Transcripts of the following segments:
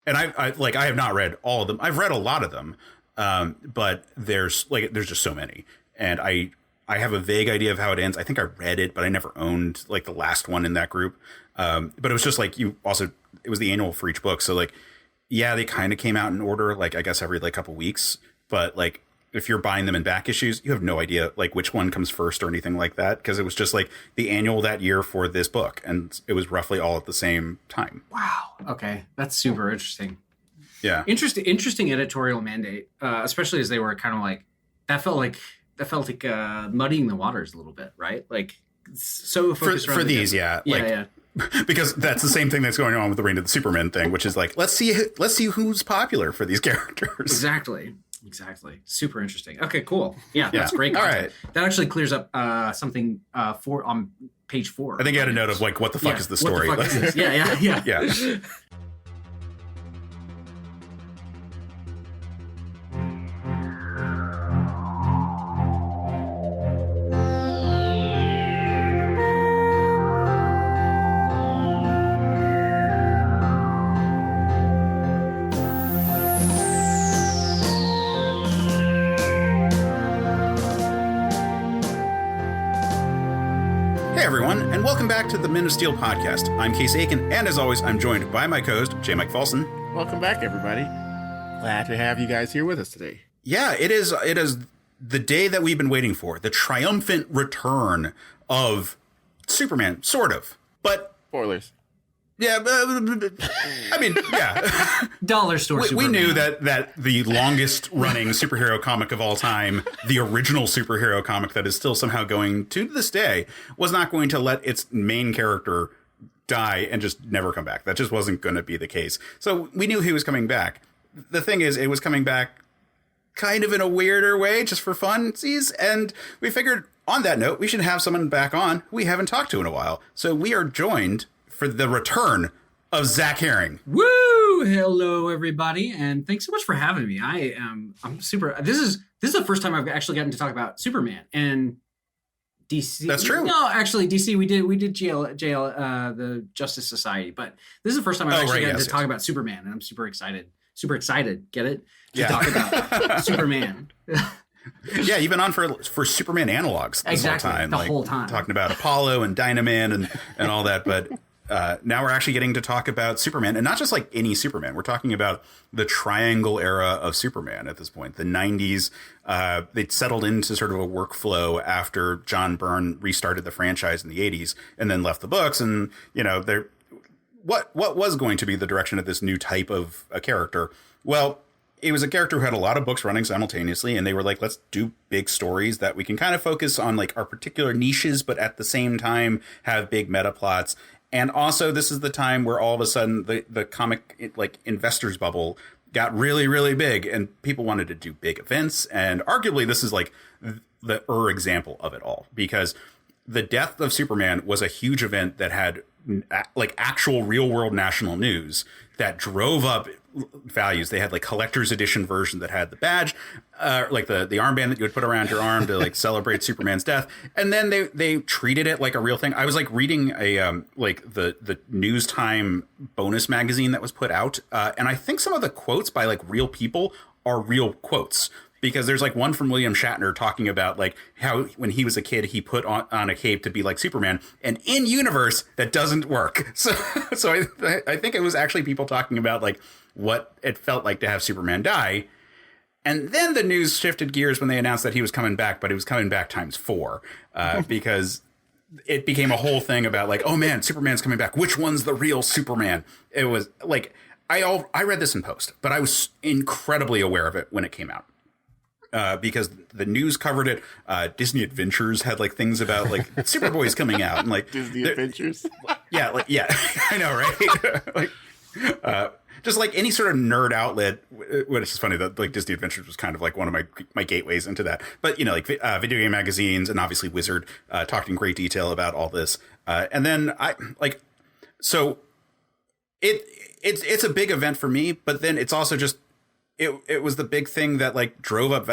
And I have not read all of them. I've read a lot of them, but there's just so many, and I have a vague idea of how it ends. I think I read it, but I never owned like the last one in that group. But it was just like it was the annual for each book, so like yeah, they kind of came out in order, like I guess every like couple weeks, but like if you're buying them in back issues, you have no idea like which one comes first or anything like that, because it was just like the annual that year for this book, and it was roughly all at the same time. Wow. Okay, that's super interesting. Yeah, interesting editorial mandate, especially as they were kind of like that felt like muddying the waters a little bit, right? Like so focused for these, yeah. Because that's the same thing that's going on with the Reign of the Supermen thing, which is like let's see who's popular for these characters. Exactly. Super interesting. Okay, cool. Yeah, that's great. All right. That actually clears up something on page 4. I think you had a note of like, what the fuck is the story? What the fuck is this? Yeah. Hey everyone, and welcome back to the Men of Steel podcast. I'm Case Aiken, and as always, I'm joined by my co-host, J. Mike Folson. Welcome back, everybody. Glad to have you guys here with us today. Yeah, it is the day that we've been waiting for, the triumphant return of Superman, sort of. But spoilers. Yeah, I mean, yeah. Dollar store we knew that the longest running superhero comic of all time, the original superhero comic that is still somehow going to this day, was not going to let its main character die and just never come back. That just wasn't going to be the case. So we knew he was coming back. The thing is, it was coming back kind of in a weirder way, just for funsies. And we figured, on that note, we should have someone back on who we haven't talked to in a while. So we are joined for the return of Zach Herring. Woo! Hello, everybody, and thanks so much for having me. I'm super. This is the first time I've actually gotten to talk about Superman and DC. That's true. No, actually, DC. We did the Justice Society, but this is the first time I've actually gotten to talk about Superman, and I'm super excited. Super excited. Get it? To talk about Superman. Yeah, you've been on for Superman analogs this whole time. The whole time. Talking about Apollo and Dynaman and all that, but now we're actually getting to talk about Superman, and not just like any Superman. We're talking about the triangle era of Superman at this point. The 90s, they settled into sort of a workflow after John Byrne restarted the franchise in the 80s and then left the books. And, you know, what was going to be the direction of this new type of a character? Well, it was a character who had a lot of books running simultaneously, and they were like, let's do big stories that we can kind of focus on like our particular niches, but at the same time have big meta plots. And also, this is the time where all of a sudden the comic like investors bubble got really, really big, and people wanted to do big events. And arguably, this is like the example of it all, because the death of Superman was a huge event that had like actual real world national news that drove up values. They had like collector's edition version that had the badge, like the armband that you would put around your arm to like celebrate Superman's death. And then they treated it like a real thing. I was like reading a like the News Time bonus magazine that was put out, and I think some of the quotes by like real people are real quotes. Because there's like one from William Shatner talking about like how when he was a kid, he put on a cape to be like Superman, and in universe that doesn't work. So I think it was actually people talking about like what it felt like to have Superman die. And then the news shifted gears when they announced that he was coming back, but he was coming back ×4 because it became a whole thing about like, oh man, Superman's coming back. Which one's the real Superman? It was like I read this in post, but I was incredibly aware of it when it came out. Because the news covered it. Disney Adventures had like things about like Superboy's coming out and like Disney Adventures. Yeah, I know, right? Like, just like any sort of nerd outlet. Which is funny that like Disney Adventures was kind of like one of my gateways into that. But you know, like video game magazines and obviously Wizard talked in great detail about all this. And then it's a big event for me. But then it's also just. It was the big thing that like drove up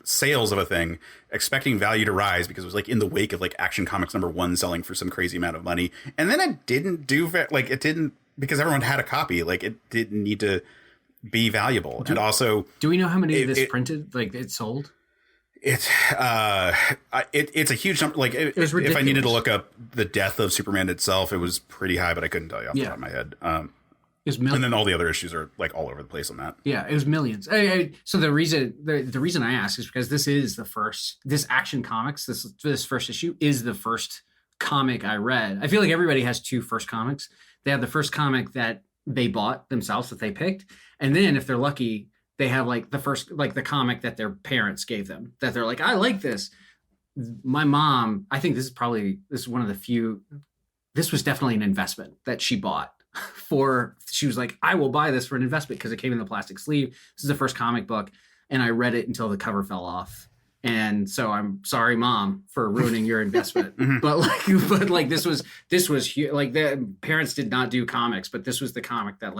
sales of a thing, expecting value to rise because it was like in the wake of like Action Comics #1 selling for some crazy amount of money. And then it didn't do it didn't because everyone had a copy. Like it didn't need to be valuable. And also, do we know how many of this printed? Like it sold? It's a huge number. Like if I needed to look up the death of Superman itself, it was pretty high, but I couldn't tell you off the top of my head. And then all the other issues are like all over the place on that. Yeah, it was millions. So the reason I ask is because this Action Comics, this first issue is the first comic I read. I feel like everybody has two first comics. They have the first comic that they bought themselves that they picked, and then if they're lucky, they have like the first, like the comic that their parents gave them that they're like, I like this. My mom, I think this is one of the few, this was definitely an investment that she bought she was like, I will buy this for an investment because it came in the plastic sleeve. This is the first comic book. And I read it until the cover fell off. And so I'm sorry, Mom, for ruining your investment. but this was like the parents did not do comics, but this was the comic that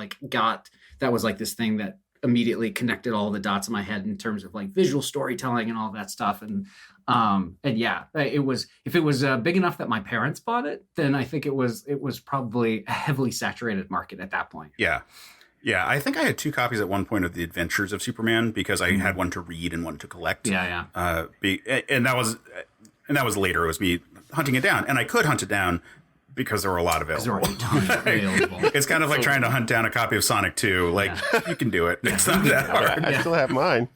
that was like this thing that immediately connected all the dots in my head in terms of like visual storytelling and all that stuff. And yeah, it was, if it was big enough that my parents bought it, then I think it was probably a heavily saturated market at that point. Yeah. Yeah. I think I had two copies at one point of The Adventures of Superman because I had one to read and one to collect. Yeah. And that was later. It was me hunting it down, and I could hunt it down because there were a lot available. It's kind of like trying to hunt down a copy of Sonic 2. Like, you can do it. It's not that hard. I still have mine.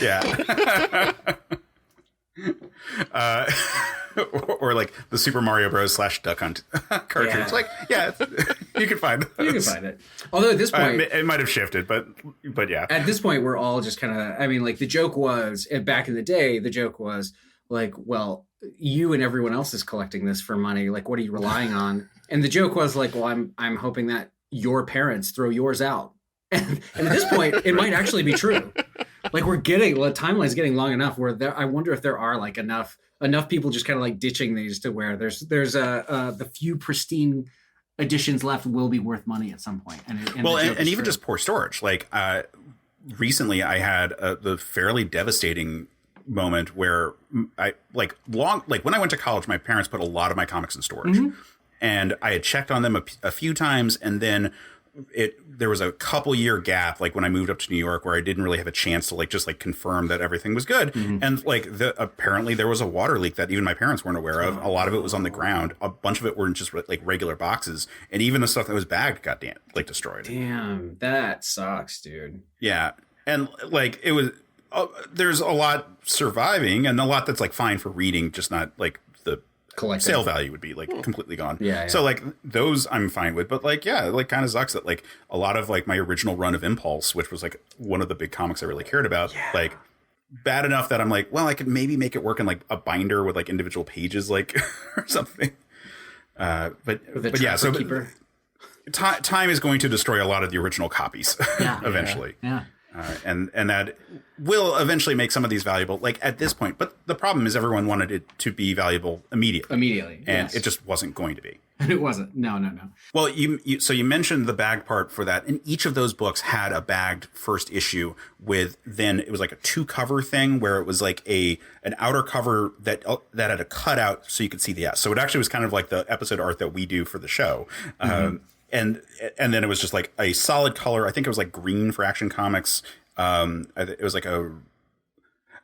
Yeah. Or like the Super Mario Bros. / Duck Hunt cartridge. Yeah. Like, you can find those. You can find it. Although at this point... it might have shifted, but yeah. At this point, we're all just kind of... I mean, like, the joke was... Back in the day, the joke was, like, well... you and everyone else is collecting this for money. Like, what are you relying on? And the joke was like, well, I'm hoping that your parents throw yours out. And at this point, it might actually be true. Like the timeline's getting long enough where I wonder if there are like enough people just kind of like ditching these to where there's the few pristine editions left will be worth money at some point. And even just poor storage. Like recently I had the fairly devastating moment where when I went to college, my parents put a lot of my comics in storage, and I had checked on them a few times, and then there was a couple year gap, like when I moved up to New York, where I didn't really have a chance to just confirm that everything was good. And apparently there was a water leak that even my parents weren't aware of. A lot of it was on the ground. A bunch of it were in just like regular boxes, and even the stuff that was bagged got destroyed. Damn, that sucks, dude. Yeah, and it was. There's a lot surviving and a lot that's fine for reading, just not the collecting. Sale value would be completely gone. Yeah. So those I'm fine with, but kind of sucks that a lot of my original run of Impulse, which was one of the big comics I really cared about, bad enough that I'm well, I could maybe make it work in a binder with individual pages or something. But yeah, so time is going to destroy a lot of the original copies eventually. Yeah. And that will eventually make some of these valuable, at this point. But the problem is everyone wanted it to be valuable immediately. And it just wasn't going to be. And it wasn't. No. Well, you mentioned the bag part for that. And each of those books had a bagged first issue with, then it was a 2-cover thing where it was an outer cover that had a cutout so you could see the S. So it actually was kind of like the episode art that we do for the show. And then it was just a solid color. I think it was green for Action Comics. It was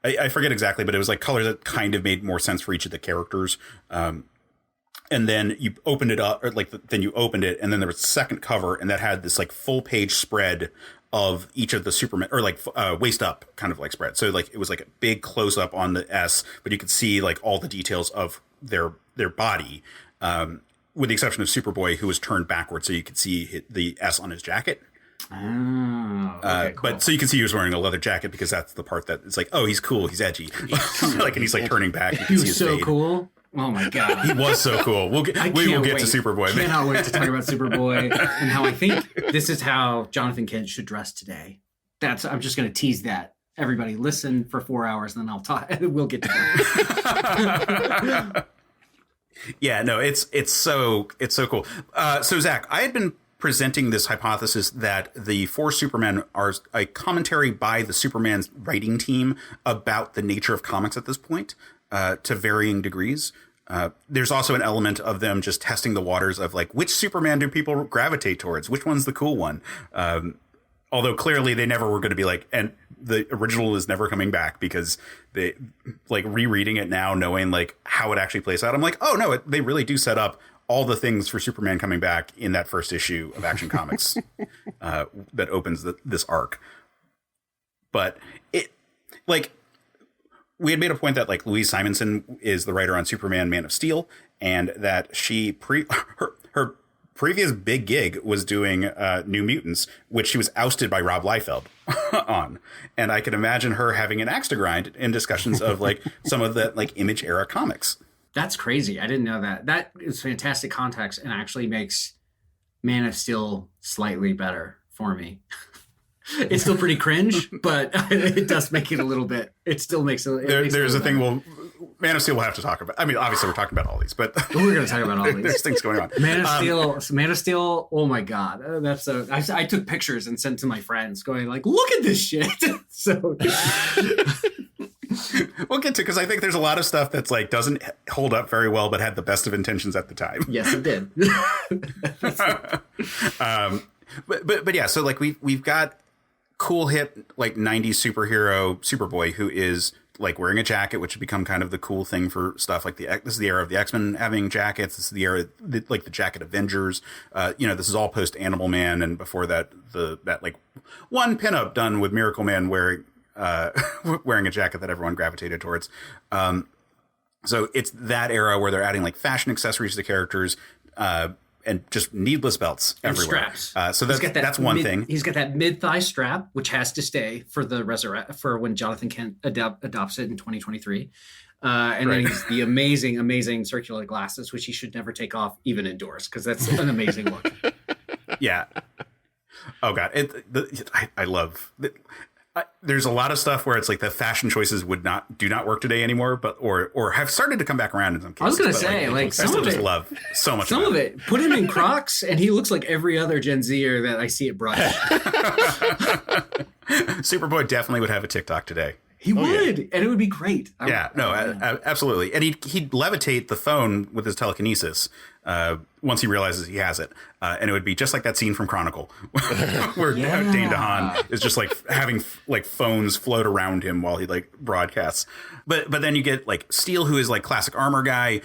I forget exactly, but it was color that kind of made more sense for each of the characters. And then you opened it up, or then you opened it, and then there was a second cover, and that had this full page spread of each of the Supermen, or waist up kind of spread. So it was a big close up on the S, but you could see all the details of their body. With the exception of Superboy, who was turned backwards, so you could see the S on his jacket. Oh, okay, cool. But so you can see he was wearing a leather jacket because that's the part that it's oh, he's cool, he's edgy, and he's turning back. He was so fade. Cool. Oh my god, he was so cool. We will get to Superboy. I cannot wait to talk about Superboy and how I think this is how Jonathan Kent should dress today. I'm just going to tease that. Everybody, listen for 4 hours, and then I'll talk. We'll get to that. Yeah, no, it's so cool. So Zach, I had been presenting this hypothesis that the 4 Supermen are a commentary by the Superman's writing team about the nature of comics at this point, to varying degrees. There's also an element of them just testing the waters of like, which Superman do people gravitate towards? Which one's the cool one? Although clearly they never were going to be like, and the original is never coming back, because they like rereading it now, knowing like how it actually plays out. I'm like, oh no, they really do set up all the things for Superman coming back in that first issue of Action Comics that opens this arc. But it, like, we had made a point that like Louise Simonson is the writer on Superman, Man of Steel, and that she her previous big gig was doing New Mutants, which she was ousted by Rob Liefeld on. And I can imagine her having an axe to grind in discussions of like some of the like Image era comics. That's crazy. I didn't know that. That is fantastic context and actually makes Man of Steel slightly better for me. It's still pretty cringe, but it does make it a little bit. It still makes it. There's a thing Man of Steel we'll have to talk about. I mean, obviously we're talking about all these, but we're going to talk about all these. There's things going on. Man of Steel. Oh my God, I took pictures and sent to my friends, going like, "Look at this shit." So we'll get to, because I think there's a lot of stuff that's like doesn't hold up very well, but had the best of intentions at the time. Yes, it did. But yeah, so like we've got cool hip like 90s superhero Superboy, who is like wearing a jacket, which has become kind of the cool thing for stuff like this is the era of the X-Men having jackets. This is the era like the Jacket Avengers. This is all post Animal Man, and before that that like one pinup done with Miracle Man wearing wearing a jacket that everyone gravitated towards. So it's that era where they're adding like fashion accessories to characters, and just needless belts everywhere. Straps. So that's one thing. He's got that mid-thigh strap, which has to stay for for when Jonathan Kent adopts it in 2023. And then he's the amazing circular glasses, which he should never take off even indoors, because that's an amazing look. Yeah. Oh God, I love. There's a lot of stuff where it's like the fashion choices do not work today anymore, but or have started to come back around in some cases. I was gonna say like some of it, love so much. Some of it, put him in Crocs, and he looks like every other Gen Zer that I see at brunch. Superboy definitely would have a TikTok today. He would, and it would be great. Absolutely. And he'd levitate the phone with his telekinesis once he realizes he has it. And it would be just like that scene from Chronicle where Dane DeHaan is just like having like phones float around him while he like broadcasts. But then you get like Steel, who is like classic armor guy.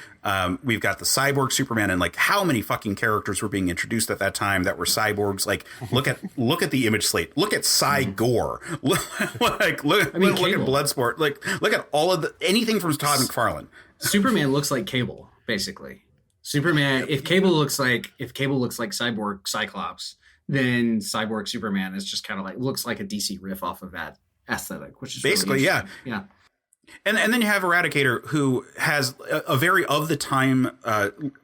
We've got the cyborg Superman, and like how many fucking characters were being introduced at that time that were cyborgs. Like look at the image slate. Look at Cy Gore. Look at Bloodsport. Like look at all of anything from Todd McFarlane. Superman looks like Cable, basically. Superman, if Cable looks like Cyborg Cyclops, then Cyborg Superman is just kind of like looks like a DC riff off of that aesthetic, which is basically really yeah. And then you have Eradicator, who has a very of the time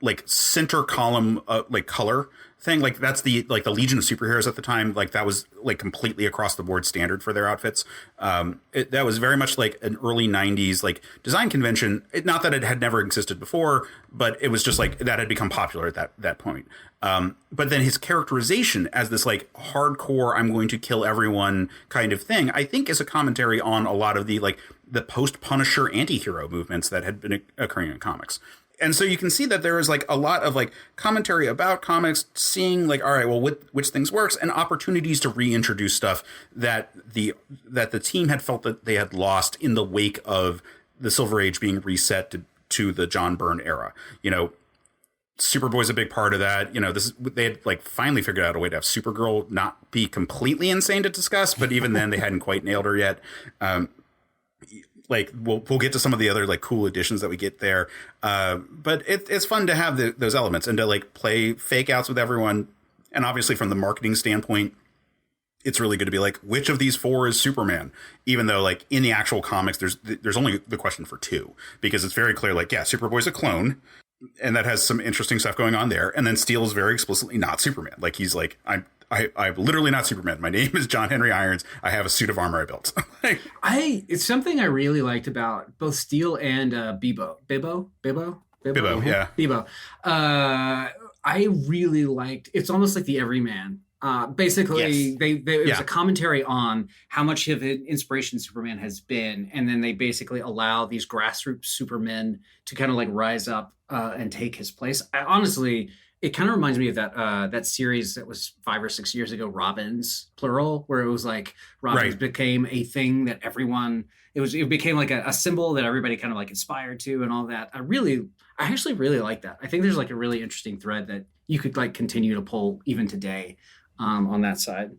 like center column like color thing. Like that's the Legion of Superheroes at the time. Like that was like completely across the board standard for their outfits. That was very much like an early 90s like design convention. Not that it had never existed before, but it was just like that had become popular at that point. But then his characterization as this like hardcore, I'm going to kill everyone kind of thing, I think is a commentary on a lot of the post Punisher anti-hero movements that had been occurring in comics. And so you can see that there is like a lot of like commentary about comics, seeing like, all right, well, which things works, and opportunities to reintroduce stuff that the team had felt that they had lost in the wake of the Silver Age being reset to the John Byrne era. Superboy's a big part of that. They had like finally figured out a way to have Supergirl not be completely insane to discuss, but even then they hadn't quite nailed her yet. Like we'll get to some of the other like cool additions that we get there, but it's fun to have those elements and to like play fake outs with everyone. And obviously, from the marketing standpoint, it's really good to be like, which of these four is Superman? Even though like in the actual comics, there's only the question for two, because it's very clear. Like, yeah, Superboy's a clone, and that has some interesting stuff going on there. And then Steel is very explicitly not Superman. Like he's like, I'm literally not Superman. My name is John Henry Irons. I have a suit of armor I built. It's something I really liked about both Steel and Bibbo. Yeah. Bibbo. I really liked. It's almost like the everyman Basically, Yes. it was a commentary on how much of an inspiration Superman has been, and then they basically allow these grassroots Supermen to kind of like rise up and take his place. Honestly, it kind of reminds me of that series that was 5 or 6 years ago, Robins plural, where it was like Robins became a thing that everyone. It became like a symbol that everybody kind of like inspired to and all that. I actually really like that. I think there's like a really interesting thread that you could like continue to pull even today. On that side.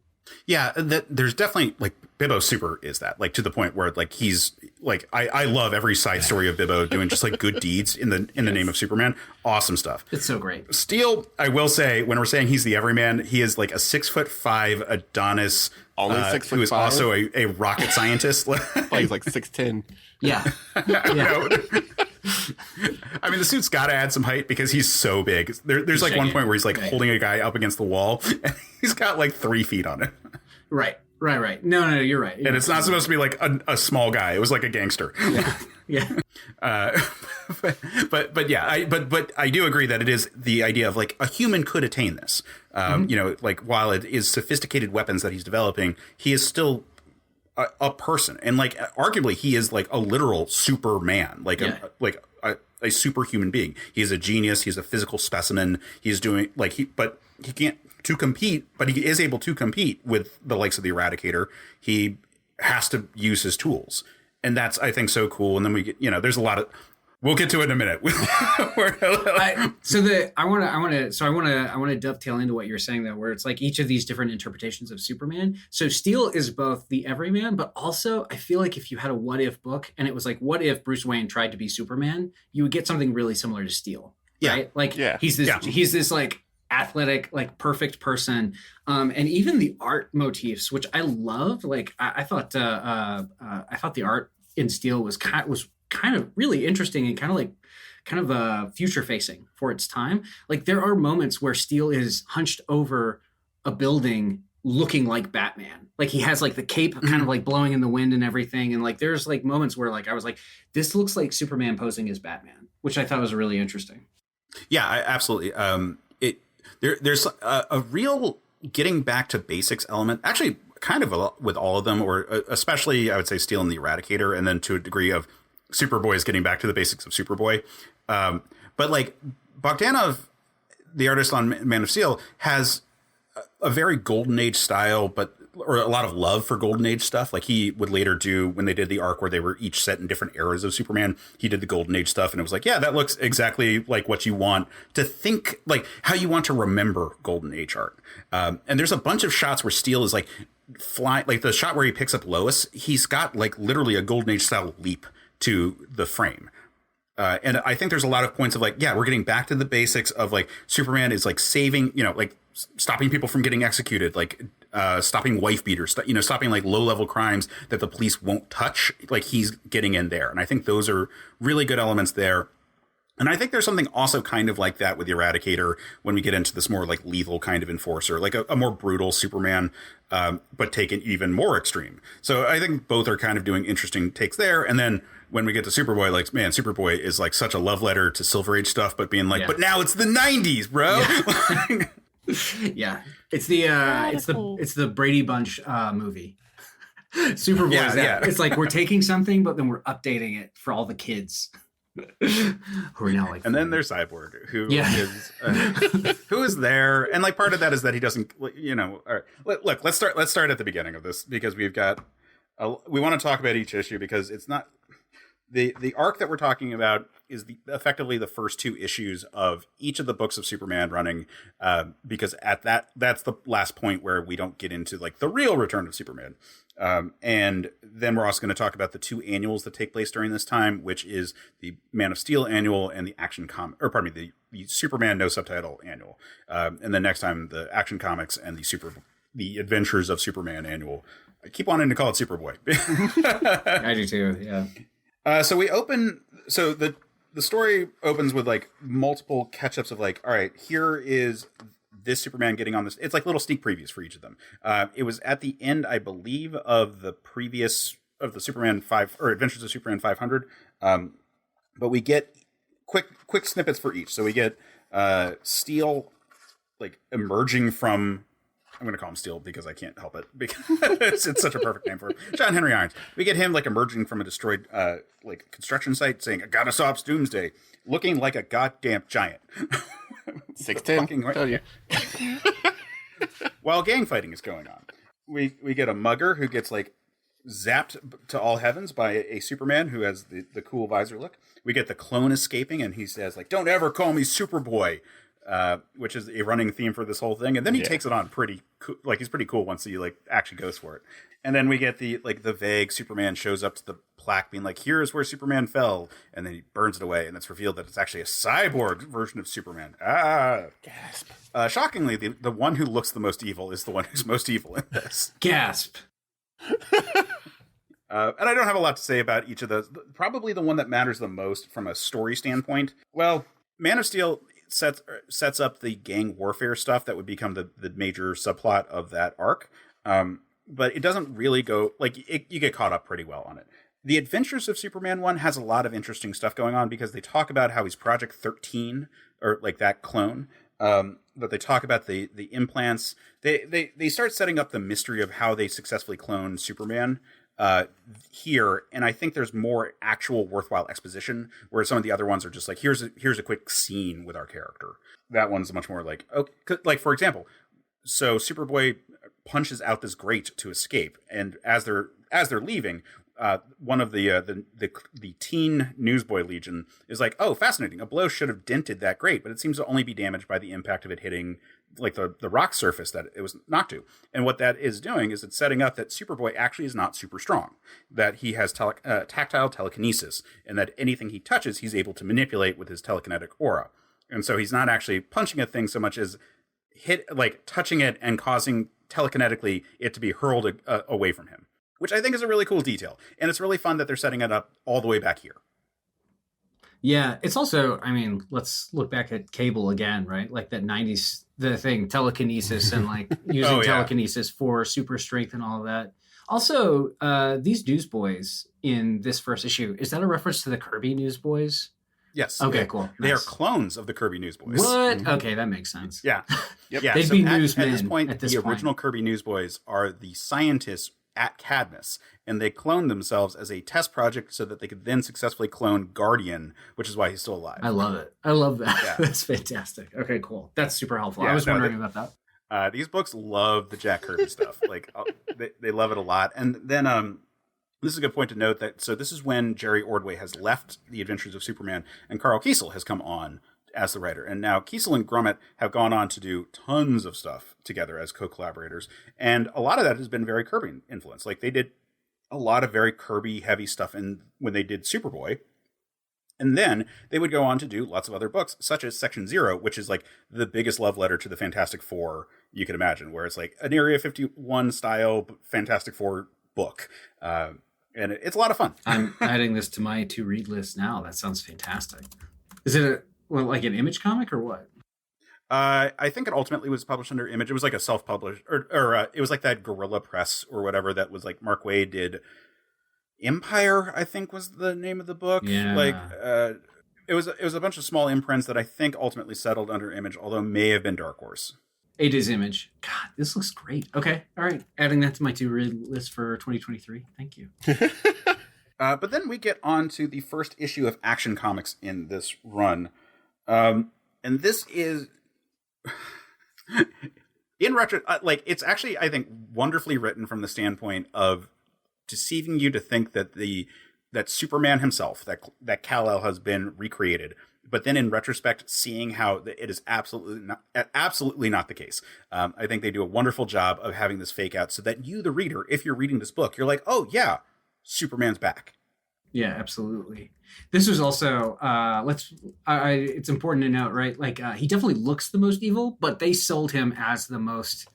Yeah, there's definitely like Bibbo Super is that, like, to the point where like he's like I love every side story of Bibbo doing just like good deeds in the name of Superman. Awesome stuff. It's so great. Steel, I will say, when we're saying he's the everyman, he is like a 6'5" Adonis, Only 6'5"? who is also a rocket scientist. Oh, he's like 6'10". Yeah. I mean, the suit's got to add some height because he's so big. There's like one point where he's like holding a guy up against the wall, and he's got like 3 feet on it. Right. No, you're right. And it's not supposed to be like a small guy. It was like a gangster. Yeah. But yeah, but I do agree that it is the idea of like a human could attain this. You know, like while it is sophisticated weapons that he's developing, he is still a person, and like arguably he is like a literal Superman, like a superhuman being. He's a genius. He's a physical specimen. He's doing like but he can't to compete, but he is able to compete with the likes of the Eradicator. He has to use his tools, and that's, I think, so cool. And then we get, you know, there's a lot of. We'll get to it in a minute. I want to dovetail into what you're saying though, where it's like each of these different interpretations of Superman. So Steel is both the everyman, but also I feel like if you had a what if book and it was like, what if Bruce Wayne tried to be Superman, you would get something really similar to Steel. Right? Like he's this like athletic, like perfect person. And even the art motifs, which I loved, like I thought the art in Steel was kind of really interesting and kind of future facing for its time. Like there are moments where Steel is hunched over a building looking like Batman. Like he has like the cape kind of like blowing in the wind and everything. And like there's like moments where like I was like, this looks like Superman posing as Batman, which I thought was really interesting. Yeah, absolutely. There's a real getting back to basics element, actually kind of with all of them, or especially I would say Steel and the Eradicator, and then to a degree of Superboy is getting back to the basics of Superboy. But like Bogdanov, the artist on Man of Steel, has a very Golden Age style, or a lot of love for Golden Age stuff. Like he would later do, when they did the arc where they were each set in different eras of Superman, he did the Golden Age stuff. And it was like, yeah, that looks exactly like what you want to think, like how you want to remember Golden Age art. And there's a bunch of shots where Steel is like flying, like the shot where he picks up Lois, he's got like literally a Golden Age style leap to the frame. And I think there's a lot of points of like, yeah, we're getting back to the basics of like Superman is like saving, you know, like stopping people from getting executed, like stopping wife beaters, you know, stopping like low level crimes that the police won't touch. Like he's getting in there. And I think those are really good elements there. And I think there's something also kind of like that with the Eradicator when we get into this more like lethal kind of enforcer, like a more brutal Superman, but taken even more extreme. So I think both are kind of doing interesting takes there. And then when we get to Superboy, like, man, Superboy is like such a love letter to Silver Age stuff, but being like, but now it's the 90s, bro. Yeah. It's the Brady Bunch movie. Superboy is that. It's like we're taking something, but then we're updating it for all the kids. Who are now like, and then there's Cyborg, who is there, and like part of that is that he doesn't, you know. All right, look, let's start at the beginning of this, because we've got we want to talk about each issue, because it's not the arc that we're talking about is effectively the first 2 issues of each of the books of Superman running, because at that's the last point where we don't get into like the real return of Superman. And then we're also going to talk about the 2 annuals that take place during this time, which is the Man of Steel annual and the the Superman no subtitle annual. And then next time the Action Comics and the Adventures of Superman annual. I keep wanting to call it Superboy. I do too. Yeah. So the story opens with like multiple catch-ups of like, all right, here is this Superman getting on this. It's like little sneak previews for each of them. It was at the end, I believe, of the Superman 5 or Adventures of Superman 500. But we get quick snippets for each. So we get Steel like emerging from I'm going to call him Steel because I can't help it. Because it's such a perfect name for him. John Henry Irons. We get him like emerging from a destroyed like construction site saying, I gotta stop Doomsday, looking like a goddamn giant. 6'10", tell you. While gang fighting is going on. We get a mugger who gets like zapped to all heavens by a Superman who has the cool visor look. We get the clone escaping, and he says like, don't ever call me Superboy, which is a running theme for this whole thing. And then he takes it on pretty cool. Like, he's pretty cool once he like actually goes for it. And then we get the vague Superman shows up to the plaque being like, here's where Superman fell, and then he burns it away, and it's revealed that it's actually a cyborg version of Superman. Gasp. Shockingly, the one who looks the most evil is the one who's most evil in this. Gasp. And I don't have a lot to say about each of those. Probably the one that matters the most from a story standpoint. Well, Man of Steel sets up the gang warfare stuff that would become the major subplot of that arc. But it doesn't really go, like, you get caught up pretty well on it. The Adventures of Superman 1 has a lot of interesting stuff going on because they talk about how he's Project 13, or like that clone. But they talk about the implants. They start setting up the mystery of how they successfully clone Superman here, and I think there's more actual worthwhile exposition, whereas some of the other ones are just like, here's a quick scene with our character. That one's much more like, okay, like for example, so Superboy punches out this grate to escape, and as they're leaving, one of the teen Newsboy Legion is like, oh, fascinating, a blow should have dented that grate, but it seems to only be damaged by the impact of it hitting like the rock surface that it was knocked to. And what that is doing is it's setting up that Superboy actually is not super strong, that he has tactile telekinesis, and that anything he touches he's able to manipulate with his telekinetic aura. And so he's not actually punching a thing so much as touching it and causing telekinetically it to be hurled away from him, which I think is a really cool detail. And it's really fun that they're setting it up all the way back here. Yeah, it's also, I mean, let's look back at Cable again, right? Like that 90s, the thing, telekinesis and like using telekinesis for super strength and all of that. Also, these Newsboys in this first issue, is that a reference to the Kirby Newsboys? Yes. Okay, cool. They are Nice. clones of the Kirby Newsboys. What? Mm-hmm. Okay, that makes sense. Yeah. Yep. Yeah. They'd So be at newsmen this point, at this the point. original Kirby Newsboys are the scientists at Cadmus, and they cloned themselves as a test project so that they could then successfully clone Guardian, which is why he's still alive. I love it. I love that. Yeah. That's fantastic. Okay, cool. That's super helpful. Yeah, I was no, wondering about that. These books love the Jack Kirby stuff. Like they love it a lot. And then this is a good point to note that so this is when Jerry Ordway has left The Adventures of Superman and Carl Kiesel has come on as the writer. And now Kiesel and Grummett have gone on to do tons of stuff together as co-collaborators. And a lot of that has been very Kirby influenced. Like they did a lot of very Kirby heavy stuff when they did Superboy. And then they would go on to do lots of other books, such as Section Zero, which is like the biggest love letter to the Fantastic Four you could imagine, where it's like an Area 51 style Fantastic Four book. And it's a lot of fun. I'm adding this to my to-read list now. That sounds fantastic. Is it like an Image comic or what? I think it ultimately was published under Image. It was like a self-published, or it was like that Guerrilla Press or whatever that was like Mark Waid did. Empire, I think, was the name of the book. Yeah. Like it was a bunch of small imprints that I think ultimately settled under Image, although may have been Dark Horse. It is Image. God, this looks great. Okay, all right. Adding that to my to-read list for 2023. Thank you. But then we get on to the first issue of Action Comics in this run. And this is, in retro, like it's actually, I think, wonderfully written from the standpoint of deceiving you to think that that Superman himself, that Kal-El has been recreated. But then in retrospect, seeing how it is absolutely not the case. I think they do a wonderful job of having this fake out so that you, the reader, if you're reading this book, you're like, oh yeah, Superman's back. Yeah, absolutely. This was also, it's important to note, right? Like he definitely looks the most evil, but they sold him as the most,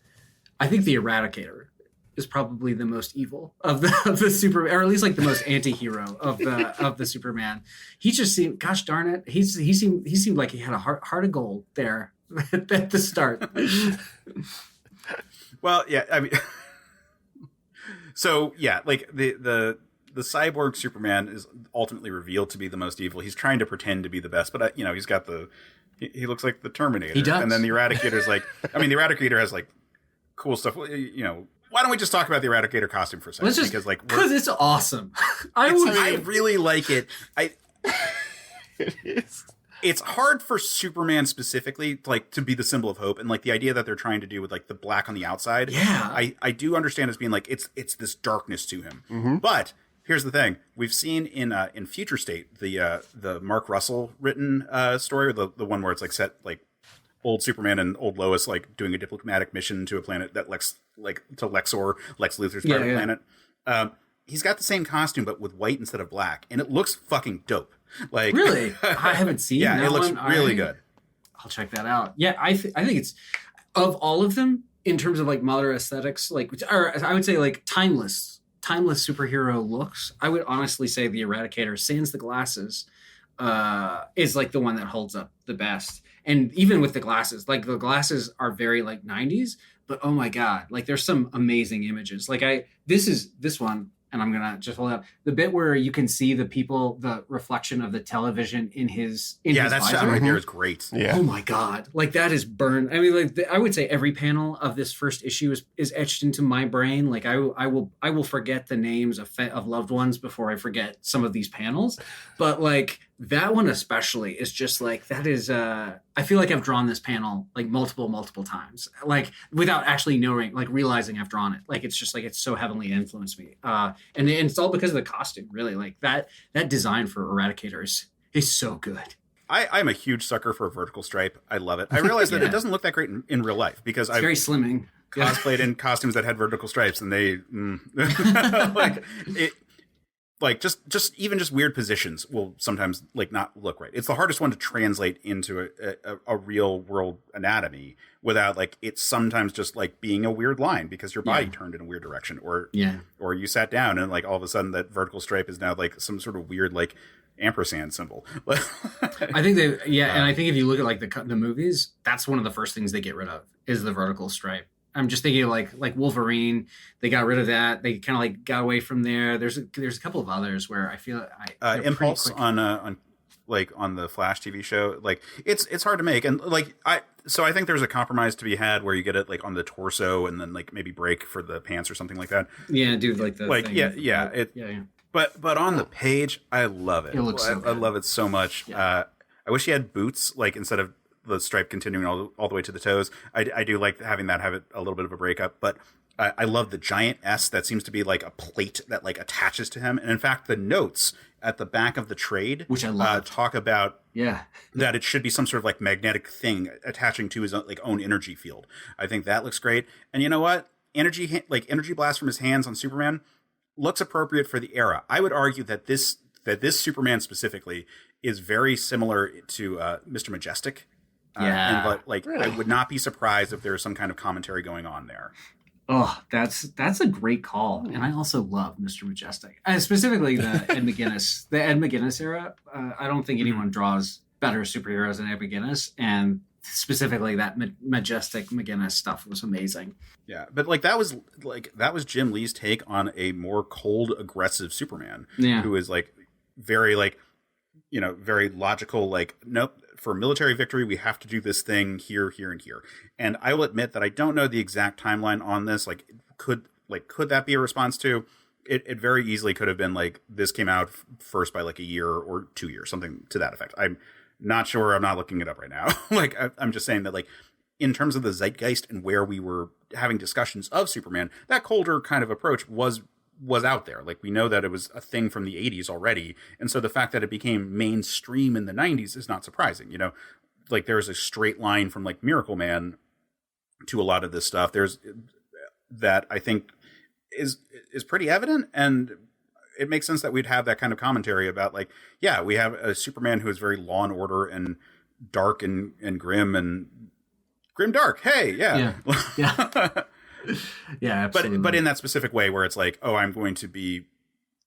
I think the Eradicator is probably the most evil of the Superman, or at least like the most anti-hero of the Superman. He just seemed, gosh darn it, he seemed like he had a heart of gold there at the start. Well, yeah, I mean, so yeah, like the cyborg Superman is ultimately revealed to be the most evil. He's trying to pretend to be the best, but he's got he looks like the Terminator. He does. And then the Eradicator's like, I mean, the Eradicator has like cool stuff. You know, why don't we just talk about the Eradicator costume for a second? Because it's awesome. I really like it. It is. It's hard for Superman specifically, like, to be the symbol of hope, and like the idea that they're trying to do with like the black on the outside. Yeah, I do understand as being like it's this darkness to him. But here's the thing: we've seen in Future State the Mark Russell written story, or the one where it's like set like old Superman and old Lois like doing a diplomatic mission to a planet that Lex Luthor's private planet. He's got the same costume but with white instead of black, and it looks fucking dope. Like, really, I haven't seen. Yeah, that it looks one. really good. I'll check that out. Yeah, I think it's of all of them in terms of like modern aesthetics, like, or I would say like timeless superhero looks. I would honestly say the Eradicator, sans the glasses, is like the one that holds up the best. And even with the glasses, like the glasses are very like 90s, but oh my God, like there's some amazing images. Like this one, and I'm gonna just hold up the bit where you can see the reflection of the television in his that visor. shot right there is great. Yeah. Oh my God, like that is burned. I mean, like I would say every panel of this first issue is etched into my brain. Like I will forget the names of loved ones before I forget some of these panels, but like that one especially is just like that is. I feel like I've drawn this panel like multiple times, like without actually knowing, like realizing I've drawn it. Like it's just like it's so heavily influenced me, and it's all because of the costume. Really, like that design for Eradicator is so good. I'm a huge sucker for a vertical stripe. I love it. I realize that it doesn't look that great in real life because I've very slimming. cosplayed in costumes that had vertical stripes, and they like it. Like just weird positions will sometimes like not look right. It's the hardest one to translate into a real world anatomy without like it's sometimes just like being a weird line because your body turned in a weird direction or you sat down and like all of a sudden that vertical stripe is now like some sort of weird like ampersand symbol. I think and I think if you look at like the movies, that's one of the first things they get rid of is the vertical stripe. I'm just thinking of like Wolverine. They got rid of that. They kind of like got away from there. There's a couple of others where I feel Impulse on the Flash TV show. Like it's hard to make, and like I think there's a compromise to be had where you get it like on the torso and then like maybe break for the pants or something like that. Yeah, dude, like the like thing. But on the page, I love it. It looks so good. I love it so much. Yeah. I wish he had boots like instead of the stripe continuing all the way to the toes. I do like having that have it a little bit of a breakup, but I love the giant S that seems to be like a plate that like attaches to him. And in fact, the notes at the back of the trade, which I love, talk about that it should be some sort of like magnetic thing attaching to his own energy field. I think that looks great. And you know what? Energy blast from his hands on Superman looks appropriate for the era. I would argue that this Superman specifically is very similar to Mr. Majestic. But like, really? I would not be surprised if there's some kind of commentary going on there. Oh, that's a great call, and I also love Mr. Majestic, specifically the Ed McGuinness era. I don't think anyone draws better superheroes than Ed McGuinness, and specifically that Majestic McGuinness stuff was amazing. Yeah, but that was Jim Lee's take on a more cold, aggressive Superman, who is like very like very logical. Like, nope. For military victory, we have to do this thing here, here, and here. And I will admit that I don't know the exact timeline on this. Like, could that be a response to it? It very easily could have been like this came out first by like a year or 2 years, something to that effect. I'm not sure. I'm not looking it up right now. Like, I'm just saying that like in terms of the zeitgeist and where we were having discussions of Superman, that colder kind of approach was out there. Like, we know that it was a thing from the 80s already, and so the fact that it became mainstream in the 90s is not surprising. Like there's a straight line from like Miracle Man to a lot of this stuff. There's that I think is pretty evident, and it makes sense that we'd have that kind of commentary about like, yeah, we have a Superman who is very Law and Order and dark and grim dark. Hey, yeah. Yeah, absolutely. But in that specific way where it's like, oh, I'm going to be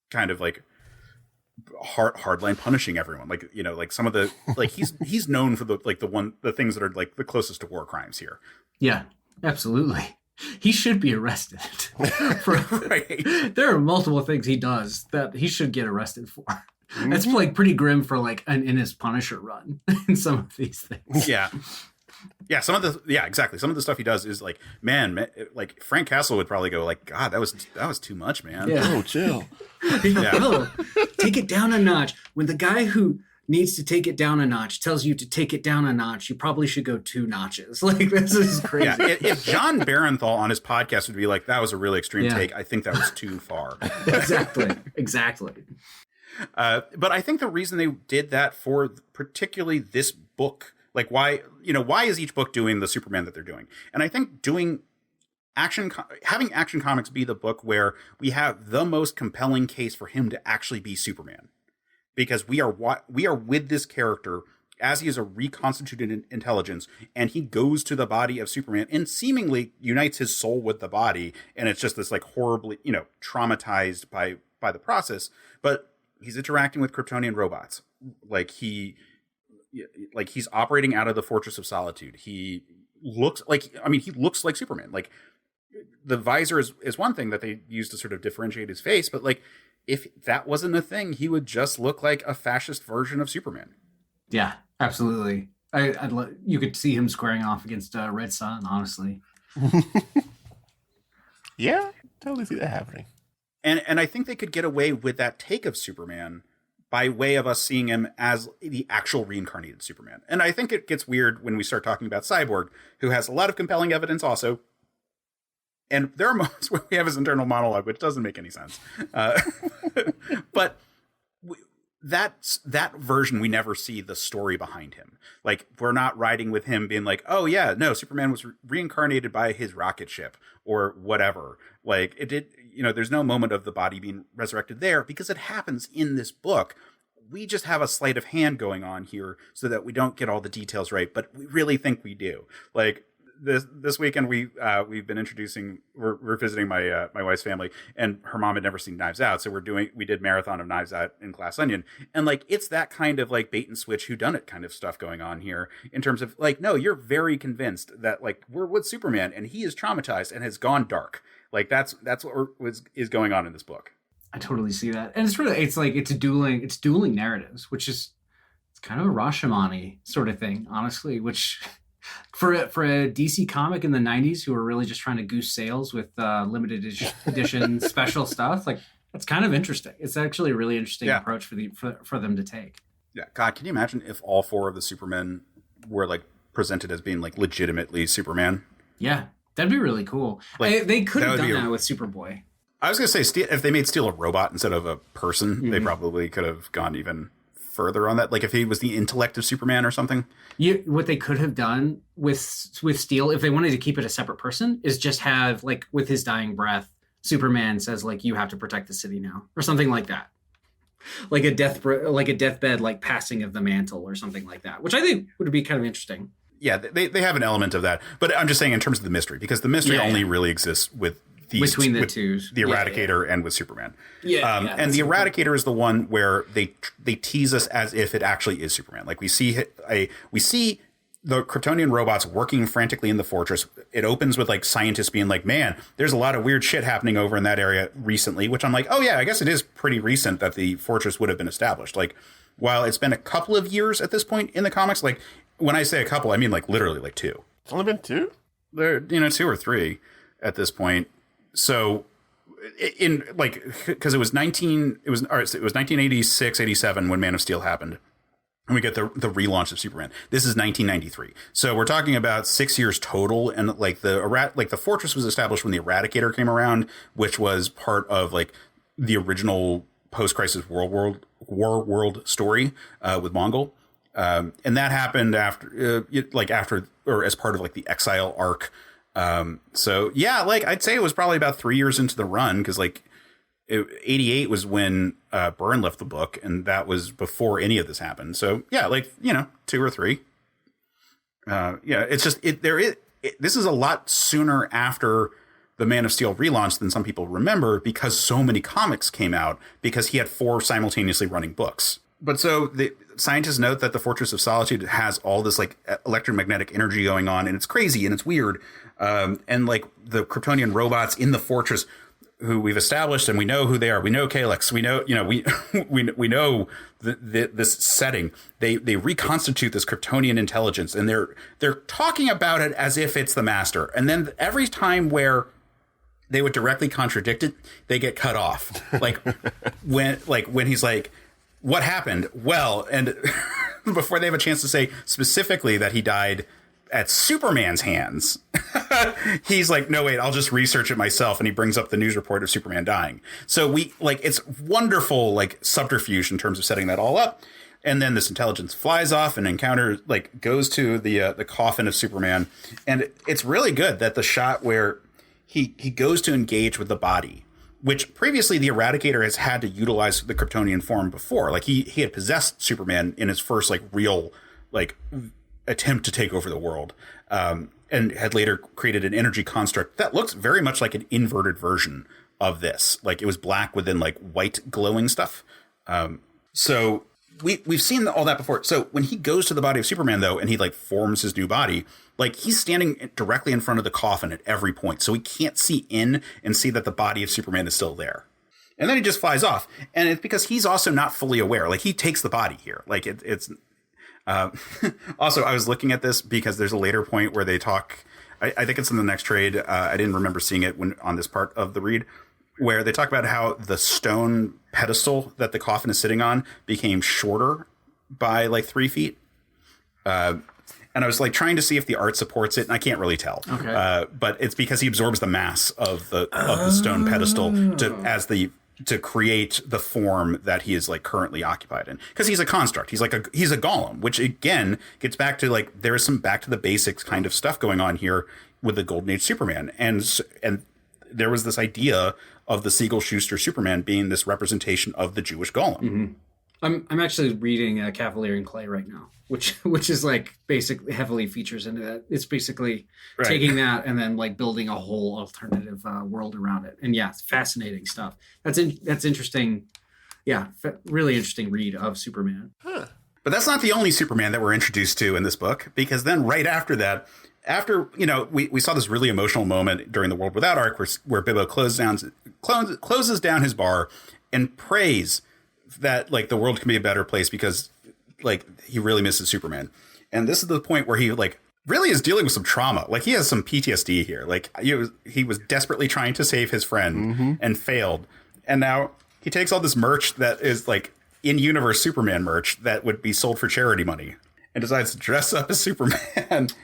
kind of like hardline punishing everyone. Like, like some of the like he's known for the things that are like the closest to war crimes here. Yeah, absolutely. He should be arrested. Right. There are multiple things he does that he should get arrested for. That's like pretty grim for like in his Punisher run in some of these things. Yeah. Yeah, exactly. Some of the stuff he does is like, like Frank Castle would probably go like, God, that was too much, man. Yeah. Oh, chill. Oh, take it down a notch. When the guy who needs to take it down a notch tells you to take it down a notch, you probably should go 2 notches. Like, this is crazy. Yeah, if John Barenthal on his podcast would be like, that was a really extreme take, I think that was too far. Exactly. But I think the reason they did that for particularly this book, like why is each book doing the Superman that they're doing? And I think having Action Comics be the book where we have the most compelling case for him to actually be Superman, because we are with this character as he is a reconstituted intelligence, and he goes to the body of Superman and seemingly unites his soul with the body, and it's just this like horribly traumatized by the process, but he's interacting with Kryptonian robots, he's operating out of the Fortress of Solitude. He looks like Superman. Like, the visor is one thing that they use to sort of differentiate his face, but like, if that wasn't a thing, he would just look like a fascist version of Superman. Yeah, absolutely. You could see him squaring off against Red Sun, honestly. Yeah, totally see that happening. And I think they could get away with that take of Superman by way of us seeing him as the actual reincarnated Superman. And I think it gets weird when we start talking about Cyborg, who has a lot of compelling evidence also. And there are moments where we have his internal monologue, which doesn't make any sense. But that version, we never see the story behind him. Like, we're not riding with him being like, oh yeah, no, Superman was reincarnated by his rocket ship or whatever. Like, it did, there's no moment of the body being resurrected there because it happens in this book. We just have a sleight of hand going on here so that we don't get all the details right, but we really think we do. Like, this weekend we've been we're visiting my wife's family, and her mom had never seen Knives Out, so we did marathon of Knives Out in Glass Onion, and like, it's that kind of like bait and switch whodunit kind of stuff going on here, in terms of like, no, you're very convinced that like we're with Superman and he is traumatized and has gone dark. Like, that's what is going on in this book. I totally see that, and it's dueling narratives, which is, it's kind of a Rashomon-y sort of thing, honestly, which. For a DC comic in the 90s who were really just trying to goose sales with limited edition special stuff, like, that's kind of interesting. It's actually a really interesting approach for them to take. Yeah, God, can you imagine if all 4 of the Supermen were like presented as being like legitimately Superman? Yeah, that'd be really cool. Like, they could have done that with Superboy. I was going to say, if they made Steel a robot instead of a person, they probably could have gone even further on that. Like, if he was the intellect of Superman or something. What they could have done with Steel, if they wanted to keep it a separate person, is just have, like, with his dying breath, Superman says, like, you have to protect the city now, or something like that. Like a deathbed, like, passing of the mantle or something like that, which I think would be kind of interesting. Yeah, they have an element of that, but I'm just saying in terms of the mystery, because the mystery only really exists with between the two, the Eradicator and with Superman. And the Eradicator is the one where they tease us as if it actually is Superman. Like, we see the Kryptonian robots working frantically in the fortress. It opens with like scientists being like, man, there's a lot of weird shit happening over in that area recently, which I'm like, oh yeah, I guess it is pretty recent that the fortress would have been established. Like, while it's been a couple of years at this point in the comics, like, when I say a couple, I mean like literally like 2. It's only been 2? There, 2 or 3 at this point. So in like, because it was 1986, 87 when Man of Steel happened, and we get the relaunch of Superman. This is 1993. So we're talking about 6 years total, and like the fortress was established when the Eradicator came around, which was part of like the original post-crisis war world story with Mongol. And that happened after or as part of like the Exile arc. So yeah, like, I'd say it was probably about 3 years into the run, because like 88 was when Byrne left the book, and that was before any of this happened. So yeah, like, 2 or 3. It's just this is a lot sooner after the Man of Steel relaunch than some people remember, because so many comics came out, because he had 4 simultaneously running books. But so the scientists note that the Fortress of Solitude has all this like electromagnetic energy going on, and it's crazy and it's weird. And like the Kryptonian robots in the fortress who we've established, and we know who they are. We know Kalex. We know, we know this setting. They reconstitute this Kryptonian intelligence, and they're talking about it as if it's the Master. And then every time where they would directly contradict it, they get cut off. When he's like, "What happened?" Well, and before they have a chance to say specifically that he died at Superman's hands, he's like, "No, wait, I'll just research it myself." And he brings up the news report of Superman dying. So it's wonderful, subterfuge in terms of setting that all up. And then this intelligence flies off and goes to the coffin of Superman. And it's really good that the shot where he goes to engage with the body, which previously the Eradicator has had to utilize the Kryptonian form before. He had possessed Superman in his first real attempt to take over the world, and had later created an energy construct that looks very much like an inverted version of this. It was black within white glowing stuff. So we've seen all that before. So when he goes to the body of Superman, though, and he forms his new body, he's standing directly in front of the coffin at every point. So he can't see in and see that the body of Superman is still there. And then he just flies off. And it's because he's also not fully aware. He takes the body here. It's also, I was looking at this because there's a later point where they talk. I think it's in the next trade. I didn't remember seeing it on this part of the read, where they talk about how the stone pedestal that the coffin is sitting on became shorter by 3 feet. And I was trying to see if the art supports it, and I can't really tell. Okay. But it's because he absorbs the mass of the stone pedestal to create the form that he is currently occupied in, because he's a construct. He's he's a golem, which again gets back to there is some back to the basics kind of stuff going on here with the Golden Age Superman, and there was this idea of the Siegel Schuster Superman being this representation of the Jewish golem. Mm-hmm. I'm actually reading Cavalier and Clay right now, which is basically heavily features into that. It's basically taking that and then building a whole alternative world around it. And yeah, it's fascinating stuff. That's interesting. Yeah, really interesting read of Superman. Huh. But that's not the only Superman that we're introduced to in this book, because then right after that, we saw this really emotional moment during the World Without arc where Bibbo closes down his bar and prays that the world can be a better place because he really misses Superman. And this is the point where he really is dealing with some trauma. He has some PTSD here. He was desperately trying to save his friend and failed. And now he takes all this merch that is in-universe Superman merch that would be sold for charity money, and decides to dress up as Superman and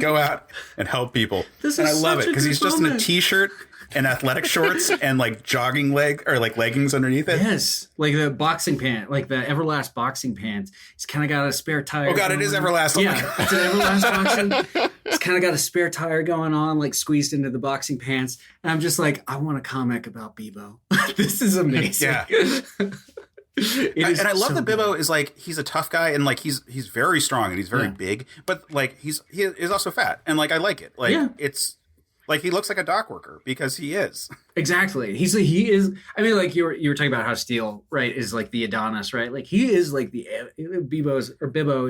go out and help people. And I love it because he's just in a t-shirt and athletic shorts and jogging leggings underneath it. Yes, the boxing pant, the Everlast boxing pants. He's kind of got a spare tire. Oh God, it is Everlast. Yeah, it's an Everlast boxing. He's kind of got a spare tire going on, squeezed into the boxing pants. And I'm just I want a comic about Bibbo. This is amazing. Yeah. And I love that Bibbo is he's a tough guy, and he's very strong and he's very big, but he is also fat, and I like it. It's he looks like a dock worker because he is. Exactly. He is. I mean, you were talking about how Steel, right, is the Adonis, right? He is Bibbo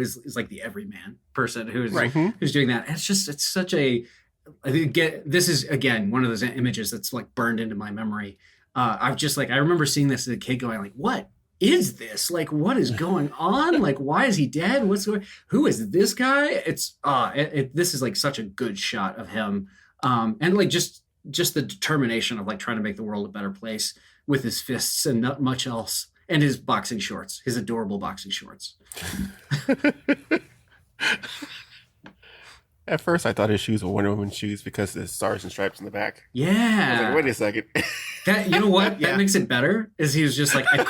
is the everyman person who's doing that. And it's such a. This is again one of those images that's burned into my memory. I remember seeing this as a kid going what is this? What is going on? Why is he dead? Who is this guy? It's this is such a good shot of him. And just the determination of trying to make the world a better place with his fists and not much else, and his boxing shorts, his adorable boxing shorts. At first, I thought his shoes were Wonder Woman shoes because there's stars and stripes in the back. Yeah. I was wait a second. That, you know what? That makes it better. Is he was just I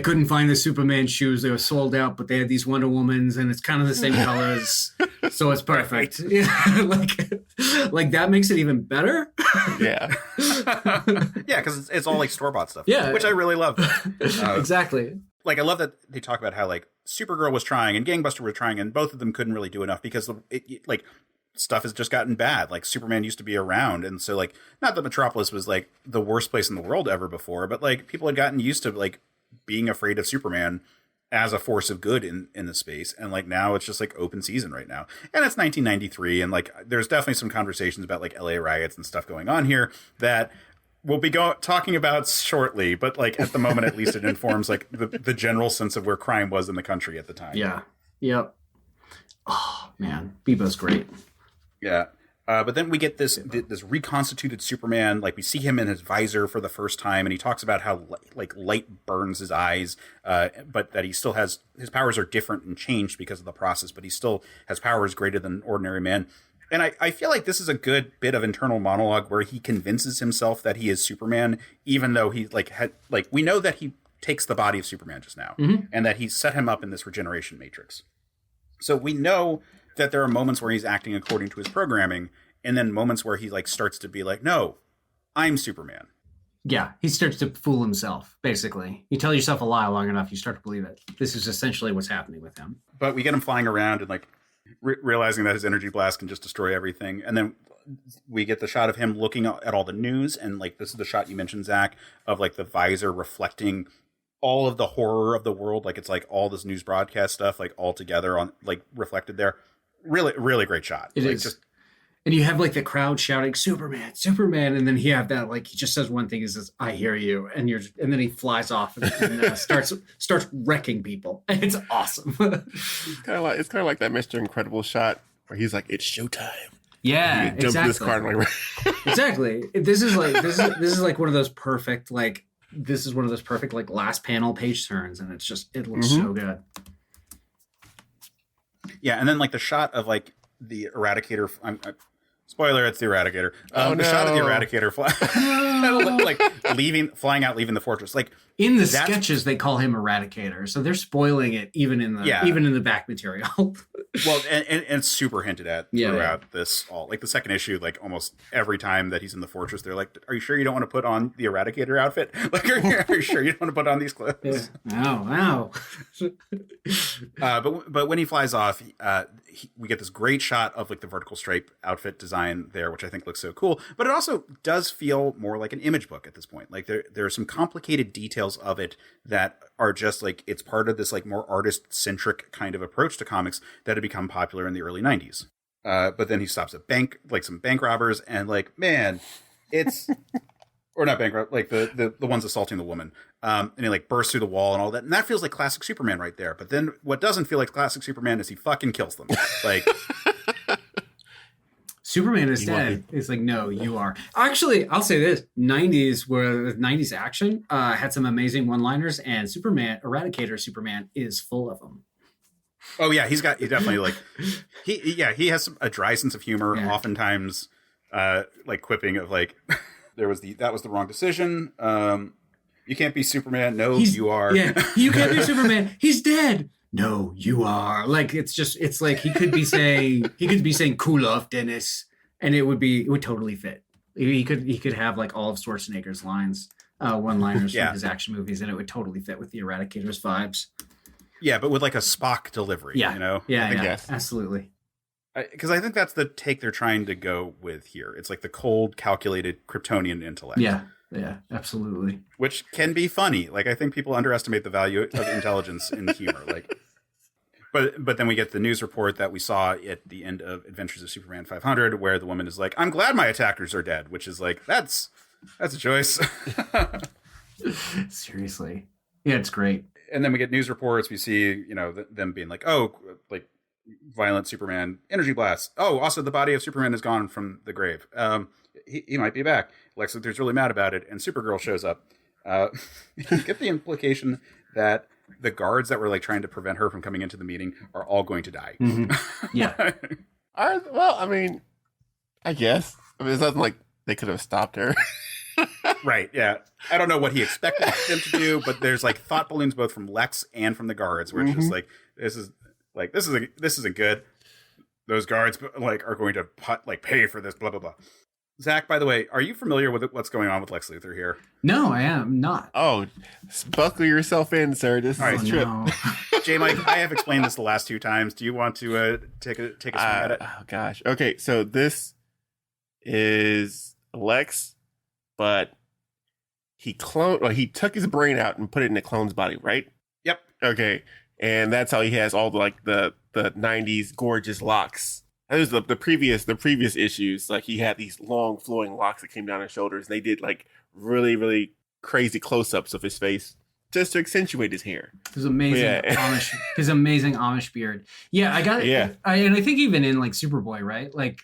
couldn't find the Superman shoes. They were sold out, but they had these Wonder Womans, and it's kind of the same colors, so it's perfect. Yeah, that makes it even better. Yeah, yeah, because it's all store-bought stuff. Yeah, which I really love. Exactly. I love that they talk about how Supergirl was trying and Gangbuster was trying, and both of them couldn't really do enough because stuff has just gotten bad. Superman used to be around, and so not that Metropolis was the worst place in the world ever before, but people had gotten used to being afraid of Superman as a force of good in the space, and now it's just open season right now, and it's 1993, and there's definitely some conversations about LA riots and stuff going on here that we'll be talking about shortly, but like at the moment, at least it informs like the general sense of where crime was in the country at the time. Yeah. Yep. Oh man, Bebo's great. Yeah. But then we get this reconstituted Superman. Like we see him in his visor for the first time, and he talks about how like light burns his eyes, but that he still has his powers are different and changed because of the process. But he still has powers greater than an ordinary man. And I feel like this is a good bit of internal monologue where he convinces himself that he is Superman, even though he we know that he takes the body of Superman just now, and that he set him up in this regeneration matrix. So we know that there are moments where he's acting according to his programming, and then moments where he like starts to be like, no, I'm Superman. Yeah, he starts to fool himself, basically. You tell yourself a lie long enough, you start to believe it. This is essentially what's happening with him. But we get him flying around and like realizing that his energy blast can just destroy everything. And then we get the shot of him looking at all the news. And like, this is the shot you mentioned, Zach, of like the visor reflecting all of the horror of the world. Like it's like all this news broadcast stuff, like all together on like reflected there. Really, really great shot. It like, is. And you have like the crowd shouting, Superman, Superman. And then he have that, like, he just says one thing, he says, I hear you. And then he flies off and starts wrecking people. And it's awesome. It's kind of like that Mr. Incredible shot where he's like, it's showtime. Yeah, exactly. This car and like, exactly. This is like one of those perfect, like last panel page turns. And it looks so good. Yeah, and then like the shot of like the Eradicator. Spoiler: it's the Eradicator. The shot of the Eradicator flying out, leaving the fortress. Like in the sketches, they call him Eradicator, so they're spoiling it even in the back material. Well, and it's super hinted at throughout this all. Like the second issue, like almost every time that he's in the fortress, they're like, "Are you sure you don't want to put on the Eradicator outfit? Like, are you sure you don't want to put on these clothes?" Wow. But when he flies off, we get this great shot of like the vertical stripe outfit design there, which I think looks so cool. But it also does feel more like an image book at this point. Like there are some complicated details of it that are just like it's part of this like more artist centric kind of approach to comics that had become popular in the early 90s. But then he stops at some bank robbers, and like, man, it's or not bank robbers, like the ones assaulting the woman. And he like bursts through the wall and all that. And that feels like classic Superman right there. But then what doesn't feel like classic Superman is he fucking kills them. Like Superman is dead. It's like, no, you are. Actually, I'll say this. 90s action had some amazing one-liners, and Eradicator Superman is full of them. Oh yeah, he definitely like he has a dry sense of humor, oftentimes like quipping of like that was the wrong decision. You can't be Superman. No, you are. Yeah, you can't be Superman. He's dead. No, you are. Like it's like he could be saying cool off, Dennis, and it would totally fit. He could have like all of Schwarzenegger's lines, one-liners from his action movies, and it would totally fit with the Eradicator's vibes. Yeah, but with like a Spock delivery, you know? Yeah, absolutely. Because I think that's the take they're trying to go with here. It's like the cold, calculated Kryptonian intellect. Yeah, absolutely. Which can be funny. Like I think people underestimate the value of intelligence in humor. Like, but then we get the news report that we saw at the end of Adventures of Superman 500, where the woman is like, "I'm glad my attackers are dead," which is like that's a choice. Seriously, yeah, it's great. And then we get news reports. We see, them being like, "Oh, like violent Superman energy blast. Oh, also the body of Superman is gone from the grave. He might be back." Lex Luthor's really mad about it, and Supergirl shows up. You get the implication that the guards that were like trying to prevent her from coming into the meeting are all going to die. Mm-hmm. Yeah. Well, I mean, I guess. I mean, it's nothing like they could have stopped her. Right. Yeah. I don't know what he expected them to do, but there's like thought balloons both from Lex and from the guards, where it's just like this isn't good. Those guards like are going to pay for this. Blah blah blah. Zach, by the way, are you familiar with what's going on with Lex Luthor here? No, I am not. Oh, buckle yourself in, sir. This is a trip. No. J. Mike, I have explained this the last 2 times. Do you want to take a swing at it? Oh gosh. Okay, so this is Lex, but he took his brain out and put it in a clone's body, right? Yep. Okay, and that's how he has all the 90s gorgeous locks. That was the previous issues. Like he had these long flowing locks that came down his shoulders, and they did like really, really crazy close-ups of his face just to accentuate his hair. His amazing Amish beard. Yeah, I got it. Yeah. And I think even in like Superboy, right? Like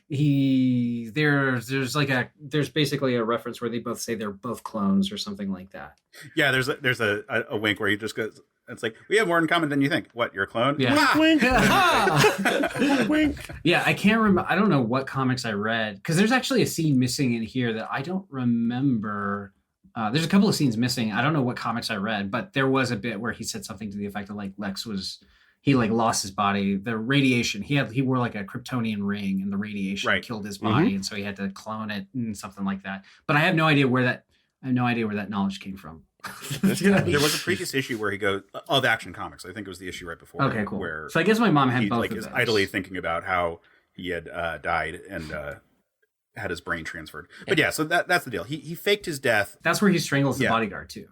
there's basically a reference where they both say they're both clones or something like that. Yeah, there's a wink where he just goes, it's like, we have more in common than you think. What, you're a clone? Yeah. Wink. Wink. Yeah, I can't remember. I don't know what comics I read because there's actually a scene missing in here that I don't remember. There's a couple of scenes missing. I don't know what comics I read, but there was a bit where he said something to the effect of like he like lost his body. The radiation, he wore like a Kryptonian ring and the radiation killed his body. And so he had to clone it and something like that. But I have no idea where that knowledge came from. There was a previous issue where he goes of Action Comics. I think it was the issue right before. Okay, cool. Where so I guess my mom had he both like of is those. idly thinking about how he had died and had his brain transferred. But yeah, so that's the deal. He faked his death. That's where he strangles the bodyguard too.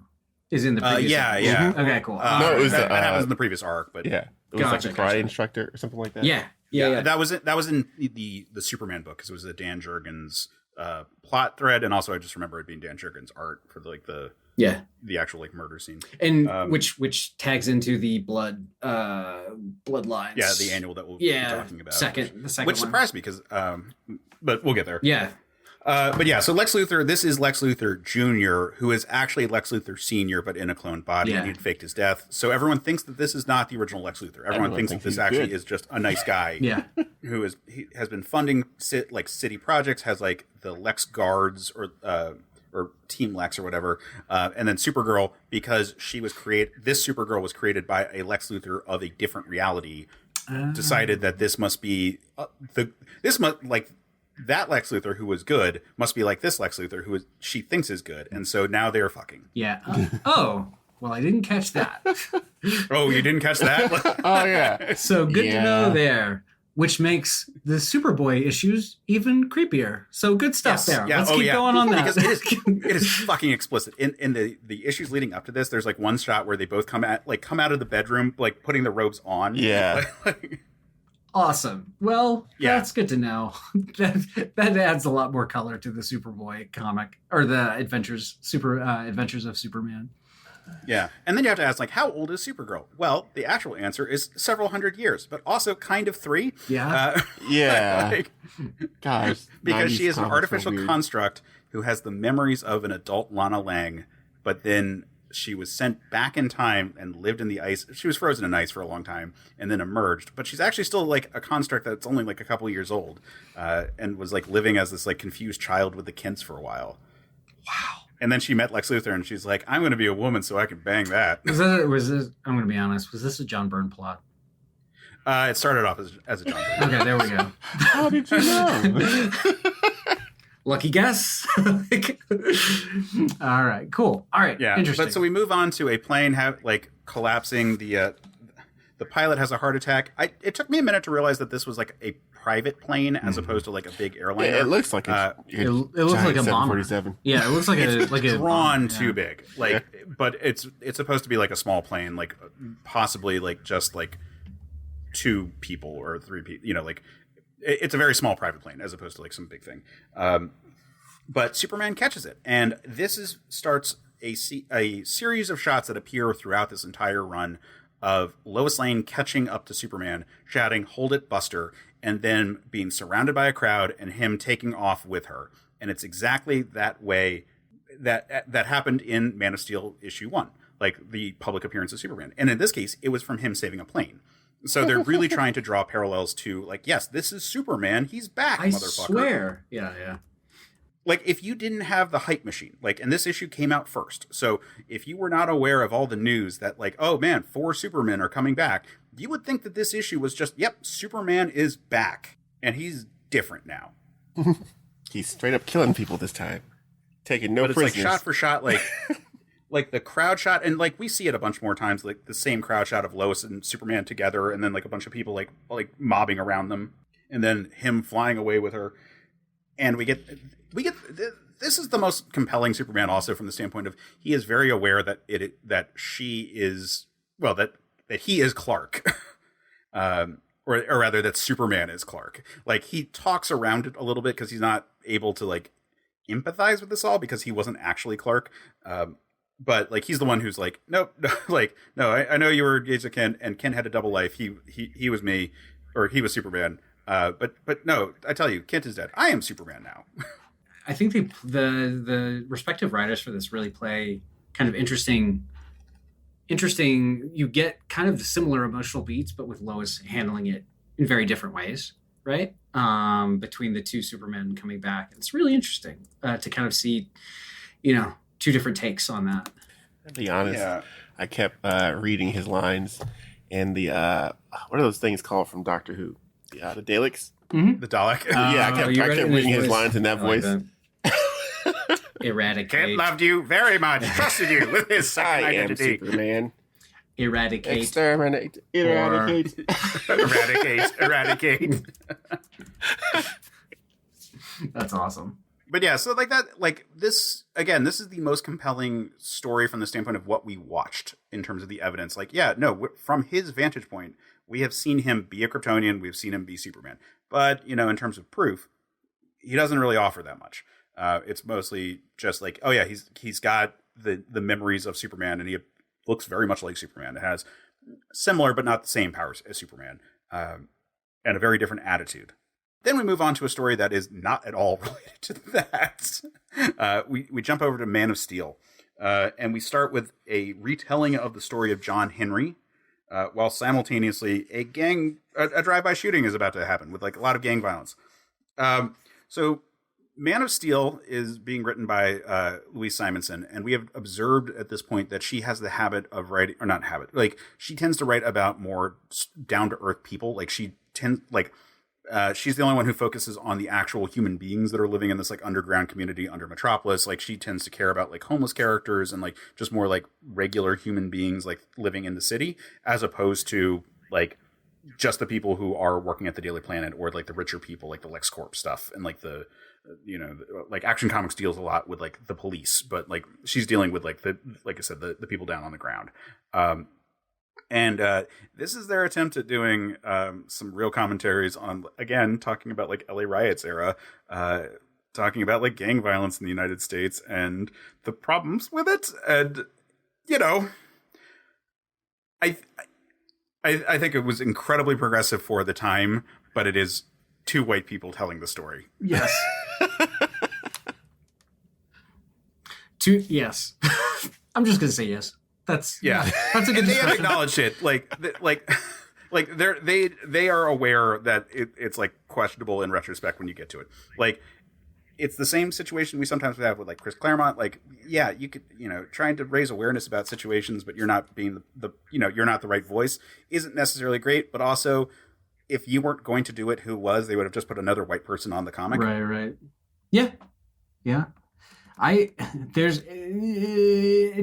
Is in the previous yeah. Okay, cool. No, it was that happens in the previous arc, but yeah, it was like a karate instructor or something like that. Yeah. That was in the Superman book because it was a Dan Jurgens plot thread, and also I just remember it being Dan Jurgens' art for like the actual like murder scene, and which tags into the bloodlines. Yeah, the annual that we'll be talking about. The second which one. surprised me because, but we'll get there. Yeah. But yeah, so Lex Luthor, this is Lex Luthor Jr., who is actually Lex Luthor Sr., but in a cloned body, and he'd faked his death. So everyone thinks that this is not the original Lex Luthor. Everyone thinks that this actually is just a nice guy who has been funding city projects, has like the Lex Guards or Team Lex or whatever, and then Supergirl, because this Supergirl was created by a Lex Luthor of a different reality, decided that this must be that Lex Luthor who was good must be like this Lex Luthor who she thinks is good, and so now they're fucking. Yeah. Well, I didn't catch that. Oh, you didn't catch that? Oh yeah. So good to know there, which makes the Superboy issues even creepier. So good stuff there. Yeah. Let's keep going on that. Because it is fucking explicit. In the issues leading up to this, there's like one shot where they both come out of the bedroom, like putting the robes on. Yeah. Awesome. Well, that's good to know. that adds a lot more color to the Superboy comic or the Adventures of Superman. Yeah. And then you have to ask, like, how old is Supergirl? Well, the actual answer is several hundred years, but also kind of 3. Yeah. Yeah. Gosh. Because she is an artificial weird. construct who has the memories of an adult Lana Lang, but then she was sent back in time and lived in the ice. She was frozen in ice for a long time and then emerged, but she's actually still like a construct that's only like a couple years old, and was like living as this like confused child with the Kents for a while. Wow. And then she met Lex Luthor and she's like, I'm going to be a woman so I can bang that. Was this, I'm going to be honest, was this a John Byrne plot? It started off as a John Byrne. Okay, there we go. How did you know? Lucky guess. All right, cool. All right, yeah. interesting. But so we move on to a plane collapsing. The pilot has a heart attack. It took me a minute to realize that this was like a private plane as opposed to like a big airliner. Yeah, it looks like it looks like a bomber. Yeah, it looks like it's a drawn bomber, too big. But it's supposed to be like a small plane, like possibly like just like 2 people or 3 people. You know, like it's a very small private plane as opposed to like some big thing. But Superman catches it, and this starts a series of shots that appear throughout this entire run of Lois Lane catching up to Superman, shouting, "Hold it, Buster," and then being surrounded by a crowd and him taking off with her. And it's exactly that way that happened in Man of Steel issue 1, like the public appearance of Superman. And in this case, it was from him saving a plane. So they're really trying to draw parallels to, like, yes, this is Superman. He's back, motherfucker. I swear. Yeah. Like, if you didn't have the hype machine, like, and this issue came out first. So if you were not aware of all the news that, like, oh, man, 4 Supermen are coming back, you would think that this issue was just, yep, Superman is back. And he's different now. He's straight up killing people this time. Taking no prisoners. It's like shot for shot, like... like the crowd shot, and like we see it a bunch more times, like the same crowd shot of Lois and Superman together, and then like a bunch of people like mobbing around them, and then him flying away with her, and we get this is the most compelling Superman also from the standpoint of he is very aware that that she is that he is Clark, or rather that Superman is Clark. Like he talks around it a little bit because he's not able to like empathize with this all because he wasn't actually Clark. But like he's the one who's like, nope, no, like no, I know you were engaged to Ken, and Ken had a double life. He was me, or he was Superman. But no, I tell you, Kent is dead. I am Superman now. I think the respective writers for this really play kind of interesting. You get kind of the similar emotional beats, but with Lois handling it in very different ways, right? Between the two Supermen coming back, it's really interesting to kind of see, two different takes on that. To be honest, I kept reading his lines, and the what are those things called from Doctor Who? The Daleks, the Dalek. I kept reading his lines in that voice. Eradicate. Kent loved you very much. Trusted you with his second identity. Am Superman. Eradicate. Exterminate. Eradicate. Eradicate. That's awesome. But yeah, so like that, like this, again, this is the most compelling story from the standpoint of what we watched in terms of the evidence. Like, yeah, no, from his vantage point, we have seen him be a Kryptonian. We've seen him be Superman. But, in terms of proof, he doesn't really offer that much. It's mostly just like, oh yeah, he's got the memories of Superman, and he looks very much like Superman. It has similar but not the same powers as Superman, and a very different attitude. Then we move on to a story that is not at all related to that. We jump over to Man of Steel, and we start with a retelling of the story of John Henry, while simultaneously a drive-by shooting is about to happen with like a lot of gang violence. So Man of Steel is being written by Louise Simonson, and we have observed at this point that she has the habit of writing, or not habit, like she tends to write about more down-to-earth people. Like she's the only one who focuses on the actual human beings that are living in this like underground community under Metropolis. Like she tends to care about like homeless characters and like just more like regular human beings like living in the city, as opposed to like just the people who are working at the Daily Planet, or like the richer people, like the LexCorp stuff, and like the like Action Comics deals a lot with like the police, but like she's dealing with like I said, the people down on the ground. And this is their attempt at doing some real commentaries on, again, talking about like LA riots era, talking about like gang violence in the United States and the problems with it. And, I think it was incredibly progressive for the time, but it is two white people telling the story. Yes. Yes. I'm just going to say yes. That's a good. They have acknowledged it. Like they are aware that it's like questionable in retrospect when you get to it. Like it's the same situation we sometimes have with like Chris Claremont. Like, yeah, you could, trying to raise awareness about situations, but you're not being you're not the right voice isn't necessarily great. But also, if you weren't going to do it, who was? They would have just put another white person on the comic. Right. Yeah. It's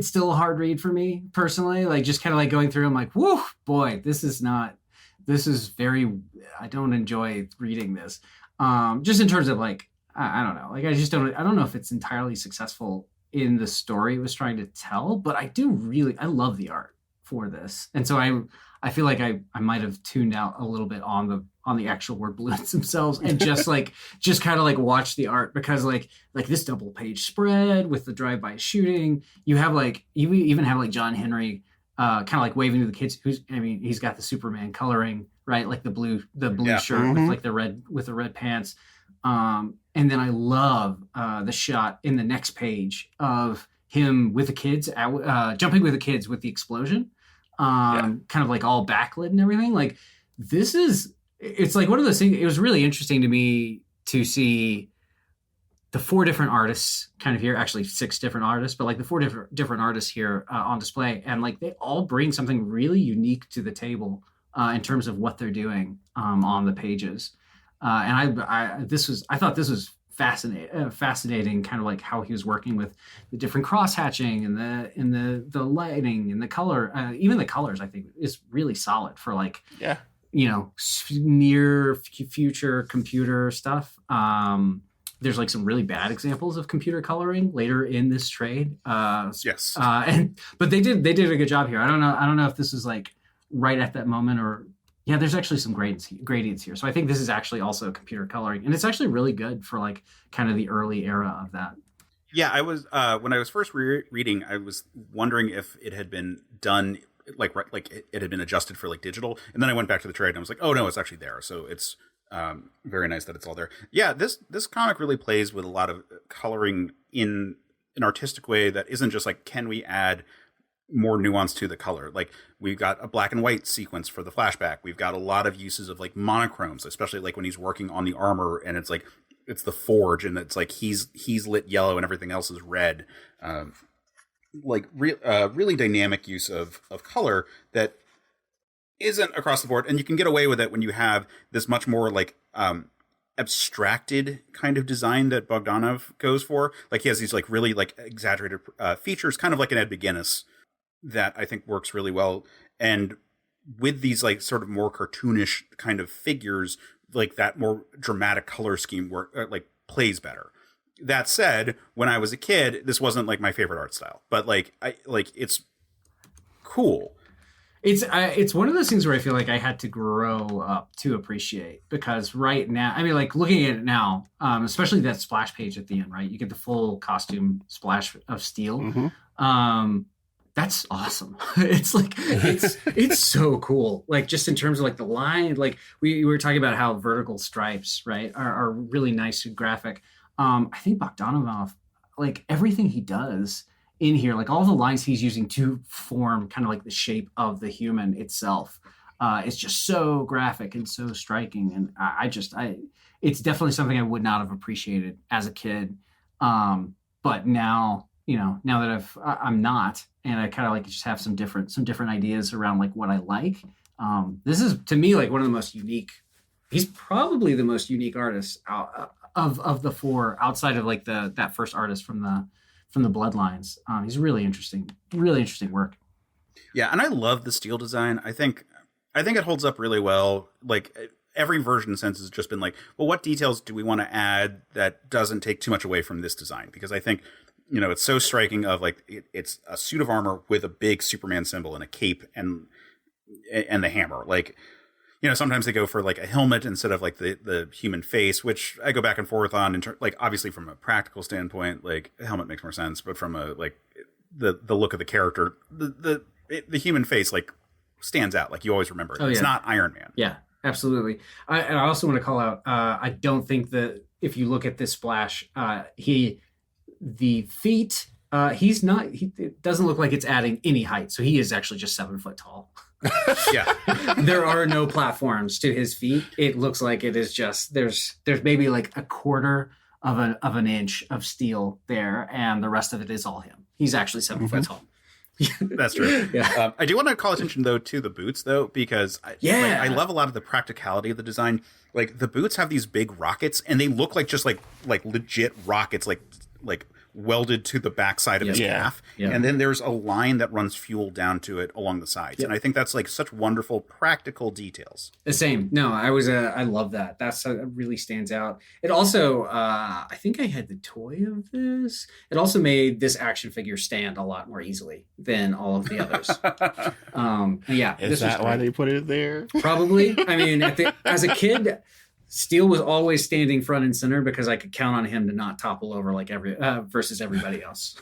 still a hard read for me personally. Like just kind of like going through, I'm like, whoa, boy, I don't enjoy reading this. Just in terms of like, I don't know. Like, I don't know if it's entirely successful in the story it was trying to tell, but I love the art for this. And so I feel like I might have tuned out a little bit on the actual word balloons themselves and just kind of like watch the art, because like this double page spread with the drive-by shooting, you even have like John Henry kind of like waving to the kids he's got the Superman coloring, right? Like the blue shirt with like the red pants. And then I love the shot in the next page of him with the kids jumping with the kids with the explosion. Kind of like all backlit and everything. Like it's like one of those things. It was really interesting to me to see the 4 different artists kind of here, actually 6 different artists, but like the 4 different artists here on display. And like they all bring something really unique to the table in terms of what they're doing on the pages. And I thought this was fascinating, kind of like how he was working with the different cross hatching and the lighting and the color, even the colors. I think is really solid for like near future computer stuff. There's like some really bad examples of computer coloring later in this trade. Yes, but they did a good job here. I don't know if this is like right at that moment or Yeah, there's actually some gradients here. So I think this is actually also computer coloring, and it's actually really good for like kind of the early era of that. Yeah, I was when I was first reading, I was wondering if it had been done like it had been adjusted for like digital, and then I went back to the trade and I was like, oh no, it's actually there. So it's very nice that it's all there. Yeah, this comic really plays with a lot of coloring in an artistic way that isn't just like, can we add more nuance to the color? Like, we've got a black and white sequence for the flashback. We've got a lot of uses of like monochromes, especially like when he's working on the armor and it's like it's the forge and it's like he's lit yellow and everything else is red. Really dynamic use of color that isn't across the board, and you can get away with it when you have this much more like abstracted kind of design that Bogdanov goes for. Like, he has these like really like exaggerated features, kind of like an Ed McGuinness, that I think works really well. And with these like sort of more cartoonish kind of figures, like that more dramatic color scheme like plays better. That said, when I was a kid, this wasn't like my favorite art style, but like it's cool. It's one of those things where I feel like I had to grow up to appreciate, because right now, I mean, like looking at it now, especially that splash page at the end, right? You get the full costume splash of steel. Mm-hmm. That's awesome. It's like it's so cool. Like, just in terms of like the line, like we were talking about how vertical stripes, right, are really nice and graphic. I think Bogdanov, like everything he does in here, like all the lines he's using to form kind of like the shape of the human itself, it's just so graphic and so striking. And it's definitely something I would not have appreciated as a kid. But now, now that I'm not, and I kind of like just have some different ideas around like what I like. This is, to me, like one of the most unique. He's probably the most unique artist out of the four, outside of like that first artist from the Bloodlines. He's really interesting work. Yeah, and I love the steel design. I think it holds up really well. Like, every version since has just been like, well, what details do we want to add that doesn't take too much away from this design? Because I think, it's so striking of like it's a suit of armor with a big Superman symbol and a cape and the hammer. Like, sometimes they go for like a helmet instead of like the human face, which I go back and forth on. Like, obviously from a practical standpoint, like a helmet makes more sense, but from a like the look of the character, the human face like stands out. Like, you always remember it. It's not Iron Man. Yeah, absolutely. And I also want to call out, I don't think that if you look at this splash, the feet, it doesn't look like it's adding any height. So he is actually just 7 foot tall. Yeah. There are no platforms to his feet. It looks like it is just, there's maybe like a quarter of an inch of steel there, and the rest of it is all him. He's actually 7 foot tall. That's true. Yeah. I do want to call attention though to the boots though, because I love a lot of the practicality of the design. Like, the boots have these big rockets, and they look like just like legit rockets, like welded to the backside of his calf. Yeah. And then there's a line that runs fuel down to it along the sides. And I think that's like such wonderful practical details. The same. No, I love that. That really stands out. It also, I think I had the toy of this. It also made this action figure stand a lot more easily than all of the others. Yeah. Is that why they put it there? Probably. I mean, as a kid, Steel was always standing front and center because I could count on him to not topple over like versus everybody else.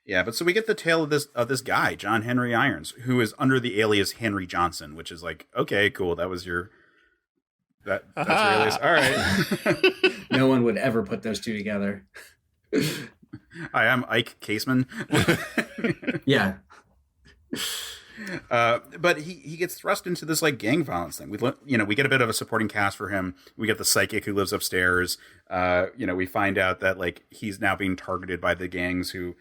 Yeah, but so we get the tale of this guy, John Henry Irons, who is under the alias Henry Johnson, which is like, okay, cool. That was that's your alias. All right. No one would ever put those two together. I am Ike Caseman. Yeah. But he gets thrust into this like gang violence thing. We get a bit of a supporting cast for him. We get the psychic who lives upstairs. We find out that like he's now being targeted by the gangs who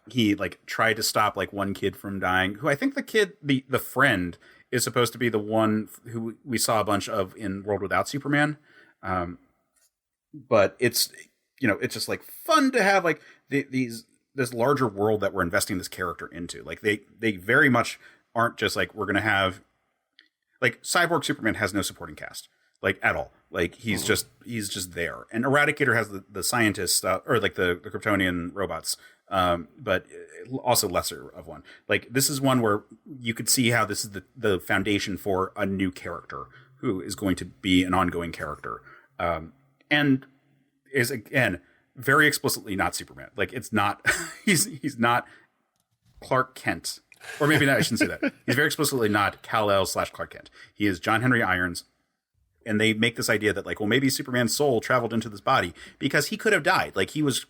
he like tried to stop like one kid from dying. Who I think the friend is supposed to be the one who we saw a bunch of in World Without Superman. But it's just like fun to have like this larger world that we're investing this character into. Like they very much aren't just like, we're going to have like Cyborg Superman has no supporting cast. like at all. Like he's just there. And Eradicator has the scientists or like the Kryptonian robots, but also lesser of one. Like this is one where you could see how this is the foundation for a new character who is going to be an ongoing character, and is again very explicitly not Superman. Like it's not he's not Clark Kent, or maybe not, I shouldn't say that. He's very explicitly not Kal-El / Clark Kent. He is John Henry Irons. And they make this idea that like, well, maybe Superman's soul traveled into this body because he could have died. Like he was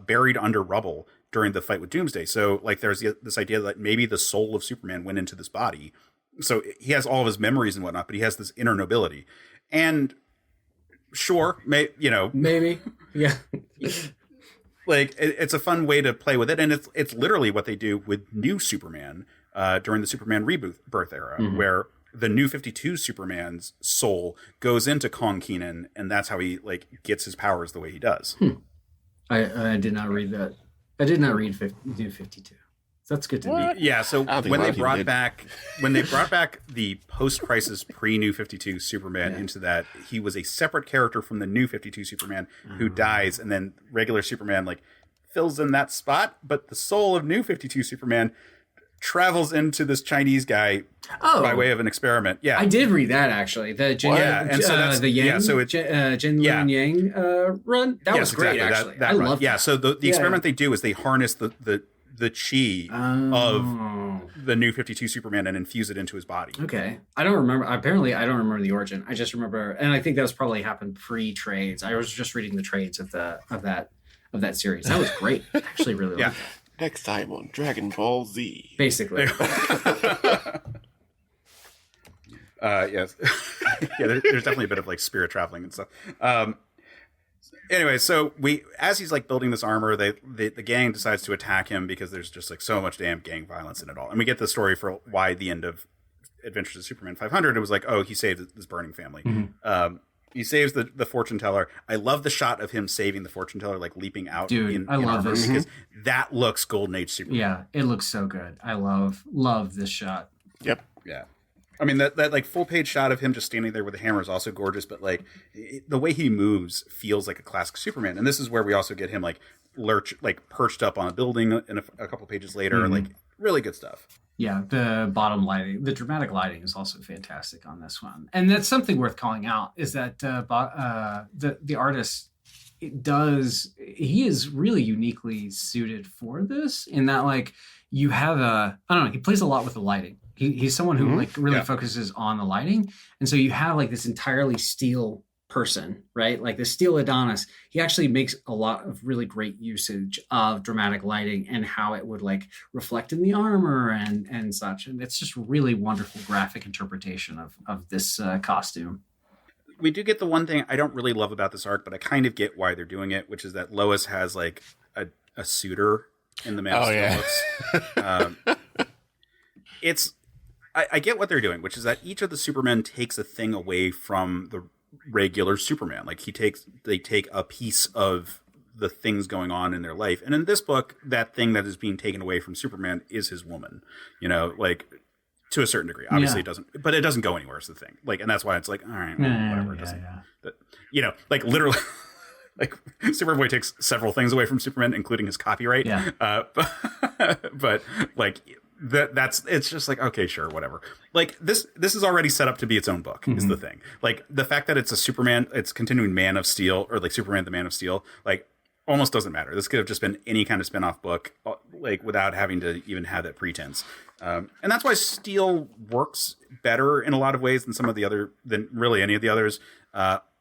buried under rubble during the fight with Doomsday. So like there's this idea that maybe the soul of Superman went into this body. So he has all of his memories and whatnot, but he has this inner nobility. And sure, maybe, yeah. Like it's a fun way to play with it. And it's literally what they do with New Superman during the Superman rebirth era, where the New 52 Superman's soul goes into Kong Kenan, and that's how he like gets his powers the way he does. I did not read that. I did not read New 52. That's good to me. Yeah. So when they brought back the post-crisis pre-New 52 Superman into that, he was a separate character from the New 52 Superman who dies, and then regular Superman like fills in that spot, but the soul of New 52 Superman travels into this Chinese guy by way of an experiment. Yeah, I did read that actually. The the Yang, so it's Jin Lin Yang run. That was great. Exactly. Actually, that I love. Yeah, so the experiment they do is they harness the chi of the New 52 Superman and infuse it into his body. Okay, I don't remember. Apparently, I don't remember the origin. I just remember, and I think that was probably happened pre-trades. I was just reading the trades of that series. That was great. I actually really liked that. Next time on Dragon Ball Z. Basically. Yes. Yeah, there's definitely a bit of like spirit traveling and stuff. Anyway, so as he's like building this armor, the gang decides to attack him because there's just like so much damn gang violence in it all. And we get the story for why the end of Adventures of Superman 500, it was like, oh, he saved this burning family. He saves the fortune teller. I love the shot of him saving the fortune teller, like leaping out. Dude, I love this because that looks Golden Age Superman. Yeah, it looks so good. I love this shot. Yep. Yeah. I mean that like full page shot of him just standing there with a hammer is also gorgeous, but like the way he moves feels like a classic Superman. And this is where we also get him like perched up on a building in a couple pages later. Like really good stuff. Yeah, the bottom lighting, the dramatic lighting is also fantastic on this one. And that's something worth calling out is that the artist, he is really uniquely suited for this in that like you have I don't know, he plays a lot with the lighting. He's someone who like really focuses on the lighting. And so you have like this entirely steel person, right? Like the steel Adonis, he actually makes a lot of really great usage of dramatic lighting and how it would like reflect in the armor and such. And it's just really wonderful graphic interpretation of this costume. We do get the one thing I don't really love about this arc, but I kind of get why they're doing it, which is that Lois has like a suitor in the Man of Steel books. I get what they're doing, which is that each of the Supermen takes a thing away from the regular Superman. Like they take a piece of the things going on in their life. And in this book, that thing that is being taken away from Superman is his woman, like to a certain degree. Obviously it doesn't go anywhere is the thing. Like, and that's why it's like, all right, well, whatever. It doesn't, like literally like Superboy takes several things away from Superman, including his copyright. Yeah. But like, it's just like, okay, sure, whatever. Like this is already set up to be its own book is the thing. Like the fact that it's a Superman, it's continuing Man of Steel or like Superman the Man of Steel, like almost doesn't matter. This could have just been any kind of spinoff book, like without having to even have that pretense. And that's why Steel works better in a lot of ways than really any of the others.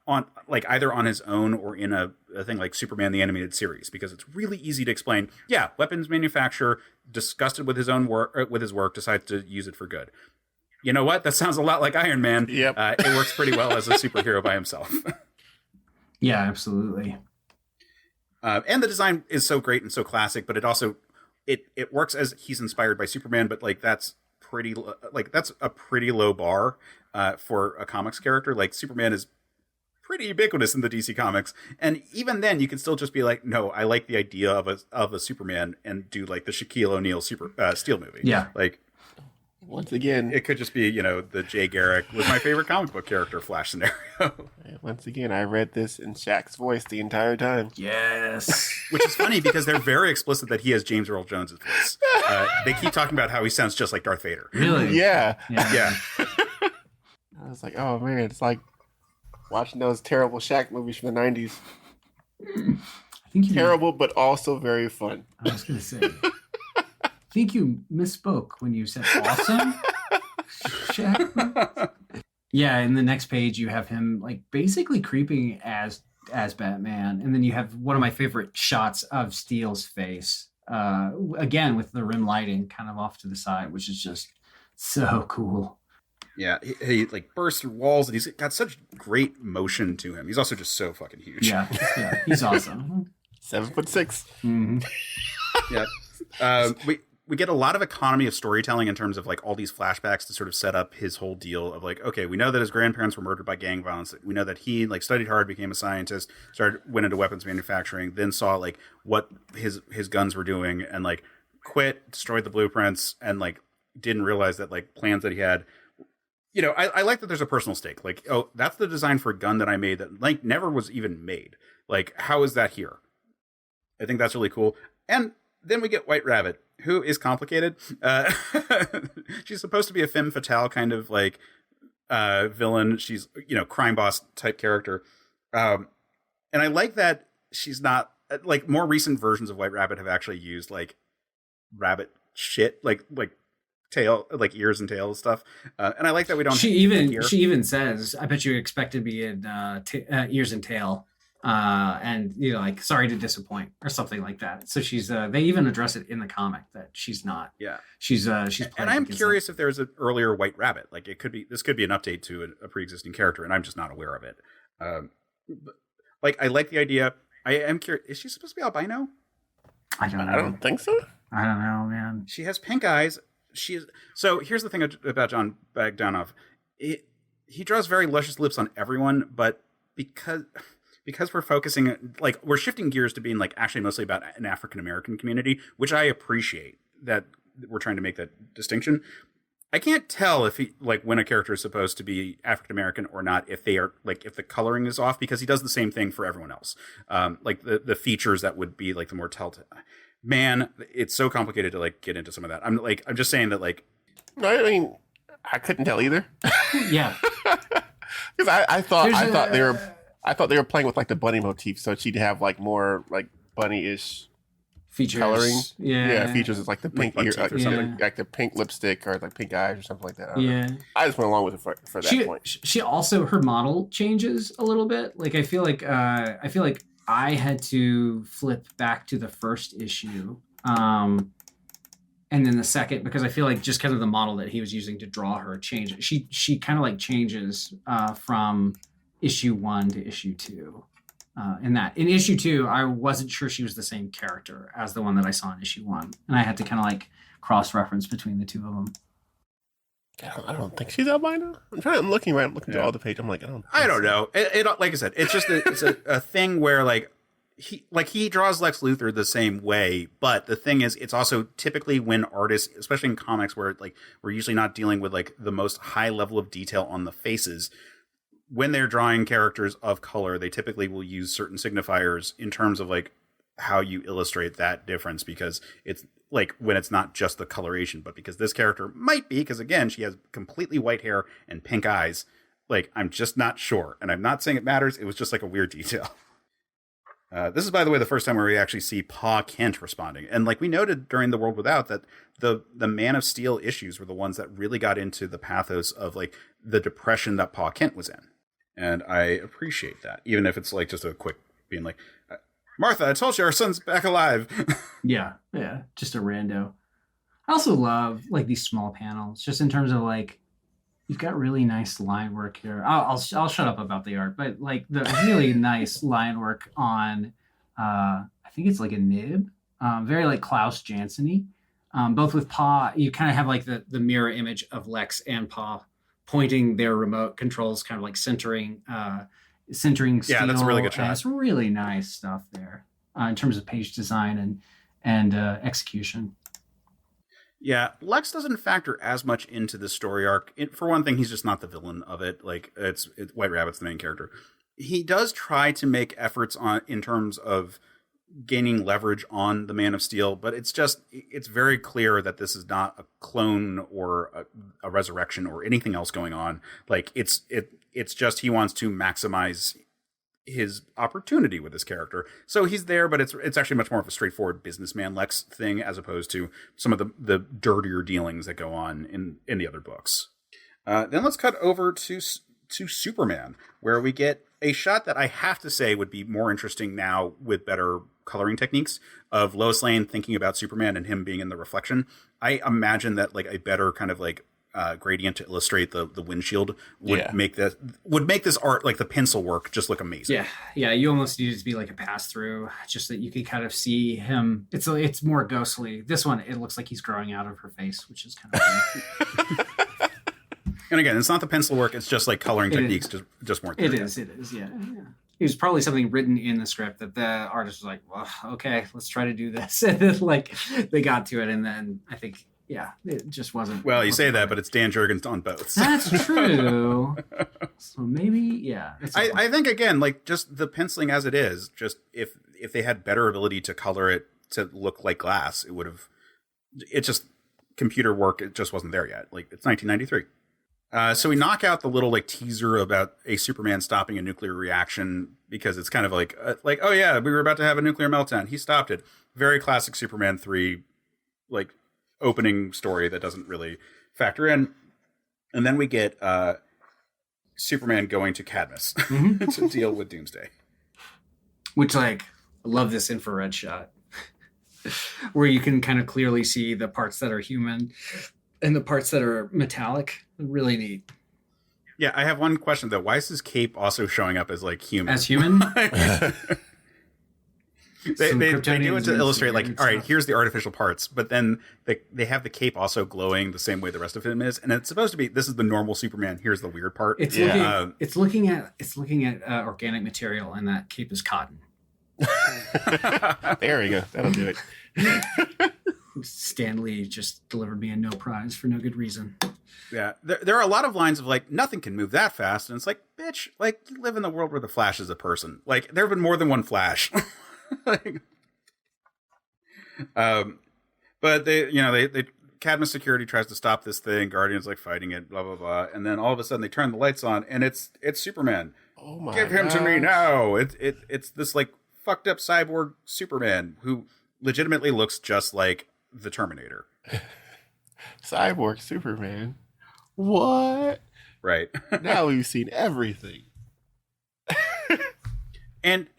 On like either on his own or in a thing like Superman the Animated Series, because it's really easy to explain. Yeah, weapons manufacturer, disgusted with his own work, decides to use it for good. You know what? That sounds a lot like Iron Man. Yep. It works pretty well as a superhero by himself. Yeah, absolutely. And the design is so great and so classic, but it also it works as he's inspired by Superman, but like that's a pretty low bar for a comics character. Like Superman is pretty ubiquitous in the DC comics, and even then you can still just be like, no, I like the idea of a Superman, and do like the Shaquille O'Neal Steel movie. Yeah, like Once again, It could just be, the Jay Garrick was my favorite comic book character Flash scenario. once again, I read this in Shaq's voice the entire time. Yes. Which is funny because they're very explicit that he has James Earl Jones' voice. They keep talking about how he sounds just like Darth Vader. Really? Yeah. Yeah. I was like, oh man, it's like watching those terrible Shaq movies from the 90s. I think you Terrible, but also very fun. I was going to say. I think you misspoke when you said awesome. Shaq. Yeah, in the next page you have him like basically creeping as Batman, and then you have one of my favorite shots of Steele's face. Again with the rim lighting kind of off to the side, which is just so cool. Yeah, he like bursts through walls, and he's got such great motion to him. He's also just so fucking huge. Yeah, he's awesome. 7'6". Mm-hmm. Yeah. We get a lot of economy of storytelling in terms of like all these flashbacks to sort of set up his whole deal of like, okay, we know that his grandparents were murdered by gang violence. We know that he like studied hard, became a scientist, went into weapons manufacturing, then saw like what his guns were doing, and like quit, destroyed the blueprints, and like didn't realize that like plans that he had. I like that there's a personal stake. Like, oh, that's the design for a gun that I made that like never was even made. Like, how is that here? I think that's really cool. And then we get White Rabbit, who is complicated. She's supposed to be a femme fatale kind of like villain. She's, crime boss type character. And I like that she's not like more recent versions of White Rabbit have actually used like rabbit shit, like tail, like ears and tail stuff. And I like that we don't. She even says, "I bet you expect to be in ears and tail." And like sorry to disappoint or something like that. So she's they even address it in the comic that she's not. Yeah. She's and I'm curious if there's an earlier White Rabbit. Like this could be an update to a pre-existing character, and I'm just not aware of it. Like I like the idea. I am curious. Is she supposed to be albino? I don't think so. I don't know, man. She has pink eyes. So here's the thing about John Bogdanove. He draws very luscious lips on everyone, but because we're focusing, like, we're shifting gears to being like actually mostly about an African American community, which I appreciate that we're trying to make that distinction. I can't tell if when a character is supposed to be African American or not, if they are like, if the coloring is off, because he does the same thing for everyone else. Like the features that would be like the more telltale. Man, it's so complicated to like get into some of that. I'm just saying that like. No, I mean, I couldn't tell either. Yeah. Because I thought they were playing with like the bunny motif, so she'd have like more like bunny-ish features, coloring. Yeah, features is like the pink ear, or something. like the pink lipstick or like pink eyes or something like that. I don't know. Yeah, I just went along with it for that point. She also, her model changes a little bit. Like I feel like I had to flip back to the first issue, and then the second, because I feel like just kind of the model that he was using to draw her changed. She kind of like changes from issue 1 to issue 2. In issue 2, I wasn't sure she was the same character as the one that I saw in issue 1, and I had to kind of like cross-reference between the two of them. I don't think she's albino. I'm looking through all the page. I'm like, I don't know. It like I said, it's just it's a thing where like he draws Lex Luthor the same way, but the thing is, it's also typically when artists, especially in comics, where like we're usually not dealing with like the most high level of detail on the faces. When they're drawing characters of color, they typically will use certain signifiers in terms of like how you illustrate that difference, because it's like when it's not just the coloration, but because this character might be, because again, she has completely white hair and pink eyes. Like, I'm just not sure. And I'm not saying it matters. It was just like a weird detail. This is, by the way, the first time where we actually see Pa Kent responding. And like we noted during The World Without, that the Man of Steel issues were the ones that really got into the pathos of like the depression that Pa Kent was in. And I appreciate that, even if it's like just a quick being like, Martha, I told you our son's back alive. Yeah, just a rando. I also love like these small panels, just in terms of like, you've got really nice line work here. I'll shut up about the art, but like the really nice line work on, I think it's like a nib, very like Klaus Janson-y. Both with Pa, you kind of have like the mirror image of Lex and Pa pointing their remote controls, kind of like centering Steel. Yeah, that's a really good shot. It's really nice stuff there in terms of page design and execution. Yeah, Lex doesn't factor as much into the story arc. For one thing, he's just not the villain of it. Like it's White Rabbit's the main character. He does try to make efforts on in terms of gaining leverage on the Man of Steel, but it's very clear that this is not a clone or a resurrection or anything else going on. Like it's just he wants to maximize his opportunity with this character. So he's there, but it's actually much more of a straightforward businessman Lex thing as opposed to some of the dirtier dealings that go on in the other books. Then let's cut over to Superman, where we get a shot that I have to say would be more interesting now with better coloring techniques of Lois Lane thinking about Superman and him being in the reflection. I imagine that like a better kind of like gradient to illustrate the windshield would make this art, like the pencil work, just look amazing. Yeah. You almost need it to be like a pass through, just that you can kind of see him. It's more ghostly. This one, it looks like he's growing out of her face, which is kind of funny. And again, it's not the pencil work; it's just like coloring techniques just weren't there. It is. Yeah. It was probably something written in the script that the artist was like, "Well, okay, let's try to do this," and then like they got to it, and then I think. Yeah, it just wasn't. Well, you say that, but it's Dan Jurgens on both. That's true. So maybe, yeah. I think again, like just the penciling as it is, just if they had better ability to color it to look like glass, it would have. It just computer work. It just wasn't there yet. Like it's 1993. So we knock out the little like teaser about a Superman stopping a nuclear reaction because it's kind of like oh yeah, we were about to have a nuclear meltdown. He stopped it. Very classic Superman 3, like. Opening story that doesn't really factor in, and then we get Superman going to Cadmus to deal with Doomsday. Which, like, I love this infrared shot where you can kind of clearly see the parts that are human and the parts that are metallic. Really neat. Yeah, I have one question though. Why is his cape also showing up as like human? As human? They do it to illustrate, like, all right, here's the artificial parts, but then they have the cape also glowing the same way the rest of him is, and it's supposed to be this is the normal Superman. Here's the weird part. It's looking at organic material, and that cape is cotton. There we go. That'll do it. Stanley just delivered me a no prize for no good reason. Yeah, there are a lot of lines of like nothing can move that fast, and it's like, bitch, like you live in the world where the Flash is a person. Like there have been more than one Flash. Like, but they Cadmus security tries to stop this thing. Guardians like fighting it, blah blah blah, and then all of a sudden they turn the lights on, and it's Superman. Oh my! Give him to me now! It's this like fucked up cyborg Superman who legitimately looks just like the Terminator. Cyborg Superman. What? Right. Now we've seen everything. And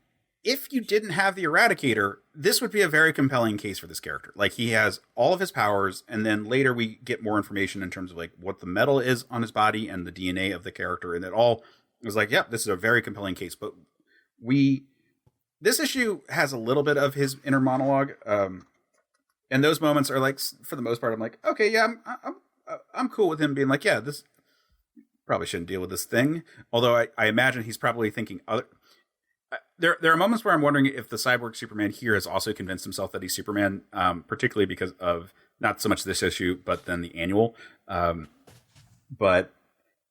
if you didn't have the Eradicator, this would be a very compelling case for this character. Like he has all of his powers, and then later we get more information in terms of like what the metal is on his body and the DNA of the character, and it all was like, yep, this is a very compelling case. But this issue has a little bit of his inner monologue, and those moments are like, for the most part, I'm like, okay, yeah, I'm cool with him being like, yeah, this probably shouldn't deal with this thing. Although I imagine he's probably thinking other. There are moments where I'm wondering if the cyborg Superman here has also convinced himself that he's Superman, particularly because of not so much this issue, but then the annual. But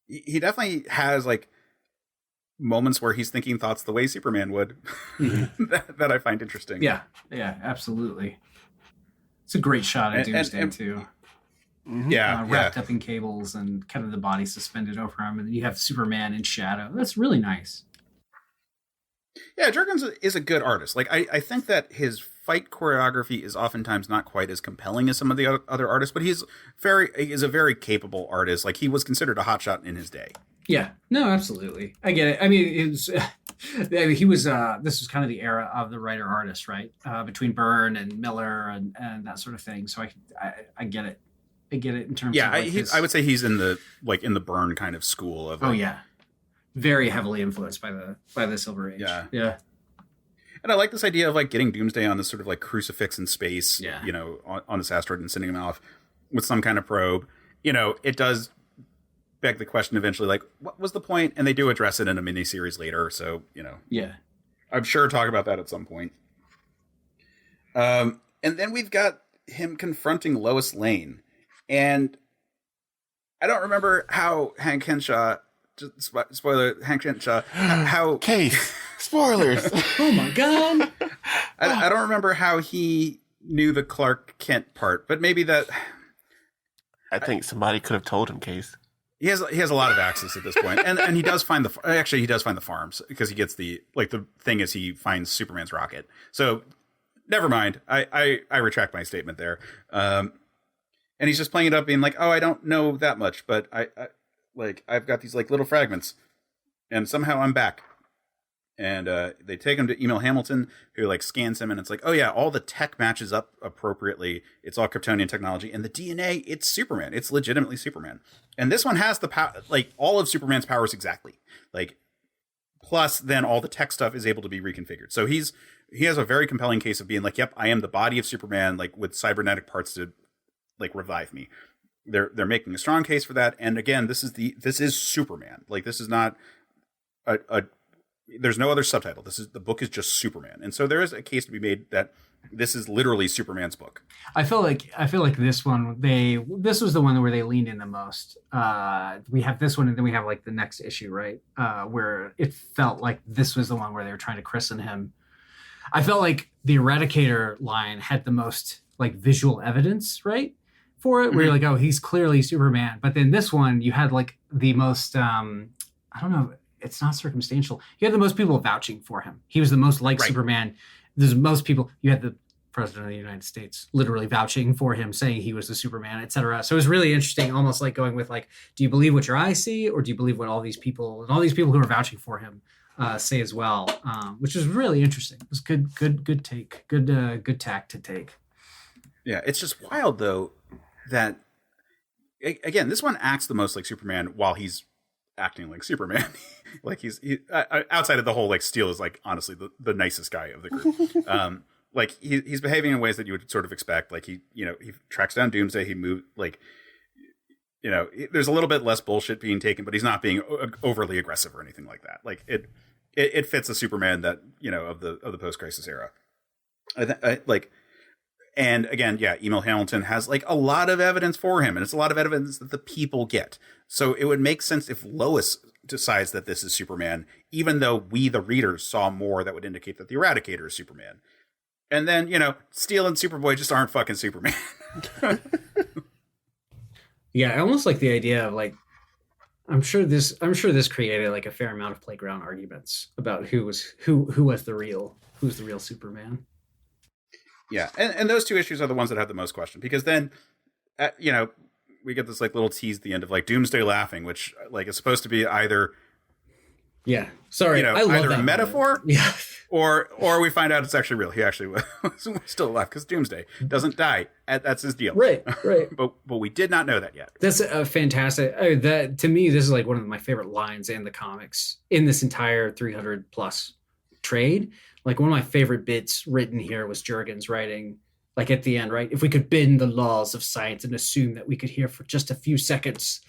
he definitely has like moments where he's thinking thoughts the way Superman would that I find interesting. Yeah, absolutely. It's a great shot at Doomsday too. Yeah, wrapped up in cables and kind of the body suspended over him, and you have Superman in shadow. That's really nice. Yeah, Jurgens is a good artist. Like I think that his fight choreography is oftentimes not quite as compelling as some of the other artists, but he is a very capable artist. Like he was considered a hotshot in his day. Yeah, no, absolutely. I get it. I mean, he was. This was kind of the era of the writer artist, right? Between Byrne and Miller and that sort of thing. So I get it. I get it in terms. Yeah, of like I would say he's in the Byrne kind of school of. Very heavily influenced by the Silver Age. Yeah. And I like this idea of like getting Doomsday on this sort of like crucifix in space, on this asteroid and sending him off with some kind of probe. It does beg the question eventually, like, what was the point? And they do address it in a miniseries later. So, I'm sure talk about that at some point. And then we've got him confronting Lois Lane, and I don't remember how Hank Henshaw. Spoiler: Hank Henshaw. How Case spoilers. Oh my god! I don't remember how he knew the Clark Kent part, but maybe that. I think somebody could have told him, Case. He has a lot of access at this point, and he does find the farms because he gets the thing is he finds Superman's rocket. So never mind. I retract my statement there. And he's just playing it up, being like, "Oh, I don't know that much, but I've got these like little fragments, and somehow I'm back." And they take him to Emil Hamilton, who like scans him, and it's like, "Oh yeah, all the tech matches up appropriately. It's all Kryptonian technology, and the DNA, it's Superman. It's legitimately Superman." And this one has the power, like all of Superman's powers exactly. Like, plus then all the tech stuff is able to be reconfigured. So he has a very compelling case of being like, "Yep, I am the body of Superman, like with cybernetic parts to like revive me." They're making a strong case for that. And again, this is Superman. Like this is not a there's no other subtitle. The book is just Superman. And so there is a case to be made that this is literally Superman's book. I feel like this one, this was the one where they leaned in the most. We have this one, and then we have like the next issue, right? Where it felt like this was the one where they were trying to christen him. I felt like the Eradicator line had the most like visual evidence, right? For it, where you're like, oh, he's clearly Superman. But then this one, you had like the most, I don't know, it's not circumstantial. You had the most people vouching for him. He was the most like Superman. There's most people. You had the president of the United States literally vouching for him, saying he was the Superman, etc. So it was really interesting, almost like going with like, do you believe what your eyes see, or do you believe what all these people who are vouching for him say as well? Which is really interesting. It was good take, good tack to take. Yeah, it's just wild though that again, this one acts the most like Superman while he's acting like Superman. Like he outside of the whole like Steel is like honestly the nicest guy of the group. Like he's behaving in ways that you would sort of expect. Like he tracks down Doomsday. He moved like, there's a little bit less bullshit being taken, but he's not being overly aggressive or anything like that. Like it fits a Superman that, of the post-crisis era. And again, yeah, Emil Hamilton has like a lot of evidence for him, and it's a lot of evidence that the people get. So it would make sense if Lois decides that this is Superman, even though we, the readers, saw more that would indicate that the Eradicator is Superman. And then, Steel and Superboy just aren't fucking Superman. Yeah, I almost like the idea of like, I'm sure this created like a fair amount of playground arguments about who's the real Superman. Yeah, and those two issues are the ones that have the most question, because then, we get this like little tease at the end of like Doomsday laughing, which like is supposed to be either, yeah, sorry, I love either that a metaphor, yeah, or we find out it's actually real. He actually was still alive because Doomsday doesn't die. That's his deal, right. but we did not know that yet. That's a fantastic. That to me, this is like one of my favorite lines in the comics in this entire 300 plus trade. Like one of my favorite bits written here was Jurgens writing, like at the end, right? If we could bend the laws of science and assume that we could hear for just a few seconds,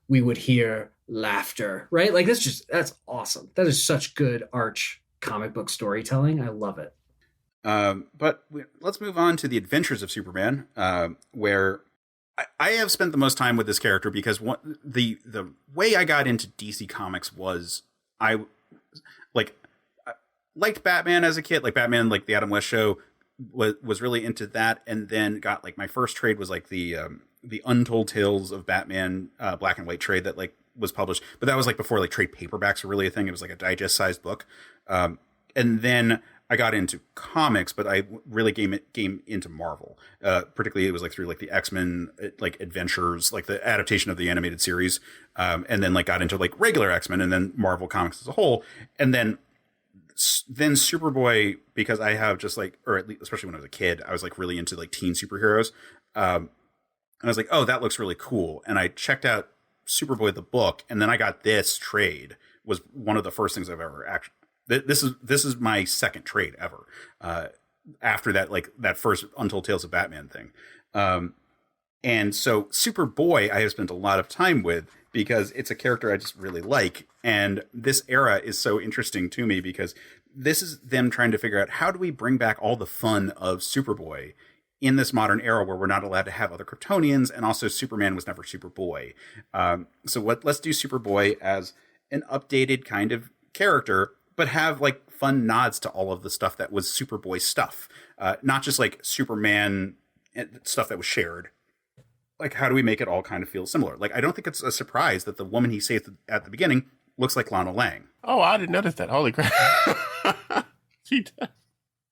we would hear laughter, right? Like that's awesome. That is such good arch comic book storytelling. I love it. But let's move on to the Adventures of Superman, where I have spent the most time with this character because the way I got into DC Comics was I liked Batman as a kid, like Batman, like the Adam West show was really into that. And then got like my first trade was like the Untold Tales of Batman, black and white trade that like was published, but that was like before like trade paperbacks were really a thing. It was like a digest sized book. And then I got into comics, but I really came into Marvel. Particularly it was like through like the X-Men, like adventures, like the adaptation of the animated series. And then like got into like regular X-Men and then Marvel comics as a whole. And then Superboy, because I have just like, or at least, especially when I was a kid, I was like really into like teen superheroes. And I was like, oh, that looks really cool. And I checked out Superboy, the book. And then I got this trade was one of the first things I've ever actually, this is my second trade ever. After that, like that first Untold Tales of Batman thing. And so Superboy, I have spent a lot of time with because it's a character I just really like. And this era is so interesting to me because this is them trying to figure out how do we bring back all the fun of Superboy in this modern era where we're not allowed to have other Kryptonians, and also Superman was never Superboy. Let's do Superboy as an updated kind of character, but have like fun nods to all of the stuff that was Superboy stuff, not just like Superman stuff that was shared. Like, how do we make it all kind of feel similar? Like, I don't think it's a surprise that the woman he saves at the beginning looks like Lana Lang. Oh, I didn't notice that. Holy crap. She does.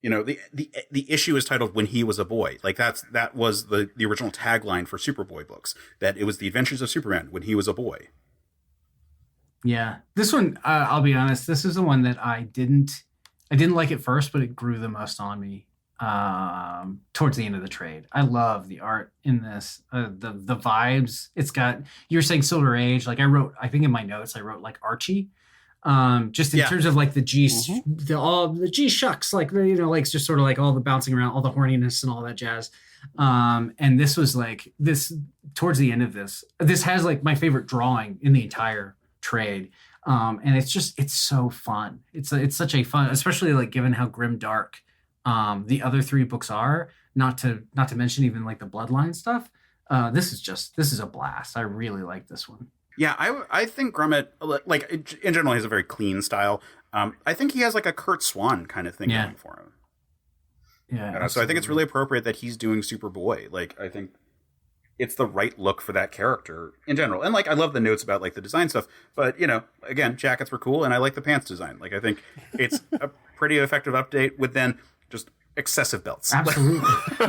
You know, the issue is titled "When He Was a Boy." Like that was the original tagline for Superboy books. That it was the adventures of Superman when he was a boy. Yeah, this one, I'll be honest, this is the one that I didn't like at first, but it grew the most on me towards the end of the trade. I love the art in this, the vibes. It's got, you're saying Silver Age. Like I think in my notes I wrote like Archie. Just in terms of like the G, the G shucks, like, you know, like it's just sort of like all the bouncing around, all the horniness and all that jazz. And this was like this towards the end of this has like my favorite drawing in the entire trade. And it's so fun. It's such a fun, especially like given how grim dark, the other three books are, not to mention even like the Bloodline stuff. This is a blast. I really like this one. Yeah, I think Grummett, like, in general, he has a very clean style. I think he has, like, a Kurt Swan kind of thing going for him. Yeah. So I think it's really appropriate that he's doing Superboy. Like, I think it's the right look for that character in general. And, like, I love the notes about, like, the design stuff. But, you know, again, jackets were cool, and I like the pants design. Like, I think it's a pretty effective update with then just excessive belts. Absolutely.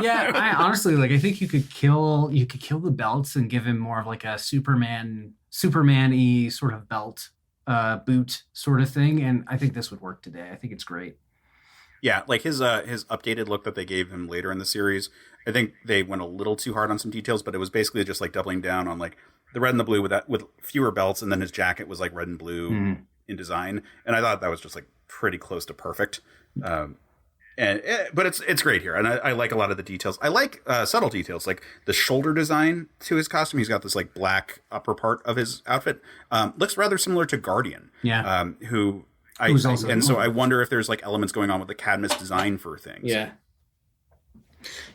Yeah, I honestly, like, I think you could kill the belts and give him more of, like, a Superman-y sort of belt, boot sort of thing, and I think this would work today. I think it's great. Yeah, like his updated look that they gave him later in the series, I think they went a little too hard on some details, but it was basically just like doubling down on like the red and the blue with fewer belts, and then his jacket was like red and blue in design, and I thought that was just like pretty close to perfect. But it's great here, and I like a lot of the details. I like subtle details, like the shoulder design to his costume. He's got this like black upper part of his outfit. Looks rather similar to Guardian. Yeah. So I wonder if there's like elements going on with the Cadmus design for things. Yeah.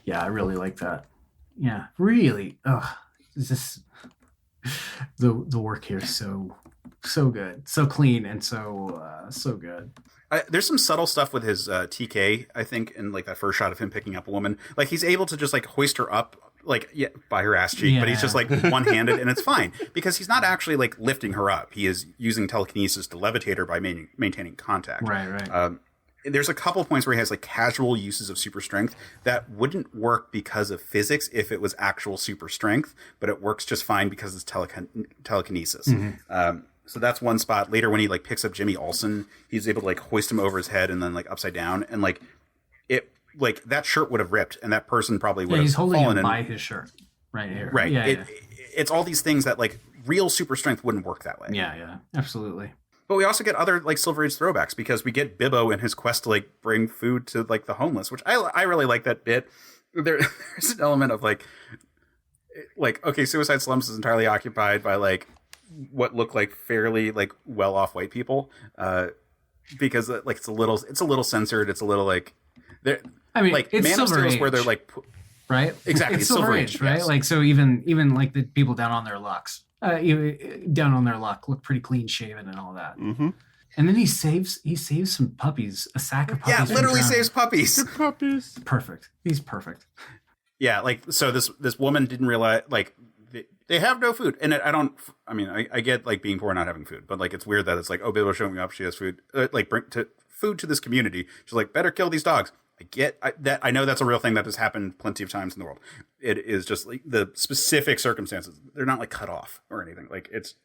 Yeah, I really like that. Yeah, really. The work here is so good, so clean, and so good. There's some subtle stuff with his TK, I think, in like that first shot of him picking up a woman. Like he's able to just like hoist her up, like by her ass cheek, but he's just like one-handed, and it's fine because he's not actually like lifting her up. He is using telekinesis to levitate her by maintaining contact. Right. There's a couple of points where he has like casual uses of super strength that wouldn't work because of physics if it was actual super strength, but it works just fine because it's telekinesis. So that's one spot. Later when he like picks up Jimmy Olsen, he's able to like hoist him over his head and then like upside down, and like it, like that shirt would have ripped and that person probably would have he's holding fallen him by his shirt right here. Right. It's all these things that like real super strength wouldn't work that way. Yeah, absolutely. But we also get other like Silver Age throwbacks because we get Bibbo in his quest to like bring food to like the homeless, which I really like that bit. There's an element of like okay, Suicide Slums is entirely occupied by like what look like fairly like well-off white people, because like it's a little censored. It's a little like like it's Man of Silver Steel Age, where they're like right. Exactly, it's Silver Age, right? Yes. Like so, even like the people down on their lucks, down on their luck, look pretty clean shaven and all that. Mm-hmm. And then he saves some puppies, a sack of puppies. Yeah, literally saves puppies. Puppies. Perfect. He's perfect. Yeah, like so this woman didn't realize like they have no food, and I get like being poor and not having food, but like it's weird that it's like, oh, Bibbo's showing up, she has food, like bring food to this community. She's like, better kill these dogs. I know that's a real thing that has happened plenty of times in the world. It is just like the specific circumstances. They're not like cut off or anything. Like it's,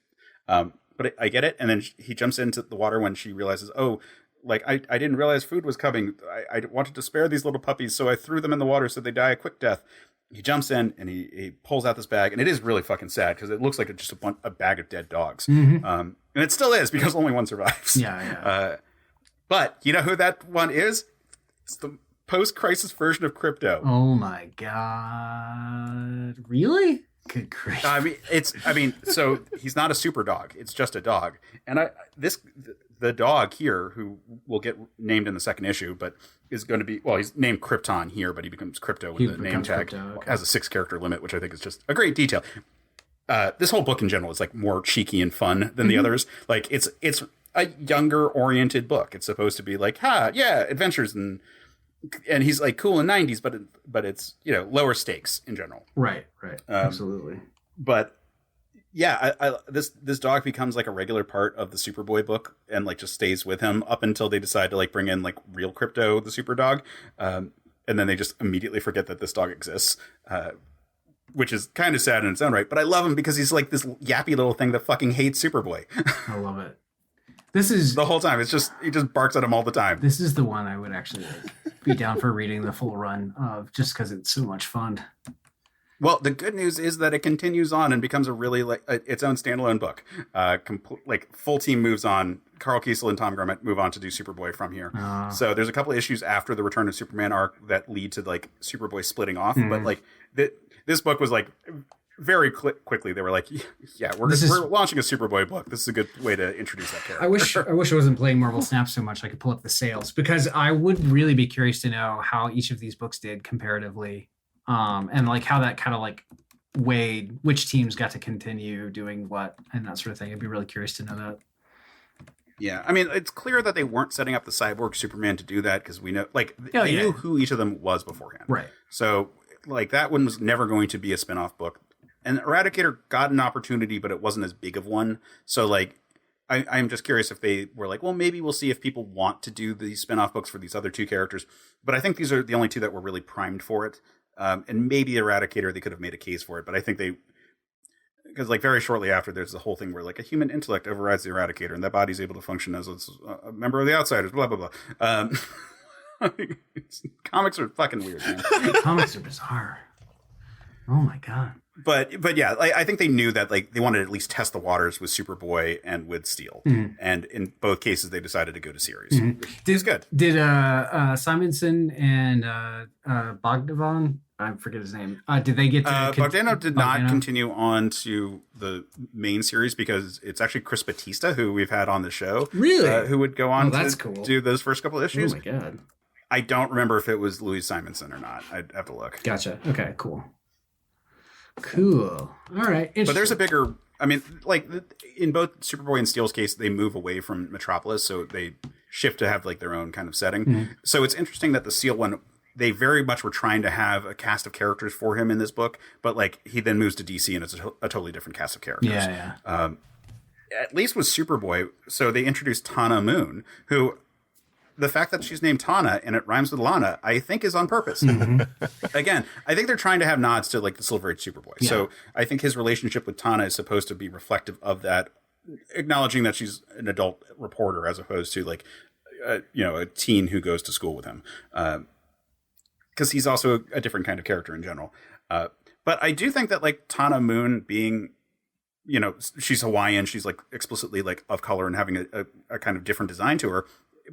but I get it. And then he jumps into the water when she realizes, oh, like I didn't realize food was coming. I wanted to spare these little puppies, so I threw them in the water so they die a quick death. He jumps in and he pulls out this bag, and it is really fucking sad because it looks like it's just a bag of dead dogs. Mm-hmm. And it still is because only one survives. Yeah. But you know who that one is? It's the post-crisis version of Crypto. Oh my god! Really? Good grief! So he's not a super dog; it's just a dog. And the dog here, who will get named in the second issue, but is going to be, well, he's named Krypton here, but he becomes Crypto with the name tag. Has a 6-character limit, which I think is just a great detail. This whole book in general is like more cheeky and fun than the others. Like it's a younger oriented book. It's supposed to be like, adventures and he's like cool in 90s, but it's, lower stakes in general. Right. Absolutely. But yeah, this dog becomes like a regular part of the Superboy book and like just stays with him up until they decide to like bring in like real Crypto, the super dog. And then they just immediately forget that this dog exists, which is kind of sad in its own right. But I love him because he's like this yappy little thing that fucking hates Superboy. I love it. This is the whole time. He just barks at him all the time. This is the one I would actually be down for reading the full run of, just because it's so much fun. Well, the good news is that it continues on and becomes a really its own standalone book. Full team moves on. Carl Kiesel and Tom Grummett move on to do Superboy from here. So there's a couple of issues after the Return of Superman arc that lead to like Superboy splitting off. But like this book was like very quickly they were like, we're launching a Superboy book. This is a good way to introduce that character. I wish I wasn't playing Marvel Snap so much I could pull up the sales, because I would really be curious to know how each of these books did comparatively. And like how that kind of like weighed which teams got to continue doing what and that sort of thing. I'd be really curious to know that. Yeah, I mean, it's clear that they weren't setting up the Cyborg Superman to do that, because we know, they knew who each of them was beforehand. Right. So, like, that one was never going to be a spin-off book. And Eradicator got an opportunity, but it wasn't as big of one. So, like, I'm just curious if they were like, well, maybe we'll see if people want to do these spin-off books for these other two characters. But I think these are the only two that were really primed for it. And maybe Eradicator, they could have made a case for it, but I think because like very shortly after, there's the whole thing where like a human intellect overrides the Eradicator, and that body's able to function as a member of the Outsiders. Blah blah blah. Comics are fucking weird, man. Comics are bizarre. Oh my god. But yeah, I think they knew that like they wanted to at least test the waters with Superboy and with Steel, and in both cases they decided to go to series. It's good. Did Simonson and Bogdanovich, I forget his name. Did they get to Bogdanovich did not continue on to the main series, because it's actually Chris Batista, who we've had on the show, really, who would go on to cool. do those first couple of issues. Oh my god. I don't remember if it was Louis Simonson or not. I'd have to look. Gotcha. Okay, cool. All right. But there's a bigger, I mean, like in both Superboy and Steel's case, they move away from Metropolis, so they shift to have like their own kind of setting. So it's interesting that the Steel one, they very much were trying to have a cast of characters for him in this book, but like he then moves to DC and it's a totally different cast of characters. Yeah. At least with Superboy, so they introduced Tana Moon, who, the fact that she's named Tana and it rhymes with Lana, I think is on purpose. Again, I think they're trying to have nods to like the Silver Age Superboy. Yeah. So I think his relationship with Tana is supposed to be reflective of that, acknowledging that she's an adult reporter as opposed to like, a teen who goes to school with him. Because he's also a different kind of character in general. But I do think that like Tana Moon being, she's Hawaiian, she's like explicitly like of color and having a kind of different design to her,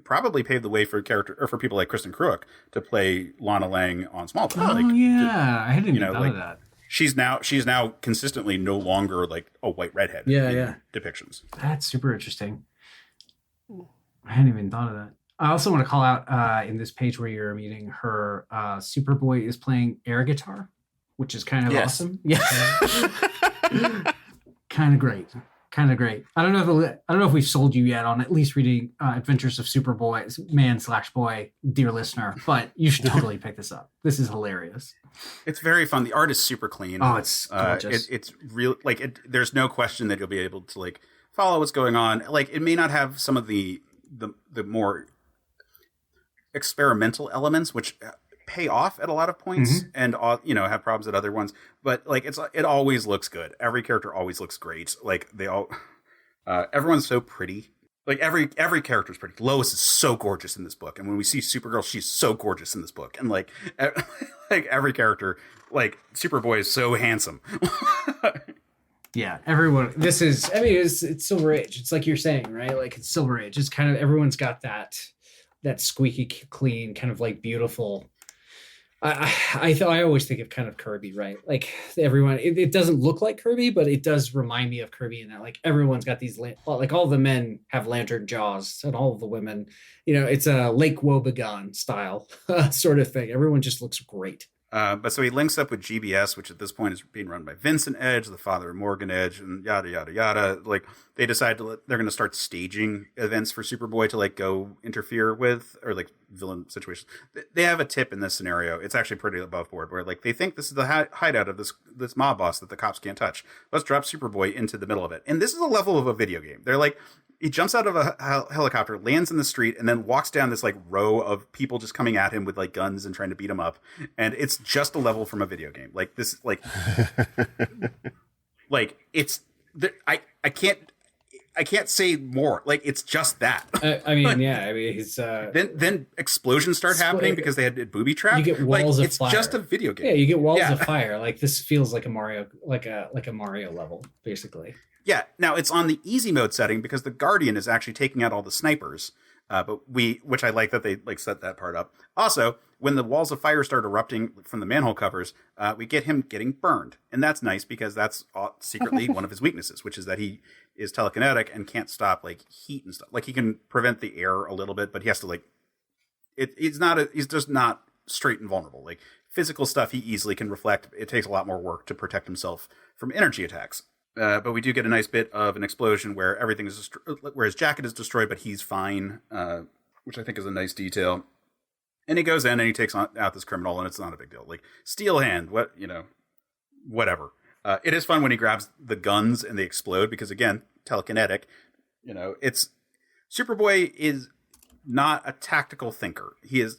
probably paved the way for for people like Kristen Kreuk to play Lana Lang on Smallville. I hadn't even thought of that. She's now consistently no longer like a white redhead. Yeah. Depictions. That's super interesting. I hadn't even thought of that. I also want to call out in this page where you're meeting her, Superboy is playing air guitar, which is kind of awesome. Yeah. Kind of great. I don't know if we've sold you yet on at least reading Adventures of Superboy, man/boy, dear listener, but you should totally pick this up. This is hilarious. It's very fun. The art is super clean. Oh, it's gorgeous. It's real. Like, there's no question that you'll be able to like follow what's going on. Like, it may not have some of the more experimental elements, which pay off at a lot of points, and have problems at other ones, but like it always looks good. Every character always looks great. Like they all everyone's so pretty. Like every character is pretty. Lois is so gorgeous in this book, and when we see Supergirl, she's so gorgeous in this book, and like like every character, like Superboy is so handsome. Yeah, everyone. This is, I mean, it's Silver Age. It's like you're saying, right? Like it's Silver Age. It's kind of, everyone's got that squeaky clean, kind of like beautiful I always think of kind of Kirby, right? Like everyone, it doesn't look like Kirby, but it does remind me of Kirby in that like everyone's got these like all the men have lantern jaws and all of the women, it's a Lake Wobegon style sort of thing. Everyone just looks great. But so he links up with GBS, which at this point is being run by Vincent Edge, the father of Morgan Edge, and yada yada yada. Like they decide they're going to start staging events for Superboy to like go interfere with, or like villain situations. They have a tip in this scenario. It's actually pretty above board, where like they think this is the hideout of this mob boss that the cops can't touch. Let's drop Superboy into the middle of it. And this is a level of a video game. They're like, he jumps out of a helicopter, lands in the street, and then walks down this like row of people just coming at him with like guns and trying to beat him up. And it's just a level from a video game. Like this, like, like it's. I can't say more. Like it's just that. I mean, yeah. I mean, he's then explosions start happening because they had booby trapped. You get walls of it's fire. It's just a video game. Yeah, you get walls of fire. Like this feels like a Mario, like a Mario level, basically. Yeah. Now it's on the easy mode setting because the Guardian is actually taking out all the snipers. Which I like that they like set that part up. Also, when the walls of fire start erupting from the manhole covers, we get him getting burned, and that's nice because that's secretly one of his weaknesses, which is that he is telekinetic and can't stop like heat and stuff. Like he can prevent the air a little bit, but he has to like he's just not straight and vulnerable. Like physical stuff, he easily can reflect. It takes a lot more work to protect himself from energy attacks. But we do get a nice bit of an explosion where everything is where his jacket is destroyed, but he's fine, which I think is a nice detail. And he goes in and he takes out this criminal, and it's not a big deal. Like steel hand, whatever. It is fun when he grabs the guns and they explode because again, telekinetic. It's Superboy is not a tactical thinker. He's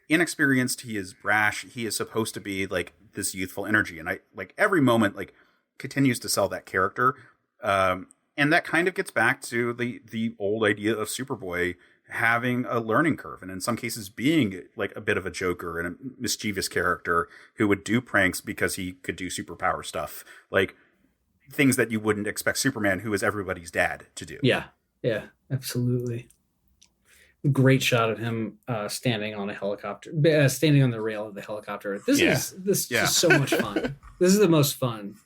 inexperienced. He is brash. He is supposed to be like this youthful energy, and I like every moment like continues to sell that character, and that kind of gets back to the old idea of Superboy having a learning curve, and in some cases being like a bit of a joker and a mischievous character who would do pranks because he could do superpower stuff, like things that you wouldn't expect Superman, who is everybody's dad, to do. Yeah, absolutely. Great shot of him standing on a helicopter, standing on the rail of the helicopter. This is just so much fun. This is the most fun,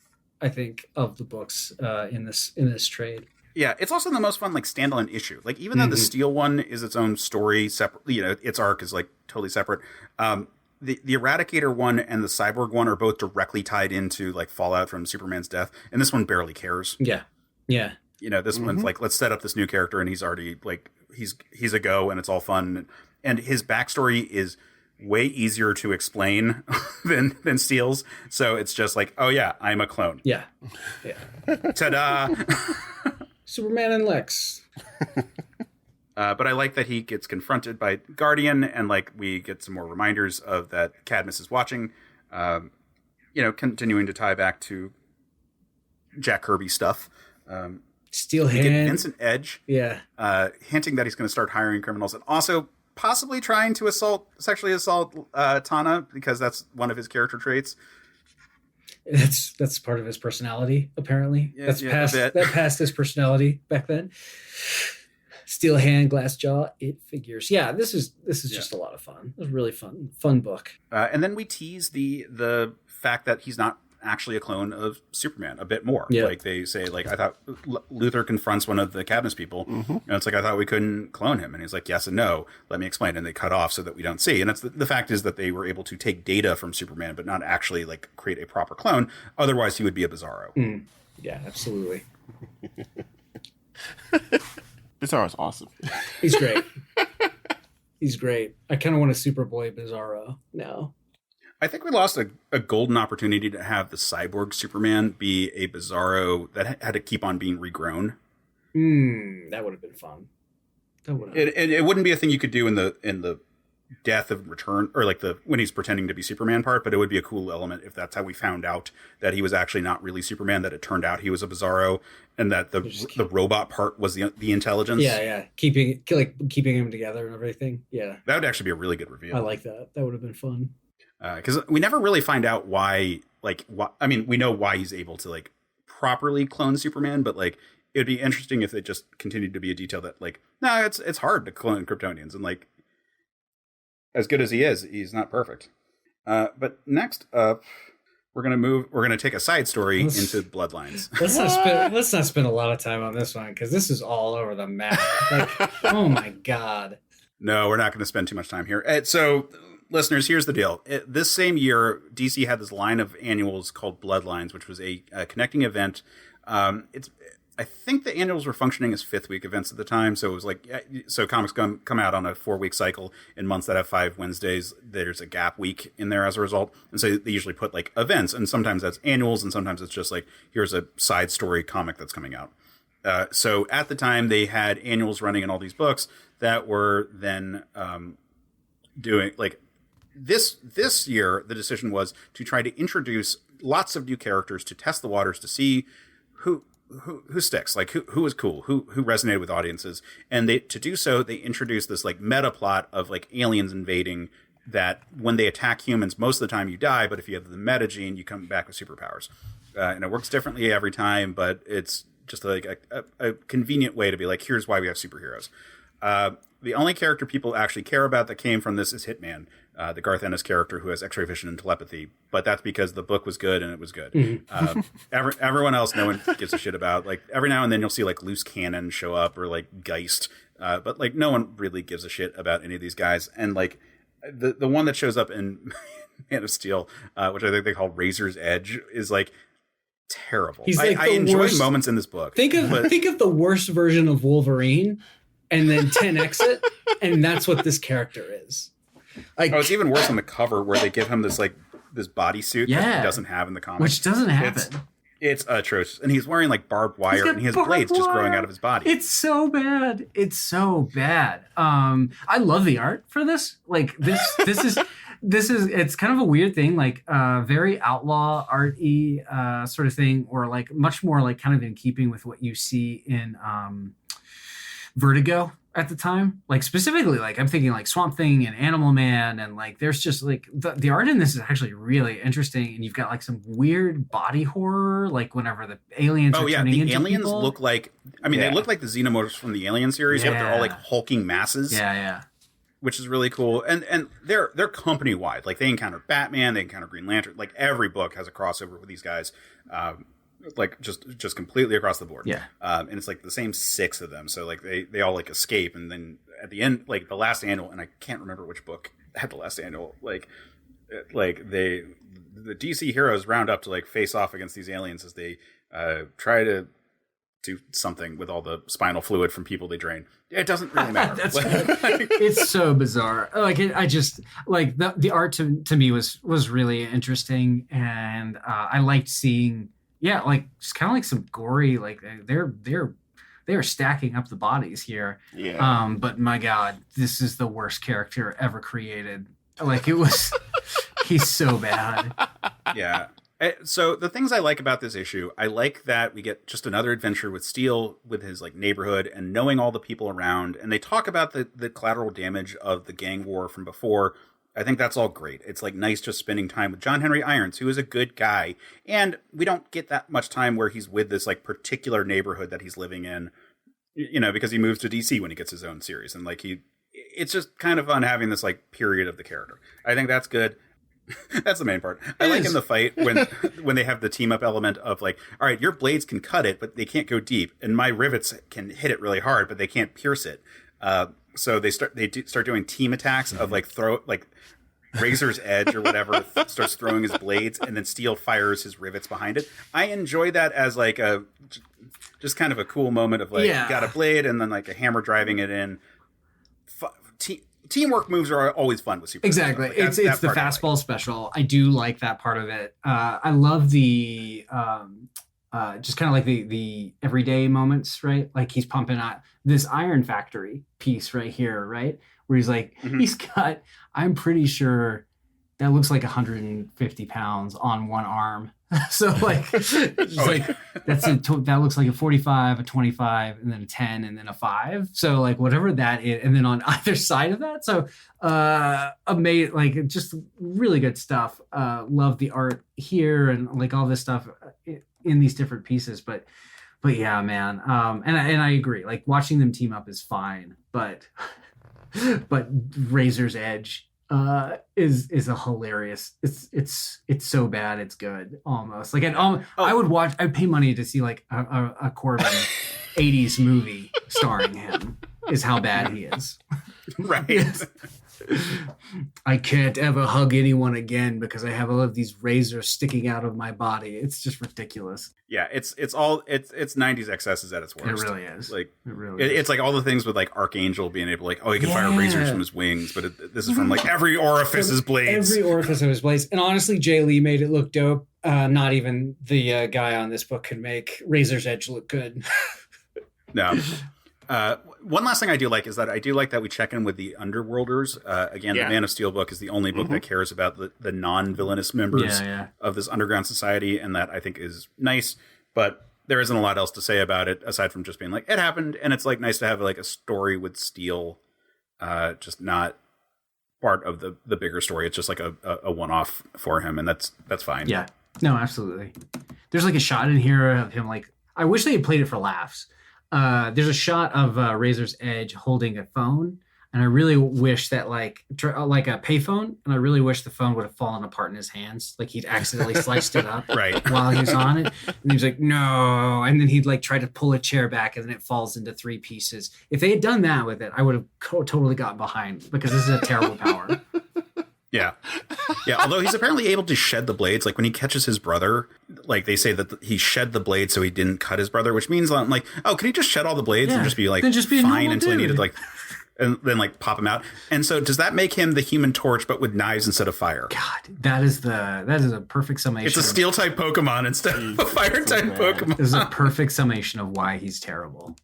I think, of the books in this trade. Yeah, it's also the most fun like standalone issue. Like even though the Steel one is its own story, separate, its arc is like totally separate. The Eradicator one and the Cyborg one are both directly tied into like fallout from Superman's death, and this one barely cares. Yeah. This one's like, let's set up this new character, and he's already like he's a go, and it's all fun, and his backstory is way easier to explain than Steel's. So it's just like, oh yeah, I'm a clone. Yeah. Ta-da! Superman and Lex. But I like that he gets confronted by Guardian, and like we get some more reminders of that Cadmus is watching. Continuing to tie back to Jack Kirby stuff. Steel we hand. get Vincent Edge. Yeah. Hinting that he's going to start hiring criminals, and also possibly trying to sexually assault Tana, because that's one of his character traits. That's part of his personality, apparently. That passed his personality back then. Steel hand, glass jaw, it figures. Yeah, this is just a lot of fun. It was a really fun book. And then we tease the fact that he's not actually a clone of Superman a bit more. Yeah. Like they say, like, I thought Luthor confronts one of the Cadmus people, and it's like, I thought we couldn't clone him, and he's like, yes and no, let me explain, and they cut off so that we don't see. And it's the fact is that they were able to take data from Superman but not actually like create a proper clone, otherwise he would be a Bizarro. Yeah, absolutely. Bizarro's awesome. He's great. He's great. I kind of want a Superboy Bizarro now. I think we lost a golden opportunity to have the cyborg Superman be a Bizarro that had to keep on being regrown. That would have been fun. It wouldn't be a thing you could do in the Death of Return, or like when he's pretending to be Superman part, but it would be a cool element if that's how we found out that he was actually not really Superman, that it turned out he was a Bizarro, and that the robot part was the intelligence. Yeah. Keeping him together and everything. Yeah. That would actually be a really good reveal. I like that. That would have been fun. Because we never really find out why, I mean, we know why he's able to like properly clone Superman, but like it would be interesting if it just continued to be a detail that like, no, it's hard to clone Kryptonians, and like as good as he is, he's not perfect. But next up, we're gonna take a side story into Bloodlines. Let's not spend a lot of time on this one, because this is all over the map. Like, oh my god. No, we're not going to spend too much time here. So, listeners, here's the deal. This same year, DC had this line of annuals called Bloodlines, which was a connecting event. I think the annuals were functioning as 5th week events at the time. So it was like, so comics come out on a 4-week cycle. In months that have 5 Wednesdays, there's a gap week in there as a result. And so they usually put like events, and sometimes that's annuals, and sometimes it's just like, here's a side story comic that's coming out. So at the time, they had annuals running in all these books that were then doing like this year. The decision was to try to introduce lots of new characters to test the waters to see who sticks, like who was cool, who resonated with audiences. And to do so, they introduced this like meta plot of like aliens invading, that when they attack humans, most of the time you die, but if you have the meta gene, you come back with superpowers. And it works differently every time, but it's just like a convenient way to be like, here's why we have superheroes. The only character people actually care about that came from this is Hitman, the Garth Ennis character who has X-ray vision and telepathy. But that's because the book was good and it was good. Mm-hmm. Everyone else, no one gives a shit about. Like every now and then you'll see like loose cannon show up, or like Geist, but like no one really gives a shit about any of these guys. And like the one that shows up in Man of Steel, which I think they call Razor's Edge, is like terrible. He's like I enjoy moments in this book. Think of the worst version of Wolverine, and then 10x it, and that's what this character is. Like, it's even worse on the cover, where they give him this like this bodysuit that he doesn't have in the comics. Which doesn't happen. It's atrocious, and he's wearing like barbed wire, and he has blades just growing out of his body. It's so bad. It's so bad. I love the art for this. Like this is. It's kind of a weird thing, like very outlaw art-y sort of thing, or like much more like kind of in keeping with what you see in Vertigo at the time. Like specifically, like I'm thinking like Swamp Thing and Animal Man, and like there's just like the art in this is actually really interesting, and you've got like some weird body horror, like whenever the aliens are turning into aliens people. Look like, I mean, they look like the xenomorphs from the Alien series, but they're all like hulking masses. Yeah. Which is really cool, and they're company wide. Like they encounter Batman, they encounter Green Lantern. Like every book has a crossover with these guys, like just completely across the board. Yeah, and it's like the same 6 of them. So like they all like escape, and then at the end, like the last annual, and I can't remember which book had the last annual. Like the DC heroes round up to like face off against these aliens as they try to do something with all the spinal fluid from people they drain. It doesn't really matter. It's so bizarre. Like I just like the art to me was really interesting, and I liked seeing like just kind of like some gory, like they're stacking up the bodies here. Yeah. But my God, this is the worst character ever created. Like it was, he's so bad. Yeah. So the things I like about this issue, I like that we get just another adventure with Steel, with his like neighborhood and knowing all the people around. And they talk about the collateral damage of the gang war from before. I think that's all great. It's like nice just spending time with John Henry Irons, who is a good guy. And we don't get that much time where he's with this like particular neighborhood that he's living in, you know, because he moves to DC when he gets his own series. And like it's just kind of fun having this like period of the character. I think that's good. That's the main part. I like in the fight when they have the team up element of like, all right, your blades can cut it, but they can't go deep, and my rivets can hit it really hard, but they can't pierce it. So they start doing team attacks of like throw like Razor's Edge or whatever starts throwing his blades, and then Steel fires his rivets behind it. I enjoy that as like a just kind of a cool moment of like you got a blade and then like a hammer driving it in. Teamwork moves are always fun with Superman. Exactly. Like it's the fastball special. I do like that part of it. I love the just kind of like the everyday moments, right? Like he's pumping out this Iron Factory piece right here, right? Where he's like, he's got, I'm pretty sure that looks like 150 pounds on one arm. So like, that looks like a 45, a 25, and then a 10, and then a 5. So like whatever that is, and then on either side of that. So amazing, like just really good stuff. Love the art here and like all this stuff in these different pieces. But yeah, man. And I agree. Like watching them team up is fine, but Razor's Edge is a hilarious. It's so bad it's good almost. Like I'd pay money to see like a Corbin 80s movie starring him. Is how bad he is. Right. I can't ever hug anyone again because I have all of these razors sticking out of my body. It's just ridiculous. Yeah, it's 90s excesses at its worst. It really is. Like it really is. It's like all the things with like Archangel being able, like, oh, he can fire razors from his wings, but this is from like every orifice is blades. Every orifice of his blades. And honestly, Jay Lee made it look dope. Not even the guy on this book could make Razor's Edge look good. No. One last thing I do like is that I do like that we check in with the Underworlders. Again, the Man of Steel book is the only book that cares about the non-villainous members of this underground society, and that I think is nice. But there isn't a lot else to say about it aside from just being like, it happened, and it's like nice to have like a story with Steel, just not part of the bigger story. It's just like a one-off for him, and that's fine. Yeah, no, absolutely. There's like a shot in here of him like, I wish they had played it for laughs. There's a shot of Razor's Edge holding a phone, and I really wish that like a payphone, and I really wish the phone would have fallen apart in his hands, like he'd accidentally sliced it up right while he was on it, and he was like, no, and then he'd like try to pull a chair back, and then it falls into 3 pieces. If they had done that with it, I would have totally gotten behind, because this is a terrible power. Yeah. Although he's apparently able to shed the blades. Like when he catches his brother, like they say that he shed the blade so he didn't cut his brother, which means I'm like, oh, can he just shed all the blades and just be like fine until he needed like, and then like pop him out? And so does that make him the Human Torch, but with knives instead of fire? God, that is a perfect summation. It's a steel type Pokemon instead of a fire type Pokemon. This is a perfect summation of why he's terrible.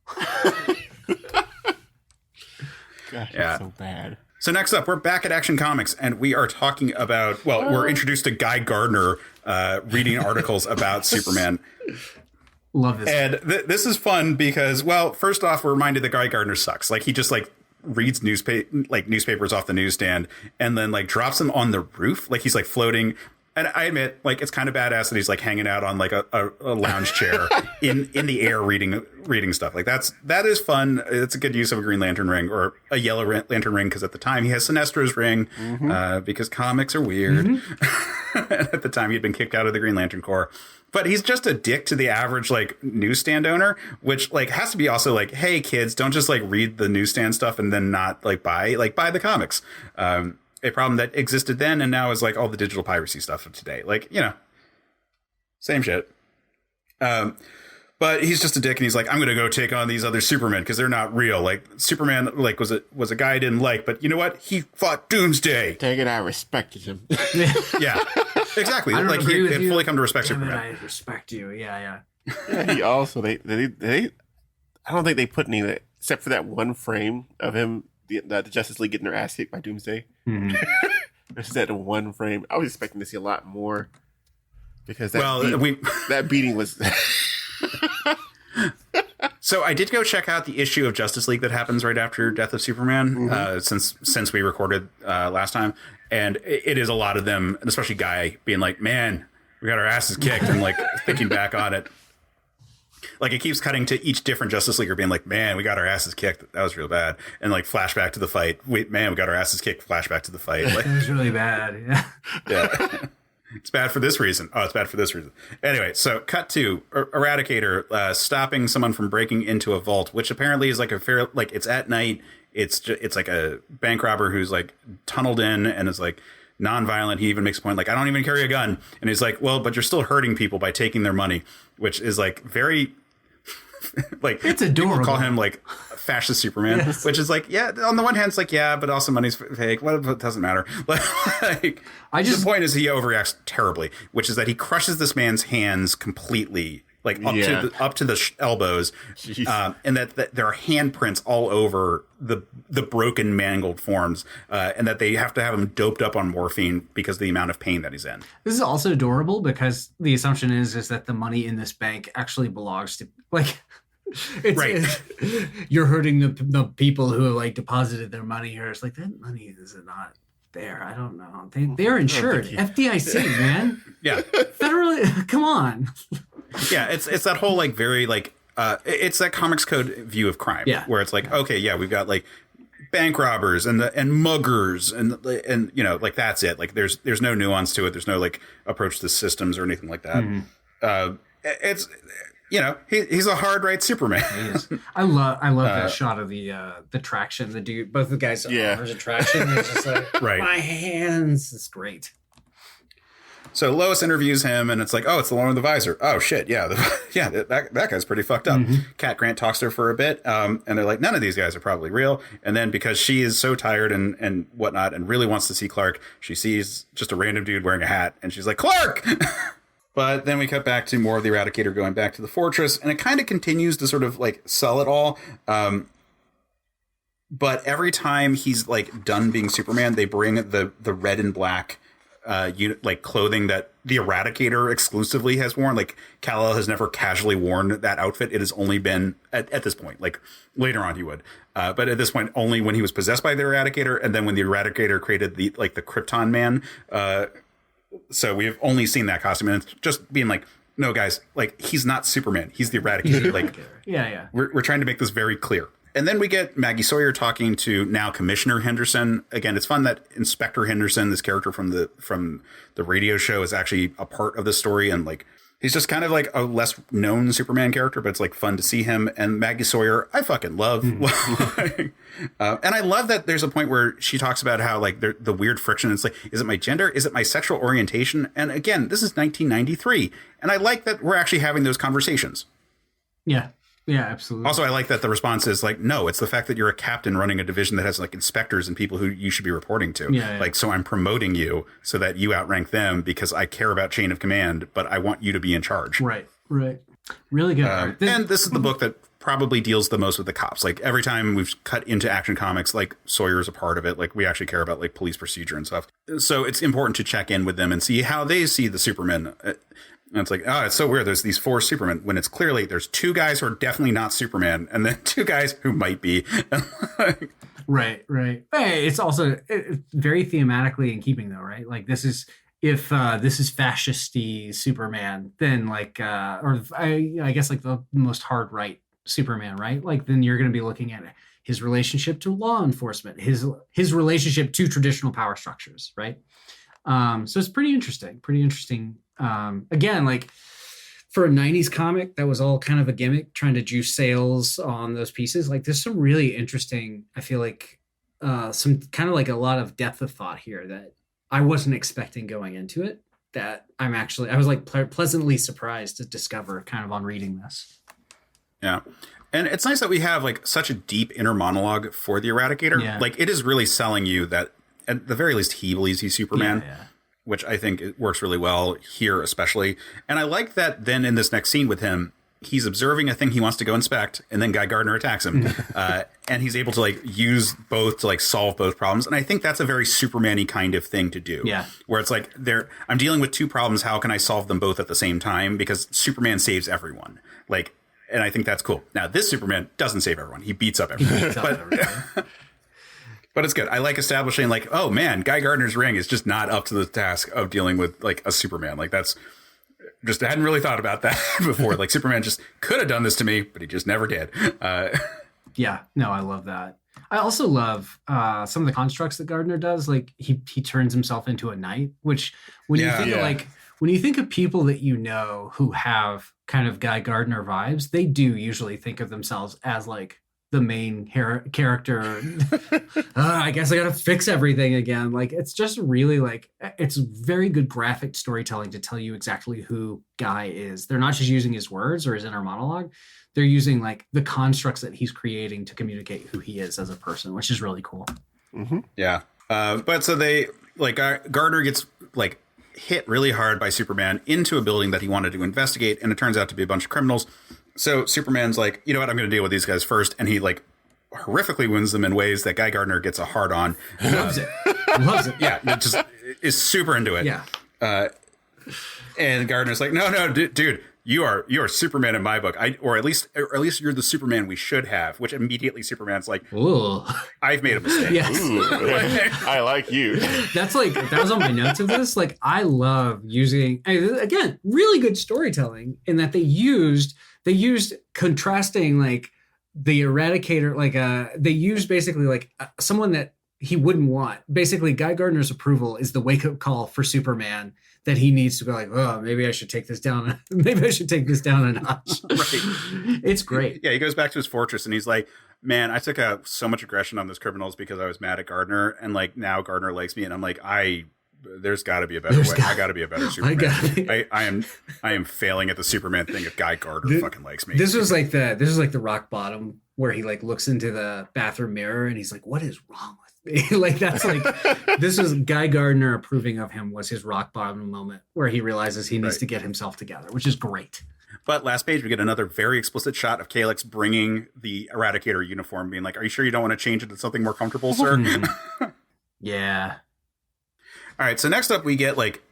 Gosh, it's so bad. So next up, we're back at Action Comics, and we are talking about, we're introduced to Guy Gardner reading articles about Superman. Love this. And this is fun because, well, first off, we're reminded that Guy Gardner sucks. Like, he just, like, reads newspapers off the newsstand and then, like, drops them on the roof. Like, he's, like, floating. And I admit, like, it's kind of badass that he's like hanging out on like a lounge chair in the air reading stuff. Like that is fun. It's a good use of a Green Lantern ring or a Yellow Lantern ring, because at the time he has Sinestro's ring, because comics are weird. At the time he'd been kicked out of the Green Lantern Corps. But he's just a dick to the average like newsstand owner, which like has to be also like, hey kids, don't just like read the newsstand stuff and then not like buy the comics. A problem that existed then and now is like all the digital piracy stuff of today. Like, you know, same shit. But he's just a dick, and he's like, I'm going to go take on these other Supermen because they're not real. Like Superman, like was a guy I didn't like, but you know what? He fought Doomsday. Dang it, I respected him. Yeah, exactly. Like he had fully come to respect Superman. I respect you. Yeah. Yeah, he also they I don't think they put any except for that one frame of him. The Justice League getting their ass kicked by Doomsday. There's that one frame. I was expecting to see a lot more because that beating was. So I did go check out the issue of Justice League that happens right after Death of Superman, since we recorded last time, and it is a lot of them, and especially Guy being like, "Man, we got our asses kicked," and like thinking back on it. Like, it keeps cutting to each different Justice Leaguer being like, man, we got our asses kicked. That was real bad. And, like, flashback to the fight. Wait, man, we got our asses kicked. Flashback to the fight. Like, it was really bad. Yeah. It's bad for this reason. Oh, it's bad for this reason. Anyway, so cut to Eradicator stopping someone from breaking into a vault, which apparently is like it's at night. It's like a bank robber who's, like, tunneled in and is, like, non-violent. He even makes a point like, I don't even carry a gun. And he's like, well, but you're still hurting people by taking their money, which is, like, very... like, it's adorable. People call him like fascist Superman, which is like, yeah, on the one hand it's like, yeah, but also money's fake. What, it doesn't matter. Like, the point is he overreacts terribly, which is that he crushes this man's hands completely, like up to the elbows, and that there are handprints all over the broken, mangled forms, and that they have to have him doped up on morphine because of the amount of pain that he's in. This is also adorable because the assumption is that the money in this bank actually belongs to, like, you're hurting the people who have like deposited their money here. It's like, that money is not there. I don't know. They're insured. FDIC, man. Yeah. Federally. Come on. Yeah, it's that whole like very like it's that Comics Code view of crime, where it's like, okay, yeah, we've got like bank robbers and muggers and you know, like that's it. Like there's no nuance to it. There's no like approach to systems or anything like that. It's, you know, he's a hard right Superman. I love that shot of the traction. The dude, both the guys, there's a traction. It's just like my hands. It's great. So Lois interviews him, and it's like, oh, it's the one with the visor. Oh shit, that guy's pretty fucked up. Cat Grant talks to her for a bit, and they're like, none of these guys are probably real. And then because she is so tired and whatnot, and really wants to see Clark, she sees just a random dude wearing a hat, and she's like, Clark. But then we cut back to more of the Eradicator going back to the fortress, and it kind of continues to sort of like sell it all. But every time he's like done being Superman, they bring the red and black like clothing that the Eradicator exclusively has worn. Like Kal-El has never casually worn that outfit. It has only been at this point, like later on he would, but at this point only when he was possessed by the Eradicator, and then when the Eradicator created the Krypton Man. So we've only seen that costume, and it's just being like, no guys, like he's not Superman, he's the Eradicator. Like we're trying to make this very clear. And then we get Maggie Sawyer talking to now Commissioner Henderson. Again, it's fun that Inspector Henderson, this character from the radio show, is actually a part of the story. And like, he's just kind of like a less known Superman character, but it's like fun to see him. And Maggie Sawyer, I fucking love. And I love that there's a point where she talks about how like the weird friction. It's like, is it my gender? Is it my sexual orientation? And again, this is 1993. And I like that we're actually having those conversations. Yeah. Yeah, absolutely. Also, I like that the response is like, no, it's the fact that you're a captain running a division that has like inspectors and people who you should be reporting to. Like, so I'm promoting you so that you outrank them because I care about chain of command, but I want you to be in charge. Right. Really good. And this is the book that probably deals the most with the cops. Like every time we've cut into Action Comics, like Sawyer is a part of it. Like we actually care about like police procedure and stuff. So it's important to check in with them and see how they see the Supermen. And it's like, oh, it's so weird. There's these 4 Supermen when it's clearly there's 2 guys who are definitely not Superman and then 2 guys who might be. Right. Hey, it's also very thematically in keeping though, right? Like this is, if this is fascisty Superman, then like, I guess like the most hard right Superman, right? Like then you're going to be looking at his relationship to law enforcement, his relationship to traditional power structures, right? So it's pretty interesting. Again, like for a 90s comic, that was all kind of a gimmick, trying to juice sales on those pieces. Like there's some really interesting, I feel like some kind of like a lot of depth of thought here that I wasn't expecting going into it, that I was like pleasantly surprised to discover kind of on reading this. Yeah. And it's nice that we have like such a deep inner monologue for the Eradicator. Yeah. Like it is really selling you that at the very least he believes he's Superman. Yeah. Which I think it works really well here, especially. And I like that then in this next scene with him, he's observing a thing he wants to go inspect, and then Guy Gardner attacks him. And he's able to like use both to like solve both problems. And I think that's a very Superman-y kind of thing to do. Yeah. Where it's like I'm dealing with 2 problems. How can I solve them both at the same time? Because Superman saves everyone. Like, and I think that's cool. Now, this Superman doesn't save everyone. He beats up everyone. But it's good. I like establishing like, oh man, Guy Gardner's ring is just not up to the task of dealing with like a Superman. Like that's just, I hadn't really thought about that before. Like Superman just could have done this to me, but he just never did. Yeah, no, I love that. I also love some of the constructs that Gardner does. Like he turns himself into a knight, which when you think of people that you know who have kind of Guy Gardner vibes, they do usually think of themselves as like the main character. I guess I gotta fix everything again. Like it's just really like, it's very good graphic storytelling to tell you exactly who Guy is. They're not just using his words or his inner monologue. They're using like the constructs that he's creating to communicate who he is as a person, which is really cool. Mm-hmm. Yeah. But so they like Gardner gets like hit really hard by Superman into a building that he wanted to investigate. And it turns out to be a bunch of criminals. So Superman's like, you know what, I'm going to deal with these guys first. And he like horrifically wounds them in ways that Guy Gardner gets a hard on. Loves it. Yeah. Just is super into it. Yeah. And Gardner's like, no, dude, you are Superman in my book. Or at least you're the Superman we should have, which immediately Superman's like, ooh, I've made a mistake. Yes. Ooh, I like you. That's like, that was on my notes of this. Like, I love using, again, really good storytelling in that they used contrasting like the Eradicator, like they use basically like someone that he wouldn't want. Basically, Guy Gardner's approval is the wake up call for Superman that he needs to go like, oh, maybe I should take this down. Maybe I should take this down a notch. Right. It's great. Yeah, he goes back to his fortress and he's like, man, I took out so much aggression on those criminals because I was mad at Gardner, and like now Gardner likes me, and I'm like, there's got to be a better way. I got to be a better Superman. I am failing at the Superman thing if Guy Gardner fucking likes me. This was like the rock bottom where he like looks into the bathroom mirror and he's like, what is wrong with me? Like that's like this was Guy Gardner approving of him was his rock bottom moment where he realizes he needs to get himself together, which is great. But last page, we get another very explicit shot of Calyx bringing the Eradicator uniform, being like, are you sure you don't want to change it to something more comfortable, sir? Yeah. All right, so next up we get, like,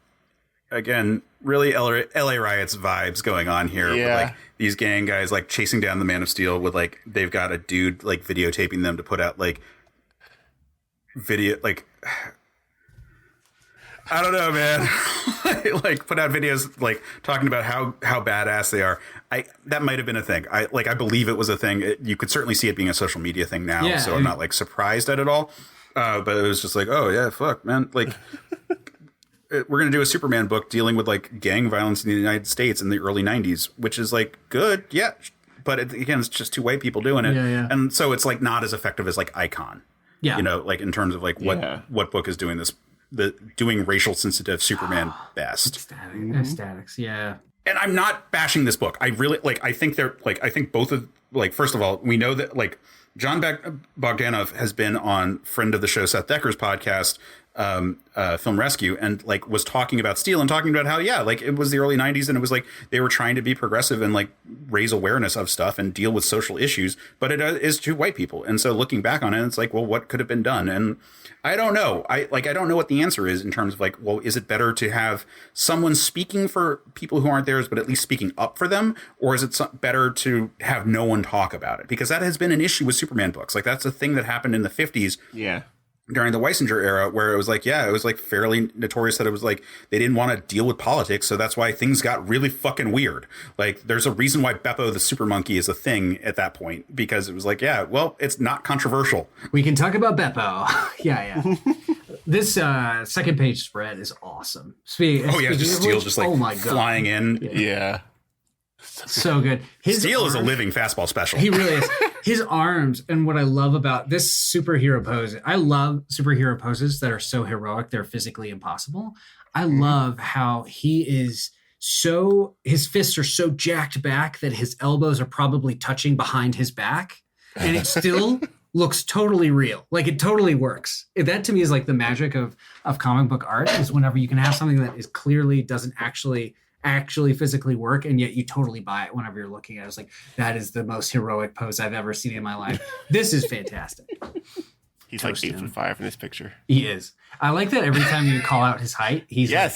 again, really LA Riots vibes going on here. Yeah. With, like, these gang guys, like, chasing down the Man of Steel with, like, they've got a dude, like, videotaping them to put out, like, video, like... I don't know, man. Like put out videos like talking about how badass they are. That might have been a thing. I believe it was a thing. You could certainly see it being a social media thing now. So I'm not like surprised at it all. But it was just like, oh yeah, fuck, man. Like we're gonna do a Superman book dealing with like gang violence in the United States in the early '90s, which is like good, yeah. But again, it's just two white people doing it, and so it's like not as effective as like Icon. Yeah, you know, like in terms of like what book is doing this. Doing racial sensitive Superman best. Aesthetics, yeah. And I'm not bashing this book. I really like. I think they're like. I think both of like. First of all, we know that like John Bogdanov has been on friend of the show Seth Decker's podcast, Film Rescue, and like was talking about Steel and talking about how like it was the early '90s and it was like they were trying to be progressive and like raise awareness of stuff and deal with social issues, but it is two white people. And so looking back on it, it's like, well, what could have been done? And I don't know. I don't know what the answer is in terms of like, well, is it better to have someone speaking for people who aren't theirs, but at least speaking up for them? Or is it better to have no one talk about it? Because that has been an issue with Superman books. Like that's a thing that happened in the 50s. Yeah. During the Weisinger era, where it was like, it was like fairly notorious that it was like they didn't want to deal with politics, so that's why things got really fucking weird. Like, there's a reason why Beppo the Super Monkey is a thing at that point, because it was like, well, it's not controversial. We can talk about Beppo. yeah. This second page spread is awesome. Just Steel just like flying in. Yeah. So good. Steel is a living fastball special. He really is. His arms, and what I love about this superhero pose, I love superhero poses that are so heroic they're physically impossible. I love how he is his fists are so jacked back that his elbows are probably touching behind his back, and it still looks totally real. Like it totally works. That to me is like the magic of comic book art, is whenever you can have something that is clearly doesn't actually physically work, and yet you totally buy it whenever you're looking at it. It's like, that is the most heroic pose I've ever seen in my life. This is fantastic. He's like 8'5" in this picture. He is. I like that every time you call out his height, he's like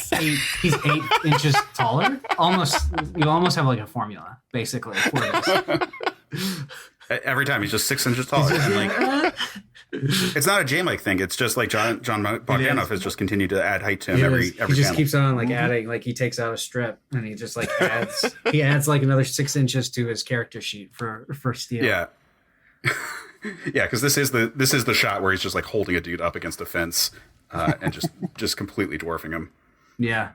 he's 8 inches taller. You almost have like a formula basically for this. Every time he's just 6 inches taller. And like, it's not a J-Mike thing. It's just like John Bogdanov has just continued to add height to him every He just panel. keeps on like adding, like he takes out a strip and he just like adds like another 6 inches to his character sheet for Steel. Yeah. Yeah, because this is the shot where he's just like holding a dude up against a fence and just completely dwarfing him. Yeah.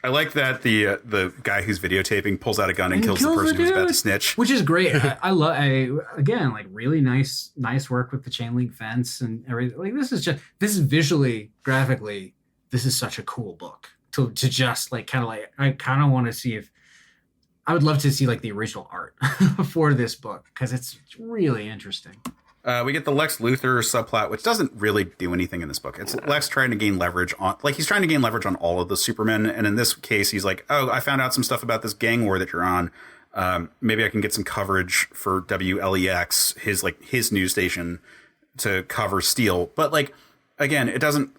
I like that the guy who's videotaping pulls out a gun and kills the person who's about to snitch, which is great. I love again, like really nice work with the chain link fence and everything. Like this is visually, graphically, this is such a cool book to just like kind of like, I kind of want to see I would love to see like the original art for this book because it's really interesting. We get the Lex Luthor subplot, which doesn't really do anything in this book. It's Lex trying to gain leverage on all of the Supermen. And in this case, he's like, oh, I found out some stuff about this gang war that you're on. Maybe I can get some coverage for WLEX, his news station, to cover Steel. But like, again, it doesn't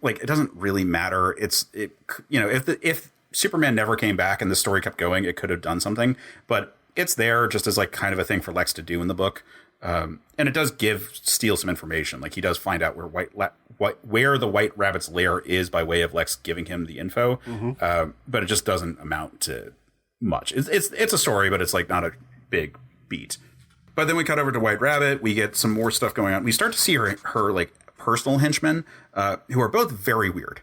really matter. If Superman never came back and the story kept going, it could have done something, but it's there just as like kind of a thing for Lex to do in the book. And it does give Steel some information. Like he does find out where the White Rabbit's lair is by way of Lex giving him the info. Mm-hmm. But it just doesn't amount to much. It's a story, but it's like not a big beat. But then we cut over to White Rabbit. We get some more stuff going on. We start to see her like personal henchmen, who are both very weird.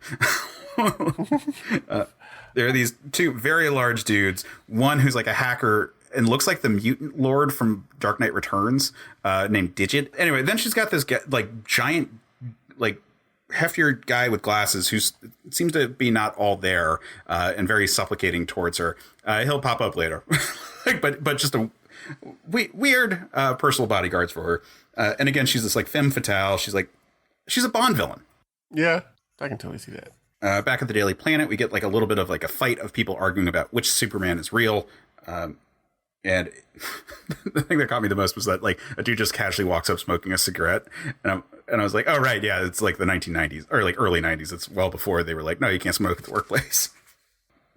There are these two very large dudes. One who's like a hacker and looks like the mutant lord from Dark Knight Returns, named Digit. Anyway, then she's got this like giant, like heftier guy with glasses who seems to be not all there, and very supplicating towards her. He'll pop up later, but just a weird personal bodyguards for her. And again, she's this like femme fatale. She's a Bond villain. Yeah, I can totally see that. Back at the Daily Planet, we get like a little bit of like a fight of people arguing about which Superman is real. And the thing that caught me the most was that like a dude just casually walks up smoking a cigarette, and I was like, oh right, yeah, it's like the 1990s or like early 90s. It's well before they were like, no, you can't smoke at the workplace.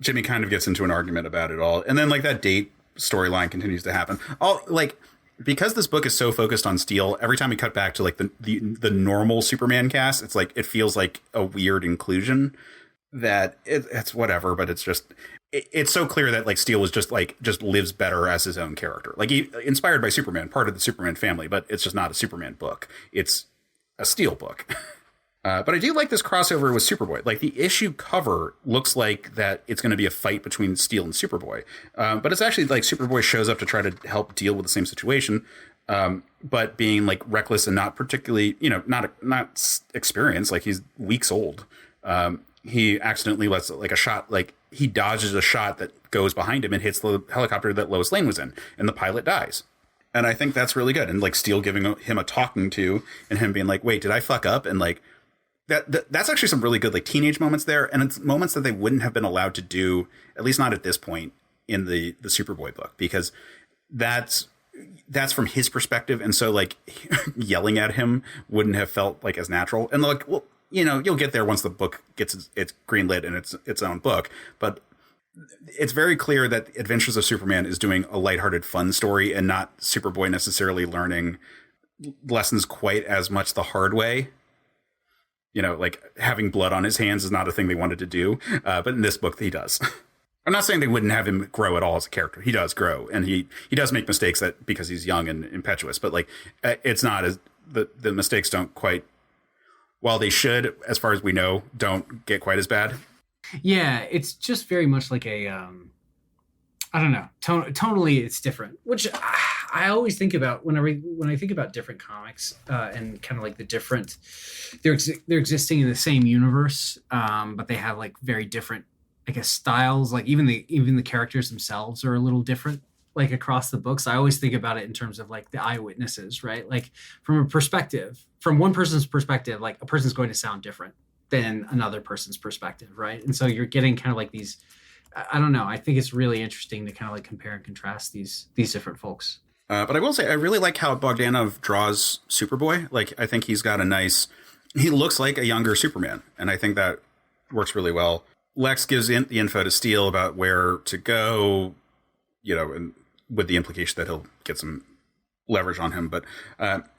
Jimmy kind of gets into an argument about it all, and then like that date storyline continues to happen. All like because this book is so focused on Steel, every time we cut back to like the normal Superman cast, it's like it feels like a weird inclusion that it's whatever, but it's just. It's so clear that like Steel is just lives better as his own character, like he inspired by Superman, part of the Superman family, but it's just not a Superman book. It's a Steel book. But I do like this crossover with Superboy. Like the issue cover looks like that it's going to be a fight between Steel and Superboy. But it's actually like Superboy shows up to try to help deal with the same situation. But being like reckless and not particularly, not experienced, like he's weeks old. He accidentally lets like a shot, like he dodges a shot that goes behind him and hits the helicopter that Lois Lane was in, and the pilot dies. And I think that's really good. And like Steel giving him a talking to, and him being like, wait, did I fuck up? And like that's actually some really good like teenage moments there. And it's moments that they wouldn't have been allowed to do, at least not at this point in the Superboy book, because that's from his perspective. And so like yelling at him wouldn't have felt like as natural. And like, well, you'll get there once the book gets its greenlit and its own book. But it's very clear that Adventures of Superman is doing a lighthearted, fun story and not Superboy necessarily learning lessons quite as much the hard way. Like having blood on his hands is not a thing they wanted to do. But in this book, he does. I'm not saying they wouldn't have him grow at all as a character. He does grow, and he does make mistakes because he's young and impetuous. But like, it's not as the mistakes don't quite. While they should, as far as we know, don't get quite as bad. Yeah, it's just very much like a, I don't know, tonally it's different, which I always think about when I think about different comics and kind of like the different, they're existing in the same universe, but they have like very different, I guess, styles. Like even the characters themselves are a little different. Like across the books, I always think about it in terms of like the eyewitnesses, right? Like from one person's perspective, like a person's going to sound different than another person's perspective, right? And so you're getting kind of like these, I don't know. I think it's really interesting to kind of like compare and contrast these different folks. But I will say, I really like how Bogdanov draws Superboy. Like, I think he looks like a younger Superman, and I think that works really well. Lex gives the info to Steel about where to go, and with the implication that he'll get some leverage on him. But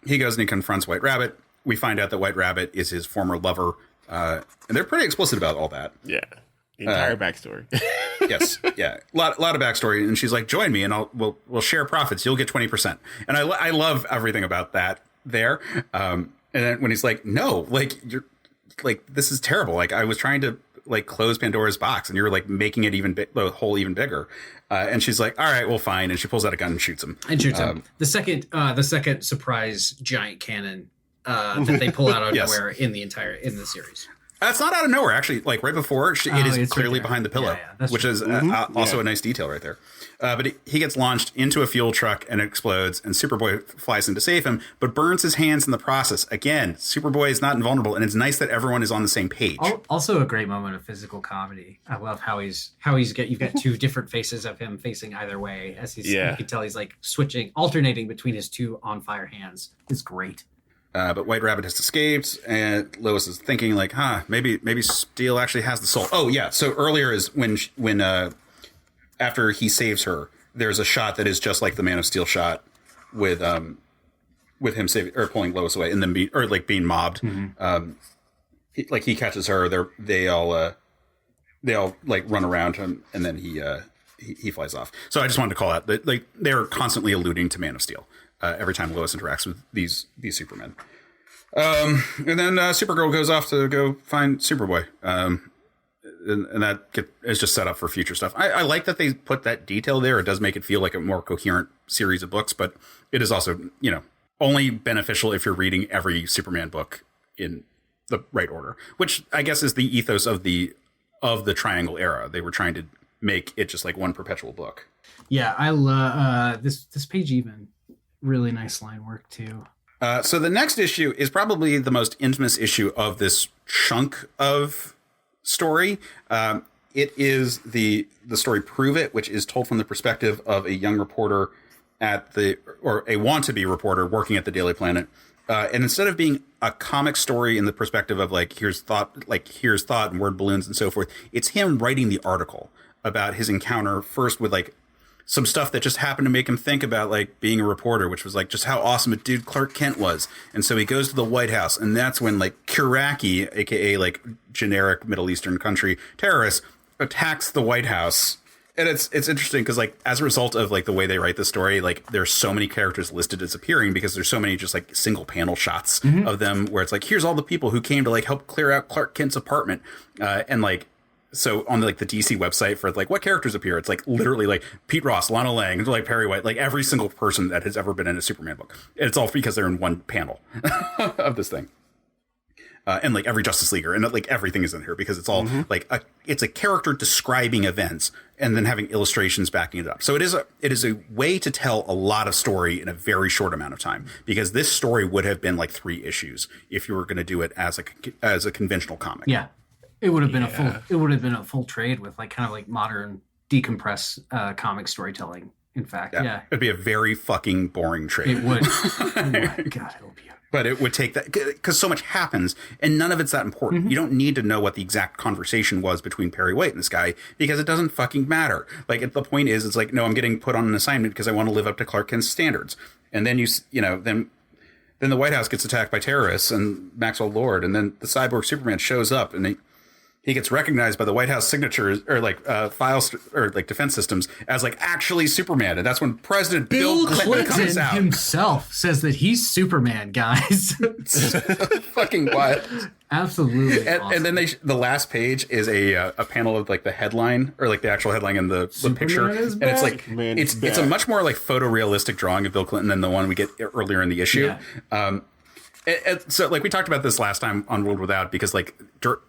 he goes and he confronts White Rabbit. We find out that White Rabbit is his former lover. And they're pretty explicit about all that. Yeah. The entire backstory. Yes. Yeah. A lot of backstory. And she's like, join me and we'll share profits. You'll get 20%. And I love everything about that there. And then when he's like, no, like you're like, this is terrible. Like I was trying to like close Pandora's box and you're like making it the hole even bigger. And she's like, all right, well, fine. And she pulls out a gun and shoots him. The second surprise giant cannon that they pull out of Yes. nowhere in the series. It's not out of nowhere, actually. Like right before, it is clearly behind the pillow, which is also a nice detail right there. But he gets launched into a fuel truck and it explodes, and Superboy flies in to save him, but burns his hands in the process. Again, Superboy is not invulnerable, and it's nice that everyone is on the same page. Also, a great moment of physical comedy. I love how you've got two different faces of him facing either way, as you can tell he's like alternating between his two on fire hands. It's great. But White Rabbit has escaped, and Lois is thinking like, maybe Steel actually has the soul. Oh yeah. So earlier is when after he saves her, there's a shot that is just like the Man of Steel shot with him saving or pulling Lois away and then being mobbed. Mm-hmm. He catches her. They all like run around him, and then he flies off. So I just wanted to call out that like they're constantly alluding to Man of Steel. every time Lois interacts with these Supermen. And then Supergirl goes off to go find Superboy. And that is just set up for future stuff. I like that they put that detail there. It does make it feel like a more coherent series of books, but it is also, only beneficial if you're reading every Superman book in the right order, which I guess is the ethos of the Triangle era. They were trying to make it just like one perpetual book. Yeah, I love this page. Even really nice line work too. So the next issue is probably the most infamous issue of this chunk of story. It is the story Prove It, which is told from the perspective of a young reporter or a want-to-be reporter working at the Daily Planet. And instead of being a comic story in the perspective of here's thought and word balloons and so forth, it's him writing the article about his encounter first with some stuff that just happened to make him think about being a reporter, which was just how awesome a dude Clark Kent was. And so he goes to the White House, and that's when Kiraki, aka generic Middle Eastern country terrorist, attacks the White House. And it's interesting because as a result of the way they write the story, there's so many characters listed as appearing because there's so many just single panel shots of them where it's here's all the people who came to help clear out Clark Kent's apartment, and so on the DC website for what characters appear, it's literally Pete Ross, Lana Lang, Perry White, every single person that has ever been in a Superman book. And it's all because they're in one panel of this thing. And every Justice Leaguer and everything is in here because it's all it's a character describing events and then having illustrations backing it up. So it is a way to tell a lot of story in a very short amount of time, because this story would have been 3 issues if you were going to do it as a conventional comic. Yeah. It would have been a full trade with modern decompressed comic storytelling. In fact, yeah. It'd be a very fucking boring trade. It would. Oh my God, it'll be. But it would take that because so much happens and none of it's that important. Mm-hmm. You don't need to know what the exact conversation was between Perry White and this guy because it doesn't fucking matter. The point is, it's no, I'm getting put on an assignment because I want to live up to Clark Kent's standards. And then then the White House gets attacked by terrorists and Maxwell Lord, and then the cyborg Superman shows up and he gets recognized by the White House signatures or files or defense systems as actually Superman. And that's when President Bill Clinton comes out himself says that he's Superman, guys. It's fucking wild. Absolutely. Awesome. And then the last page is a panel of the headline or the actual headline in the picture. And it's a much more photorealistic drawing of Bill Clinton than the one we get earlier in the issue. Yeah. So we talked about this last time on World Without because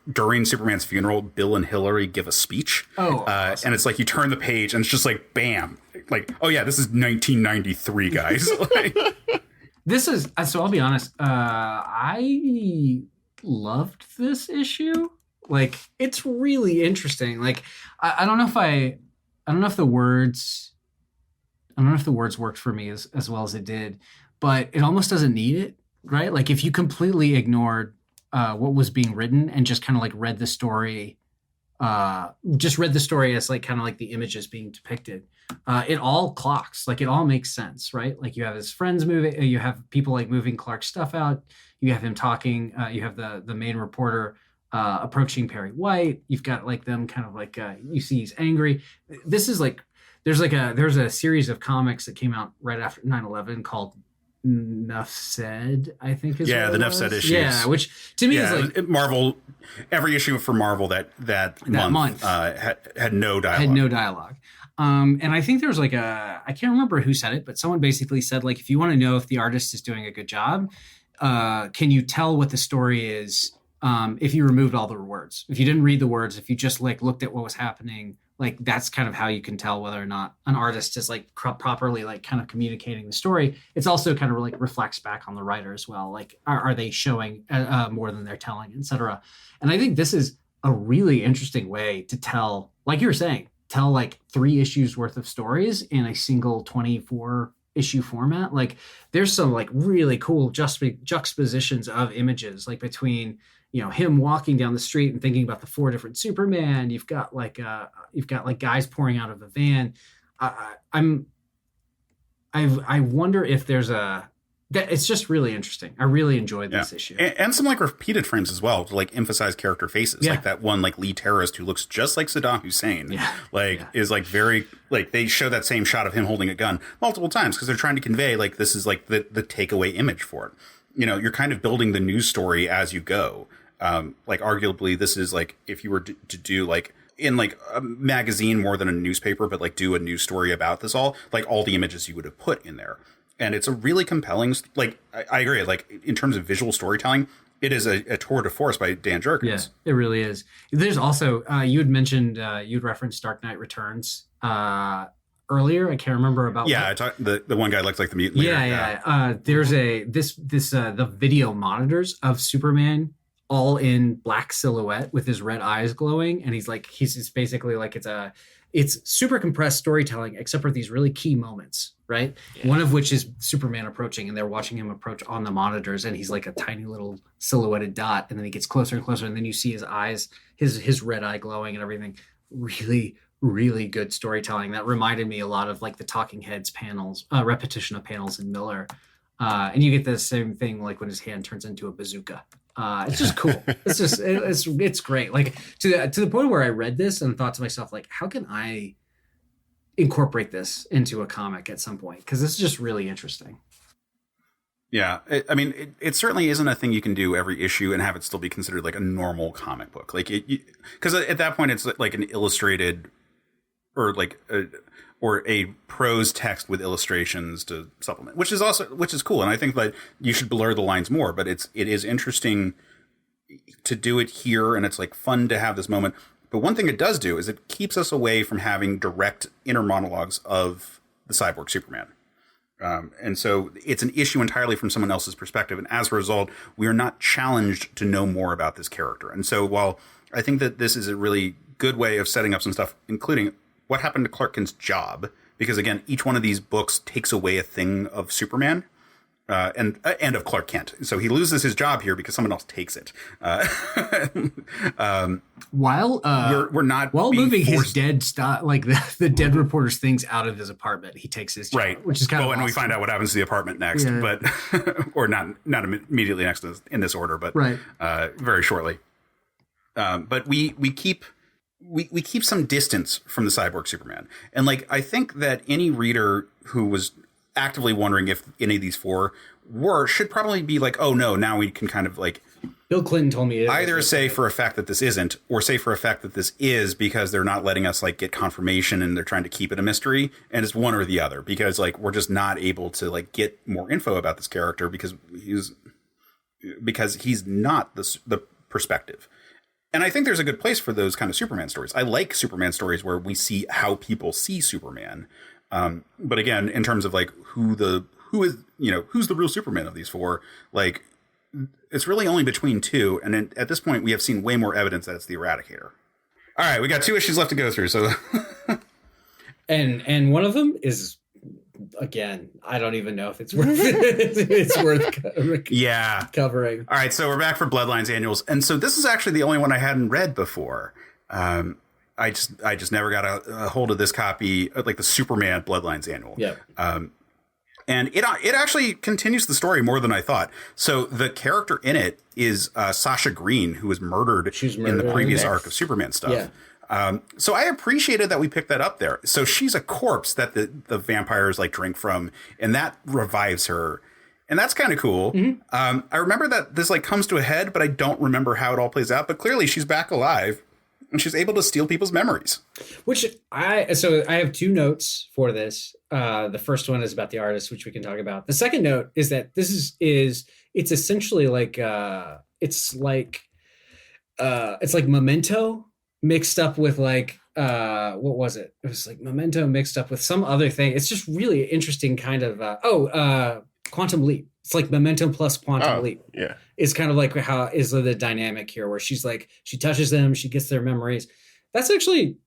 during Superman's funeral, Bill and Hillary give a speech. Oh, awesome. And it's you turn the page and it's just bam, oh yeah, this is 1993, guys. This is so. I'll be honest. I loved this issue. It's really interesting. I don't know if the words worked for me as well as it did, but it almost doesn't need it. Right? If you completely ignored what was being written and just kind of read the story, as the images being depicted, it all clocks. It all makes sense, right? You have his friends moving, you have people moving Clark's stuff out, you have him talking, you have the main reporter approaching Perry White, you've got them kind of you see he's angry. This is there's a series of comics that came out right after 9/11 called Enough Said, I think is the Enough Said issues. Yeah, which to me is Marvel. Every issue for Marvel that month had no dialogue. And I think there's I can't remember who said it, but someone basically said if you want to know if the artist is doing a good job, can you tell what the story is if you removed all the words? If you didn't read the words, if you just looked at what was happening. That's kind of how you can tell whether or not an artist is properly kind of communicating the story. It's also kind of reflects back on the writer as well. Are they showing more than they're telling, etc. And I think this is a really interesting way to tell, like you were saying, 3 issues worth of stories in a single 24 issue format. There's some really cool juxtapositions of images between him walking down the street and thinking about the 4 different Superman. You've got guys pouring out of a van. I wonder if there's a It's just really interesting. I really enjoyed this issue. And some like repeated frames as well to like emphasize character faces. Like that one like lead terrorist who looks just like Saddam Hussein. Is like very like they show that same shot of him holding a gun multiple times because they're trying to convey like this is like the takeaway image for it. You know, you're kind of building the news story as you go. Like arguably this is like if you were to do like in like a magazine more than a newspaper, but like do a news story about this all the images you would have put in there. And it's a really compelling, like, I agree, like, in terms of visual storytelling, it is a tour de force by Dan Jurgens. Yeah, it really is. There's also, you had mentioned, you'd referenced Dark Knight Returns earlier. I can't remember about I talked, the one guy looks like the mutant leader. There's the video monitors of Superman all in black silhouette with his red eyes glowing. And he's basically like it's super compressed storytelling, except for these really key moments, right? Yeah. One of which is Superman approaching, and they're watching him approach on the monitors, and he's like a tiny little silhouetted dot, and then he gets closer and closer, and then you see his eyes, his red eye glowing and everything. Really, really good storytelling. That reminded me a lot of like the Talking Heads panels, repetition of panels in Miller. And you get the same thing like when his hand turns into a bazooka. It's just cool. It's great. Like to the point where I read this and thought to myself, like, how can I incorporate this into a comic at some point? Because this is just really interesting. Yeah, it certainly isn't a thing you can do every issue and have it still be considered like a normal comic book. Like because at that point it's like an illustrated or like a prose text with illustrations to supplement, which is cool. And I think that you should blur the lines more, but it is interesting to do it here. And it's like fun to have this moment. But one thing it does do is it keeps us away from having direct inner monologues of the cyborg Superman. And so it's an issue entirely from someone else's perspective. And as a result, we are not challenged to know more about this character. And so while I think that this is a really good way of setting up some stuff, including what happened to Clark Kent's job, because again, each one of these books takes away a thing of Superman and of Clark Kent. So he loses his job here because someone else takes it. While we're not moving his dead like the dead reporter's things out of his apartment, he takes his job, right, which is kind of awesome. And we find out what happens to the apartment next, but or not immediately next in this order, but very shortly. But we keep some distance from the cyborg Superman. And like, I think that any reader who was actively wondering if any of these four should probably be like, oh no, now we can kind of like Bill Clinton told me either say for a fact that this isn't, or say for a fact that this is, because they're not letting us like get confirmation and they're trying to keep it a mystery. And it's one or the other, because like, we're just not able to like get more info about this character because he's not the perspective. And I think there's a good place for those kind of Superman stories. I like Superman stories where we see how people see Superman. But again, in terms of like who's the real Superman of these four, like it's really only between two. And at this point, we have seen way more evidence that it's the Eradicator. All right, we got 2 issues left to go through. So, and one of them is, again, I don't even know if it's worth it's worth covering. All right, so we're back for Bloodlines annuals, and so this is actually the only one I hadn't read before. I just never got a hold of this copy, like the Superman Bloodlines annual. Yeah. And it actually continues the story more than I thought. So the character in it is Sasha Green, who was murdered in the previous arc of Superman stuff. Yeah. So I appreciated that we picked that up there. So she's a corpse that the vampires like drink from, and that revives her. And that's kind of cool. Mm-hmm. I remember that this like comes to a head, but I don't remember how it all plays out. But clearly she's back alive and she's able to steal people's memories. So I have 2 notes for this. The first one is about the artist, which we can talk about. The second note is that this is it's essentially like it's like Memento mixed up with like what was it? It was like Memento mixed up with some other thing. It's just really interesting kind of Quantum Leap. It's like Memento plus Quantum Leap. Yeah. It's kind of like how is the dynamic here where she's like, she touches them, she gets their memories. That's actually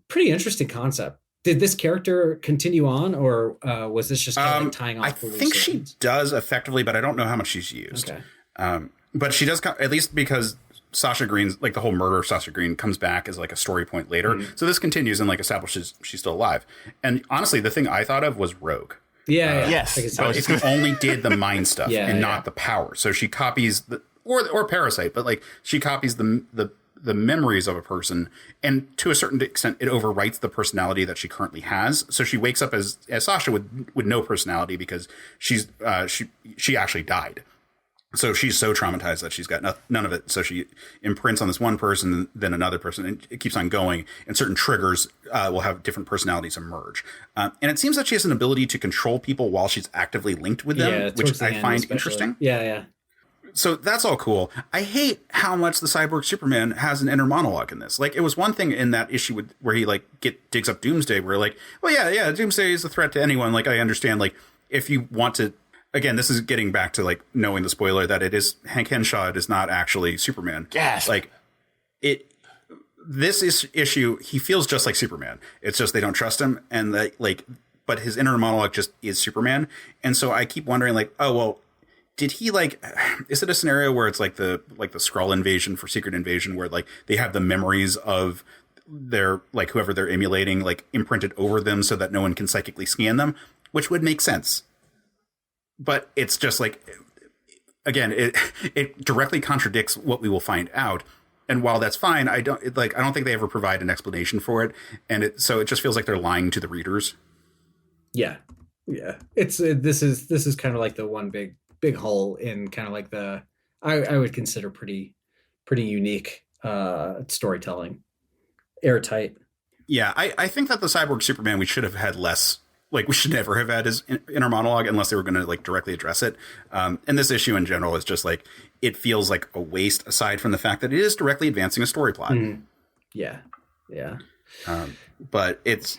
pretty interesting concept. Did this character continue on, or was this just kind of like tying off? I think she does effectively, but I don't know how much she's used. Okay. But she does, at least because Sasha Green's, like the whole murder of Sasha Green comes back as like a story point later. Mm-hmm. So this continues and like establishes she's still alive. And honestly, the thing I thought of was Rogue. Yeah. Yes. I can see But what if you're you only did the mind stuff Yeah, and yeah. not the power. So she copies or Parasite, but like she copies the memories of a person, and to a certain extent it overwrites the personality that she currently has. So she wakes up as Sasha with no personality because she's she actually died. So she's so traumatized that she's got none of it. So she imprints on this one person, then another person, and it keeps on going. And certain triggers will have different personalities emerge. And it seems that she has an ability to control people while she's actively linked with them, Yeah, which towards the I end find especially. interesting. Yeah. So that's all cool. I hate how much the cyborg Superman has an inner monologue in this. Like, it was one thing in that issue where he like digs up Doomsday, where like, well, yeah, Doomsday is a threat to anyone. Like, I understand. Like, if you want to. Again, this is getting back to like knowing the spoiler that it is Hank Henshaw. It is not actually Superman. Yes. Like this is issue. He feels just like Superman. It's just they don't trust him, and but his inner monologue just is Superman. And so I keep wondering, like, oh well, did he like? Is it a scenario where it's like the Skrull invasion for Secret Invasion, where like they have the memories of their like whoever they're emulating like imprinted over them so that no one can psychically scan them, which would make sense. But it's just like, again, it directly contradicts what we will find out. And while that's fine, I don't think they ever provide an explanation for it. And so it just feels like they're lying to the readers. Yeah. It's this is kind of like the one big hole in kind of like the I would consider pretty unique storytelling, airtight. Yeah, I think that the cyborg Superman, we should have had less. Like, we should never have had his inner monologue unless they were going to like directly address it. And this issue in general is just like, it feels like a waste aside from the fact that it is directly advancing a story plot. Mm. Yeah. But it's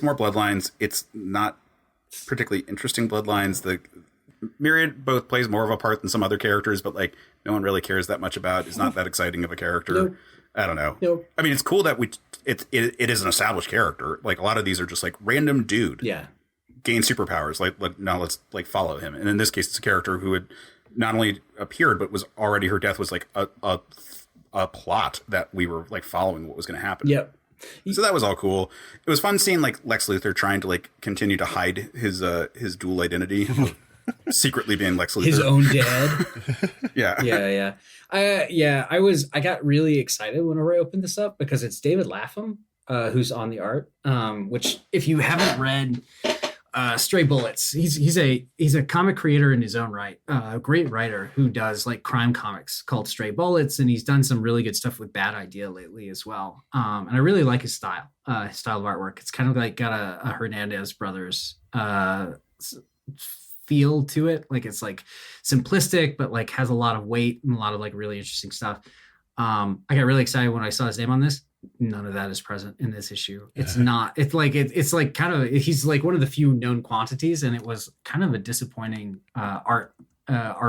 more bloodlines. It's not particularly interesting bloodlines. The Myriad both plays more of a part than some other characters, but like no one really cares that much about. It's not that exciting of a character. Nope. I don't know. Nope. I mean, it's cool that it is an established character. Like a lot of these are just like random dude. Yeah. Gain superpowers. Like now let's like follow him. And in this case, it's a character who had not only appeared, but was already, her death was like a plot that we were like following what was going to happen. Yep. So that was all cool. It was fun seeing like Lex Luthor trying to like continue to hide his dual identity, secretly being Lex Luthor, his own dad. Yeah. I got really excited whenever I opened this up because it's David Lapham who's on the art. Which if you haven't read Stray Bullets, he's a comic creator in his own right, a great writer who does like crime comics called Stray Bullets, and he's done some really good stuff with Bad Idea lately as well. And I really like his style of artwork. It's kind of like got a Hernandez brothers feel to it. Like it's like simplistic, but like has a lot of weight and a lot of like really interesting stuff. I got really excited when I saw his name on this. None of that is present in this issue. It's not. It's like kind of. He's like one of the few known quantities, and it was kind of a disappointing art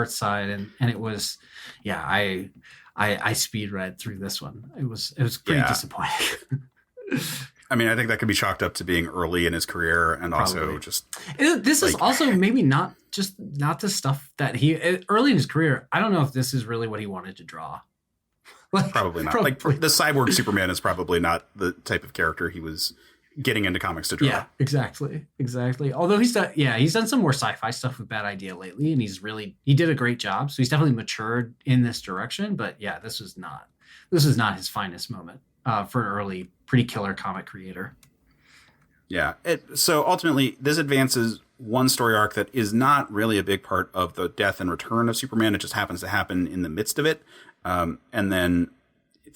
side, and it was, yeah. I speed read through this one. It was pretty disappointing. I mean, I think that could be chalked up to being early in his career, and also just this is also maybe not the stuff that he early in his career. I don't know if this is really what he wanted to draw. Probably not. Like the cyborg Superman is probably not the type of character he was getting into comics to draw. Yeah, exactly. Although he's done some more sci-fi stuff with Bad Idea lately, and he did a great job. So he's definitely matured in this direction. But yeah, this is not his finest moment for an early, pretty killer comic creator. Yeah. So ultimately, this advances one story arc that is not really a big part of the death and return of Superman. It just happens to happen in the midst of it. And then it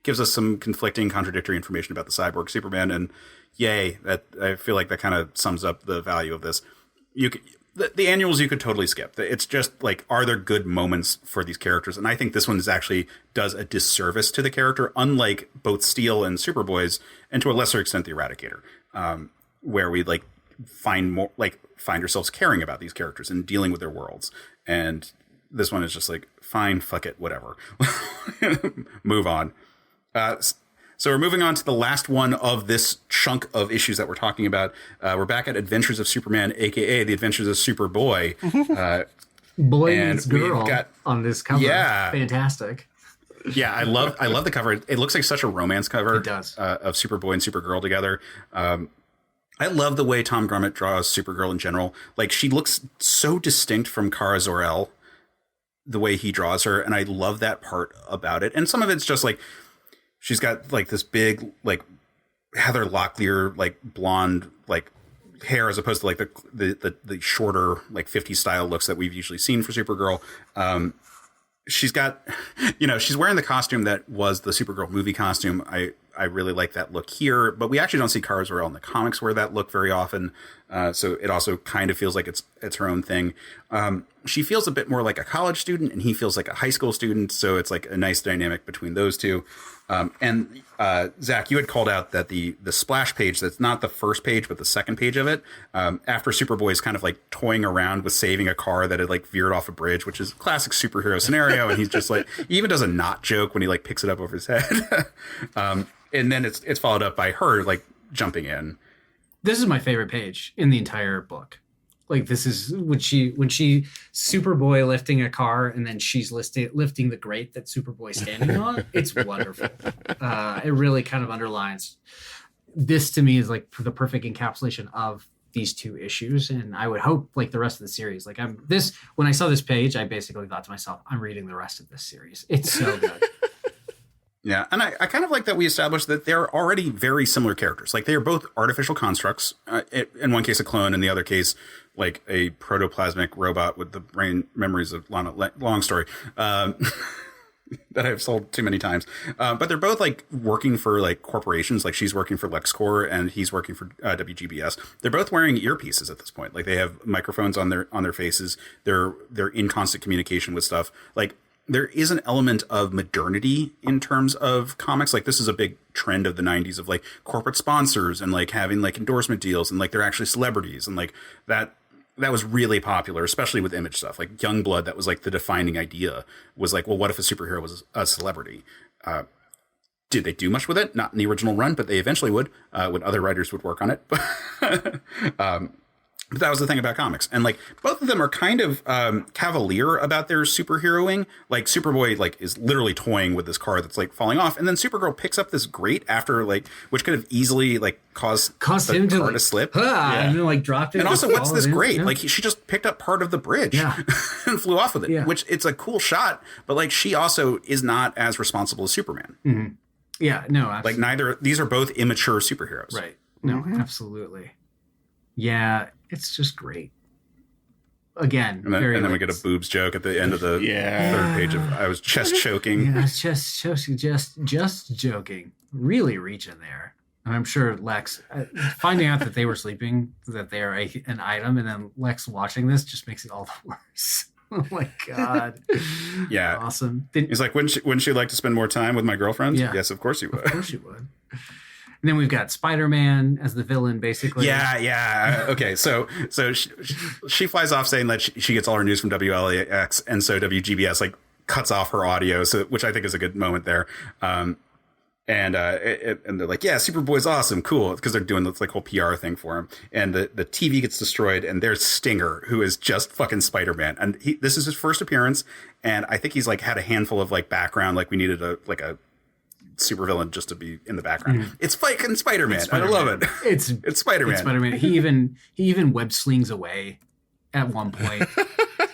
gives us some conflicting, contradictory information about the cyborg Superman. And yay, that I feel like that kind of sums up the value of this. The annuals you could totally skip. It's just like, are there good moments for these characters? And I think this one does a disservice to the character, unlike both Steel and Superboy's, and to a lesser extent the Eradicator, where we like find ourselves caring about these characters and dealing with their worlds. And this one is just like, fine, fuck it, whatever. Move on. So we're moving on to the last one of this chunk of issues that we're talking about. We're back at Adventures of Superman, a.k.a. The Adventures of Superboy. Boy meets girl on this cover. Yeah. Fantastic. Yeah, I love the cover. It looks like such a romance cover. It does. Of Superboy and Supergirl together. I love the way Tom Grummett draws Supergirl in general. Like, she looks so distinct from Kara Zor-El, the way he draws her, and I love that part about it. And some of it's just like she's got like this big like Heather Locklear like blonde like hair as opposed to like the shorter like 50s style looks that we've usually seen for Supergirl. She's got, she's wearing the costume that was the Supergirl movie costume. I really like that look here, but we actually don't see Kara Zor-El in the comics wear that look very often. So it also kind of feels like it's her own thing. She feels a bit more like a college student and he feels like a high school student. So it's like a nice dynamic between those two. And Zach, you had called out that the splash page, that's not the first page, but the second page of it, after Superboy is kind of like toying around with saving a car that had like veered off a bridge, which is a classic superhero scenario. And he's just like, he even does a not joke when he like picks it up over his head. And then it's followed up by her like jumping in. This is my favorite page in the entire book. Like, this is when she Superboy lifting a car and then she's lifting the grate that Superboy's standing on. It's wonderful. It really kind of underlines this to me is like the perfect encapsulation of these two issues. And I would hope like the rest of the series, like when I saw this page, I basically thought to myself, I'm reading the rest of this series. It's so good. Yeah, and I kind of like that we established that they're already very similar characters. Like, they are both artificial constructs. In one case, a clone. In the other case, like a protoplasmic robot with the brain memories of Lana. Long story that I've sold too many times. But they're both like working for like corporations. Like, she's working for LexCorp and he's working for WGBS. They're both wearing earpieces at this point. Like, they have microphones on their faces. They're in constant communication with stuff. Like, there is an element of modernity in terms of comics. Like, this is a big trend of the 90s of like corporate sponsors and like having like endorsement deals and like they're actually celebrities. And like that was really popular, especially with Image stuff. Like Youngblood, that was like the defining idea, was like, well, what if a superhero was a celebrity? Did they do much with it? Not in the original run, but they eventually would, when other writers would work on it. But that was the thing about comics. And like both of them are kind of cavalier about their superheroing. Like Superboy like is literally toying with this car that's like falling off. And then Supergirl picks up this grate after like, which could have easily like caused him car to slip. And then like dropped it. And also, what's this grate? Yeah. Like she just picked up part of the bridge and flew off with it, which it's a cool shot. But like she also is not as responsible as Superman. Mm-hmm. Yeah, no, absolutely. Like these are both immature superheroes. Right. No, absolutely. Yeah, it's just great. Again, and then we get a boobs joke at the end of the third page of I was chest choking. Yeah, just joking. Really reaching there. And I'm sure Lex finding out that they were sleeping, that they are an item, and then Lex watching this just makes it all the worse. Oh my god! Yeah, awesome. He's like, wouldn't she like to spend more time with my girlfriend? Yeah. Yes, of course you would. Of course you would. And then we've got Spider-Man as the villain, basically. Yeah. Okay, so she flies off saying that she gets all her news from WLAX, and so WGBS like cuts off her audio, which I think is a good moment there. And they're like, yeah, Superboy's awesome, cool, because they're doing this like whole PR thing for him. And the TV gets destroyed, and there's Stinger, who is just fucking Spider-Man, and this is his first appearance, and I think he's like had a handful of like background, like we needed a supervillain just to be in the background. Mm. It's fucking Spider-Man. I love it. It's Spider-Man. It's Spider-Man. He even web slings away at one point.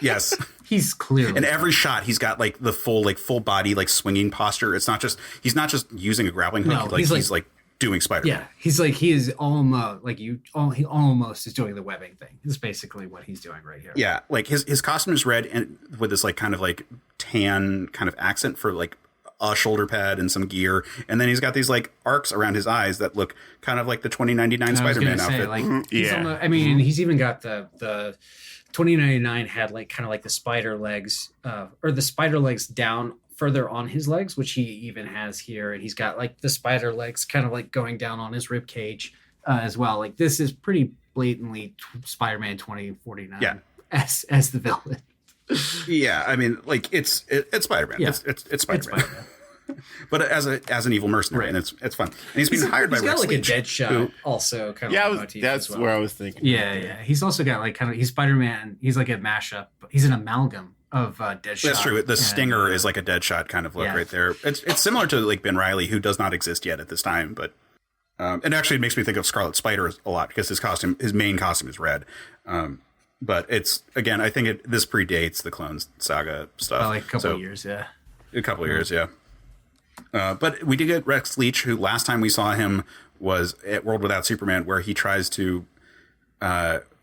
Yes. He's clearly in every shot he's got like the full body like swinging posture. It's not just he's not just using a grappling hook. No, he's like doing Spider-Man. Yeah. He is almost like he almost is doing the webbing thing. Is basically what he's doing right here. Yeah. Like his costume is red and with this like kind of like tan kind of accent for like a shoulder pad and some gear, and then he's got these like arcs around his eyes that look kind of like the 2099 Spider-Man outfit. Like, he's even got the 2099 had like kind of like the spider legs, or the spider legs down further on his legs, which he even has here, and he's got like the spider legs kind of like going down on his rib cage as well. Like this is pretty blatantly Spider-Man 2049. Yeah, as the villain. Yeah, I mean, like it's Spider-Man. Yeah. It's Spider-Man. But as an evil mercenary, right. And it's fun. And he's being hired by Rex got like Leach, a Deadshot also kind of. That's where I was thinking. Yeah. He's also got like kind of he's Spider-Man. He's like a mashup. He's an amalgam of Deadshot. That's true. The Stinger is like a Deadshot kind of look right there. It's similar to like Ben Reilly, who does not exist yet at this time, but. And actually, it makes me think of Scarlet Spider a lot because his main costume is red. But it's, again, I think this predates the Clone Saga stuff. Like a couple of years, yeah. A couple of years, yeah. But we did get Rex Leach, who last time we saw him was at World Without Superman, where he tries to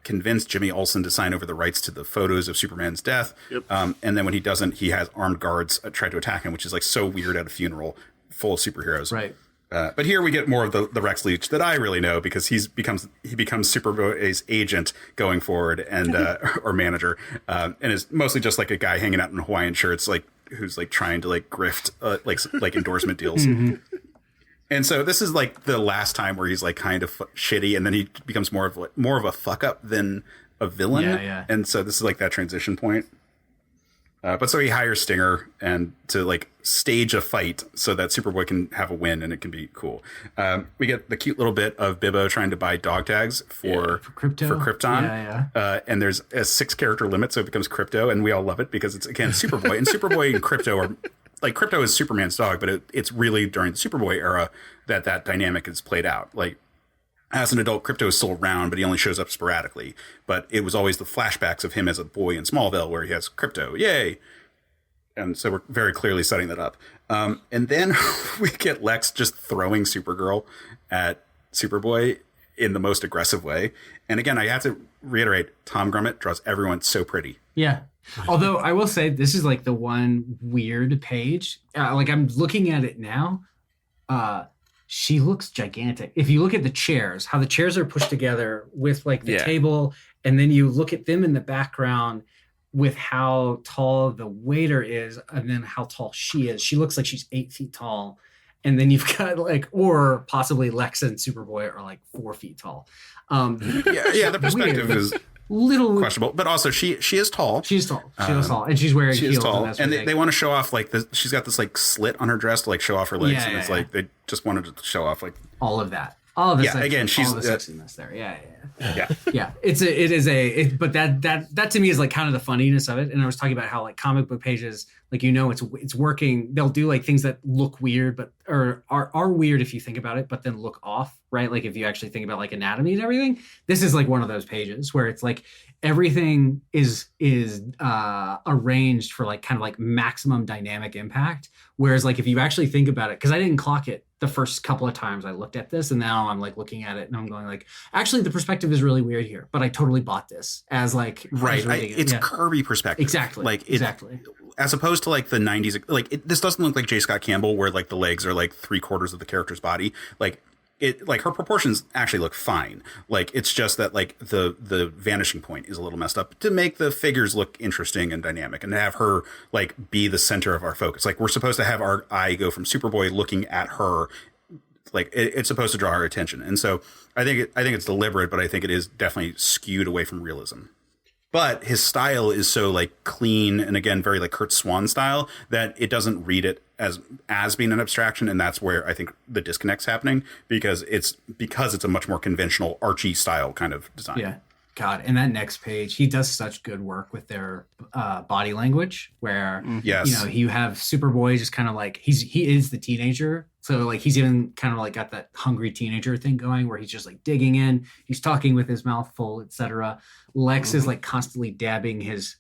convince Jimmy Olsen to sign over the rights to the photos of Superman's death. Yep. And then when he doesn't, he has armed guards try to attack him, which is like so weird at a funeral full of superheroes. Right. But here we get more of the Rex Leach that I really know because he becomes Superboy's agent going forward and or manager, and is mostly just like a guy hanging out in Hawaiian shirts, like who's like trying to like grift like endorsement deals. Mm-hmm. And so this is like the last time where he's like kind of shitty, and then he becomes more of a fuck up than a villain. Yeah. And so this is like that transition point. But so he hires Stinger and to like stage a fight so that Superboy can have a win and it can be cool. We get the cute little bit of Bibbo trying to buy dog tags for Krypton. Yeah. And there's a 6-character limit, so it becomes Crypto, and we all love it because it's, again, Superboy. And Superboy and Crypto are like, Crypto is Superman's dog, but it's really during the Superboy era that dynamic is played out. Like, as an adult, Crypto is still around, but he only shows up sporadically. But it was always the flashbacks of him as a boy in Smallville where he has Crypto. Yay! And so we're very clearly setting that up. And then we get Lex just throwing Supergirl at Superboy in the most aggressive way. And again, I have to reiterate, Tom Grummett draws everyone so pretty. Yeah. Although I will say this is like the one weird page. Like I'm looking at it now. She looks gigantic. If you look at the chairs, how the chairs are pushed together with like the table, and then you look at them in the background with how tall the waiter is, and then how tall she is. She looks like she's 8 feet tall. And then you've got like, or possibly Lex and Superboy are like 4 feet tall. The perspective is little questionable, but also she is tall. She's tall. She's tall, and she's wearing heels. Tall. And they want to show off like this. She's got this like slit on her dress to like show off her legs, and it's like they just wanted to show off like all of that. All of this. Yeah, again, she's all the sexiness there. Yeah. But that to me is like kind of the funniness of it. And I was talking about how like comic book pages, like it's working. They'll do like things that look weird, but or are weird if you think about it, but then look off, right? Like if you actually think about like anatomy and everything. This is like one of those pages where it's like everything is arranged for like kind of like maximum dynamic impact. Whereas like if you actually think about it, because I didn't clock it the first couple of times I looked at this, and now I'm like looking at it and I'm going like, actually the perspective is really weird here, but I totally bought this as like right. It's Kirby perspective, exactly. Like exactly, as opposed to like the 90s. Like this doesn't look like J. Scott Campbell, where like the legs are like 3/4 of the character's body. Like it, like her proportions actually look fine. Like it's just that like the vanishing point is a little messed up to make the figures look interesting and dynamic, and to have her like be the center of our focus. Like we're supposed to have our eye go from Superboy looking at her. Like it's supposed to draw our attention. And so I think it's deliberate, but I think it is definitely skewed away from realism. But his style is so like clean and again very like Kurt Swan style that it doesn't read it as being an abstraction, and that's where I think the disconnect's happening because it's a much more conventional Archie style kind of design. Yeah. God, and that next page, he does such good work with their body language where you have Superboy just kind of like he is the teenager. So like he's even kind of like got that hungry teenager thing going where he's just like digging in, he's talking with his mouth full, etc. Lex is like constantly dabbing his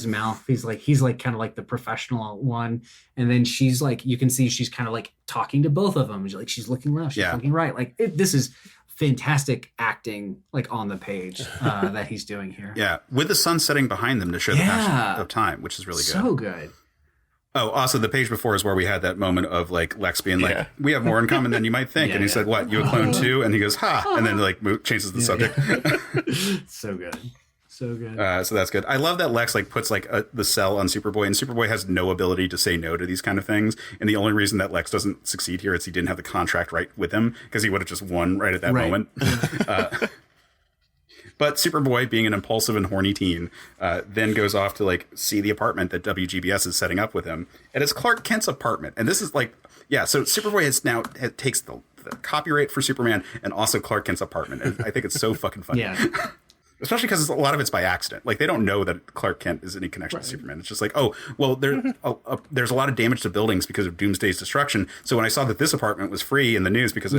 mouth. He's like kind of like the professional one. And then she's like, you can see she's kind of like talking to both of them. Like she's looking left, she's looking right. Like this is fantastic acting like on the page that he's doing here. Yeah. With the sun setting behind them to show the passage of time, which is really good. So good. Oh, also the page before is where we had that moment of like Lex being like, we have more in common than you might think. And he said, what, you a clone too? And he goes, ha. And then like changes the subject. So good. So good. So that's good. I love that Lex like puts like the cell on Superboy, and Superboy has no ability to say no to these kind of things. And the only reason that Lex doesn't succeed here is he didn't have the contract right with him because he would have just won right at that moment. But Superboy, being an impulsive and horny teen, then goes off to like see the apartment that WGBS is setting up with him. And it's Clark Kent's apartment. And this is like, so Superboy takes the copyright for Superman and also Clark Kent's apartment. And I think it's so fucking funny. Yeah. Especially because a lot of it's by accident. Like, they don't know that Clark Kent is any connection to Superman. It's just like, oh, well, there's a lot of damage to buildings because of Doomsday's destruction. So when I saw that this apartment was free in the news because I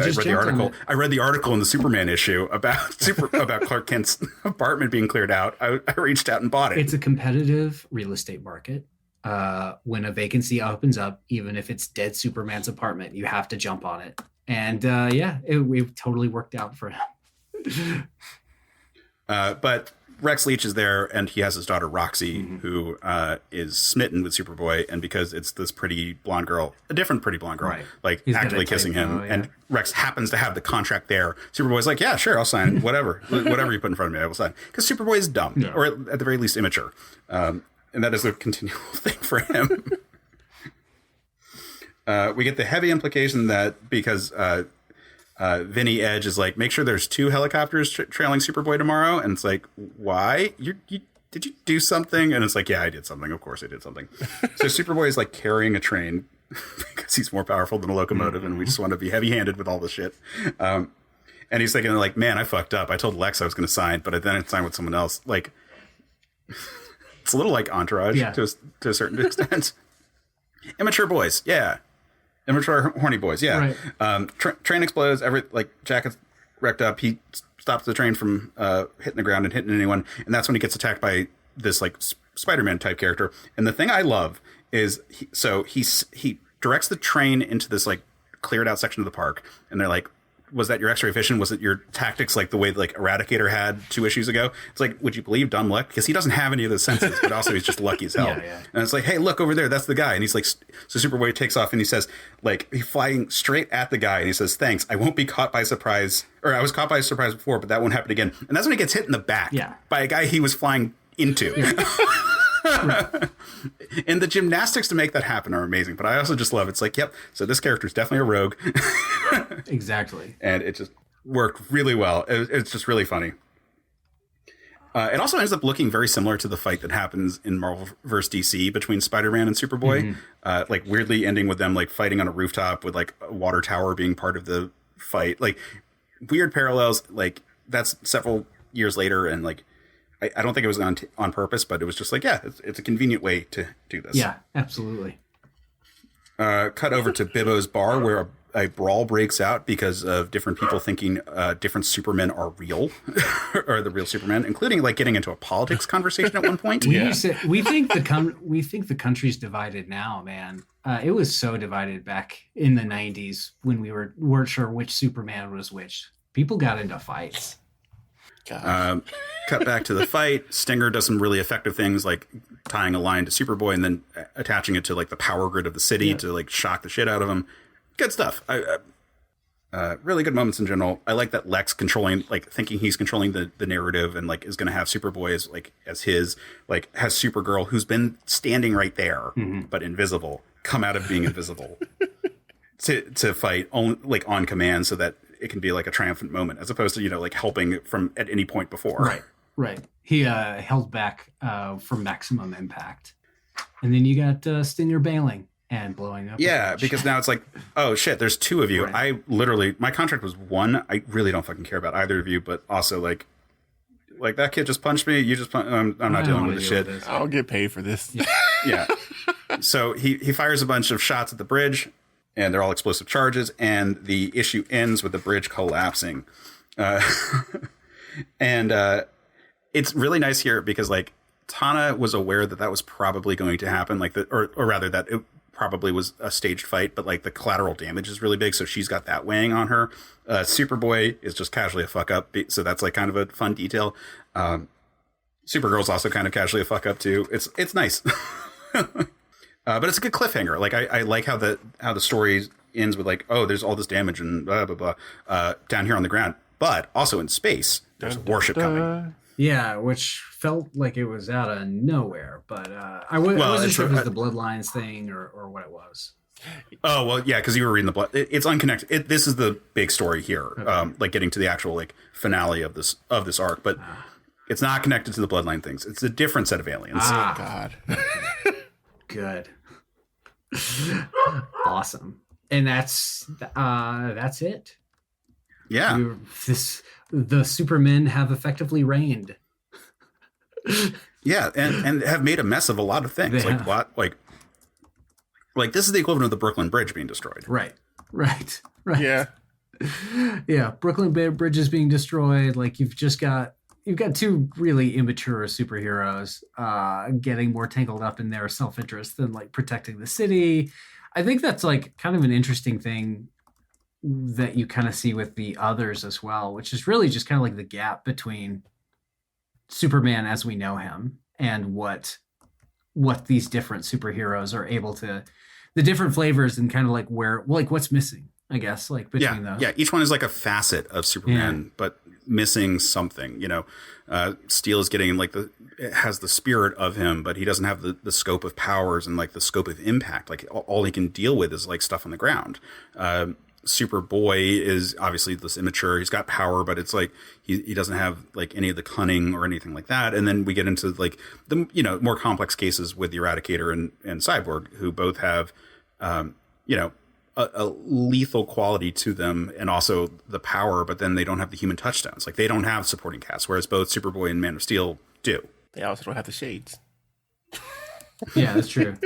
read the article in the Superman issue about about Clark Kent's apartment being cleared out, I reached out and bought it. It's a competitive real estate market. When a vacancy opens up, even if it's dead Superman's apartment, you have to jump on it. And it totally worked out for him. But Rex Leach is there, and he has his daughter Roxy, who is smitten with Superboy, and because it's this pretty blonde girl, a different pretty blonde girl, like actively kissing him, and Rex happens to have the contract there. Superboy's like, yeah, sure, I'll sign whatever you put in front of me, I will sign, because Superboy is dumb, or at the very least immature, and that is a continual thing for him. We get the heavy implication that because Vinny Edge is like, make sure there's 2 helicopters trailing Superboy tomorrow. And it's like, why? Did you do something? And it's like, yeah, I did something. Of course I did something. So Superboy is like carrying a train because he's more powerful than a locomotive. And we just want to be heavy handed with all this shit. And he's thinking like, man, I fucked up. I told Lex I was going to sign, but then I signed with someone else. Like, it's a little like Entourage to a certain extent. Immature boys. Yeah. Immature horny boys, yeah. Right. Train explodes. Jack is wrecked up. He stops the train from hitting the ground and hitting anyone, and that's when he gets attacked by this like Spider-Man type character. And the thing I love is he directs the train into this like cleared out section of the park, and they're like, was that your X-ray vision? Was it your tactics like the way like Eradicator had 2 issues ago? It's like, would you believe dumb luck? Because he doesn't have any of those senses, but also he's just lucky as hell. And it's like, hey, look over there, that's the guy. And he's like, so Superboy takes off and he says, like, he's flying straight at the guy and he says, thanks, I won't be caught by surprise. Or I was caught by surprise before, but that won't happen again. And that's when he gets hit in the back by a guy he was flying into. And the gymnastics to make that happen are amazing, but I also just love it's like, yep, so this character is definitely a rogue. Exactly. And it just worked really well. It's just really funny. It also ends up looking very similar to the fight that happens in Marvel vs. DC between Spider-Man and Superboy, like weirdly ending with them like fighting on a rooftop with like a water tower being part of the fight. Like weird parallels, like that's several years later, and like I don't think it was on purpose, but it was just like, yeah, it's a convenient way to do this. Yeah, absolutely. Cut over to Bibbo's bar where a brawl breaks out because of different people thinking different Supermen are real, or the real Superman, including like getting into a politics conversation at one point. We think the country's divided now, man. It was so divided back in the 90s when we weren't sure which Superman was which. People got into fights. Cut back to the fight. Stinger does some really effective things like tying a line to Superboy and then attaching it to like the power grid of the city to like shock the shit out of him. Good stuff. Really good moments in general. I like that Lex thinking he's controlling the narrative and like is going to have Superboy as his, like has Supergirl, who's been standing right there but invisible, come out of being invisible to fight on command so that it can be like a triumphant moment as opposed to, like helping from at any point before. Right. He held back for maximum impact. And then you got Stinger bailing and blowing up. Yeah, because now it's like, oh shit, there's 2 of you. Right. My contract was 1. I really don't fucking care about either of you, but also like that kid just punched me. You just I'm not dealing with this shit. I'll get paid for this. Yeah. So he fires a bunch of shots at the bridge, and they're all explosive charges, and the issue ends with the bridge collapsing. And it's really nice here because like Tana was aware that was probably going to happen, like or rather that it probably was a staged fight, but like the collateral damage is really big, so she's got that weighing on her. Superboy is just casually a fuck up, so that's like kind of a fun detail. Supergirl's also kind of casually a fuck up too. It's nice. But it's a good cliffhanger. Like I like how the story ends with like, oh, there's all this damage and blah blah blah down here on the ground, but also in space there's a warship coming. Yeah, which felt like it was out of nowhere, but I wasn't sure if it was the Bloodlines thing or what it was. Oh well, yeah, because you were reading the blood. It's unconnected. This is the big story here, okay. Like getting to the actual like finale of this arc, but it's not connected to the Bloodline things. It's a different set of aliens. Oh God, good, awesome, and that's it. Yeah, the Supermen have effectively reigned Yeah, and have made a mess of a lot of things. They Like have. a lot, like this is the equivalent of the Brooklyn Bridge being destroyed. Right. Yeah. Yeah. Brooklyn Bridge is being destroyed. Like you've got two really immature superheroes getting more tangled up in their self-interest than like protecting the city. I think that's like kind of an interesting thing that you kind of see with the others as well, which is really just kind of like the gap between Superman as we know him and what these different superheroes are able to, the different flavors and kind of like where, like what's missing, I guess, like between those. Yeah, each one is like a facet of Superman, but missing something. You know, Steel is getting like it has the spirit of him, but he doesn't have the scope of powers and like the scope of impact. Like all he can deal with is like stuff on the ground. Superboy is obviously this immature. He's got power, but it's like he doesn't have like any of the cunning or anything like that. And then we get into like the more complex cases with the Eradicator and Cyborg, who both have a lethal quality to them and also the power, but then they don't have the human touchdowns. Like they don't have supporting cast, whereas both Superboy and Man of Steel do. They also don't have the shades. Yeah, that's true.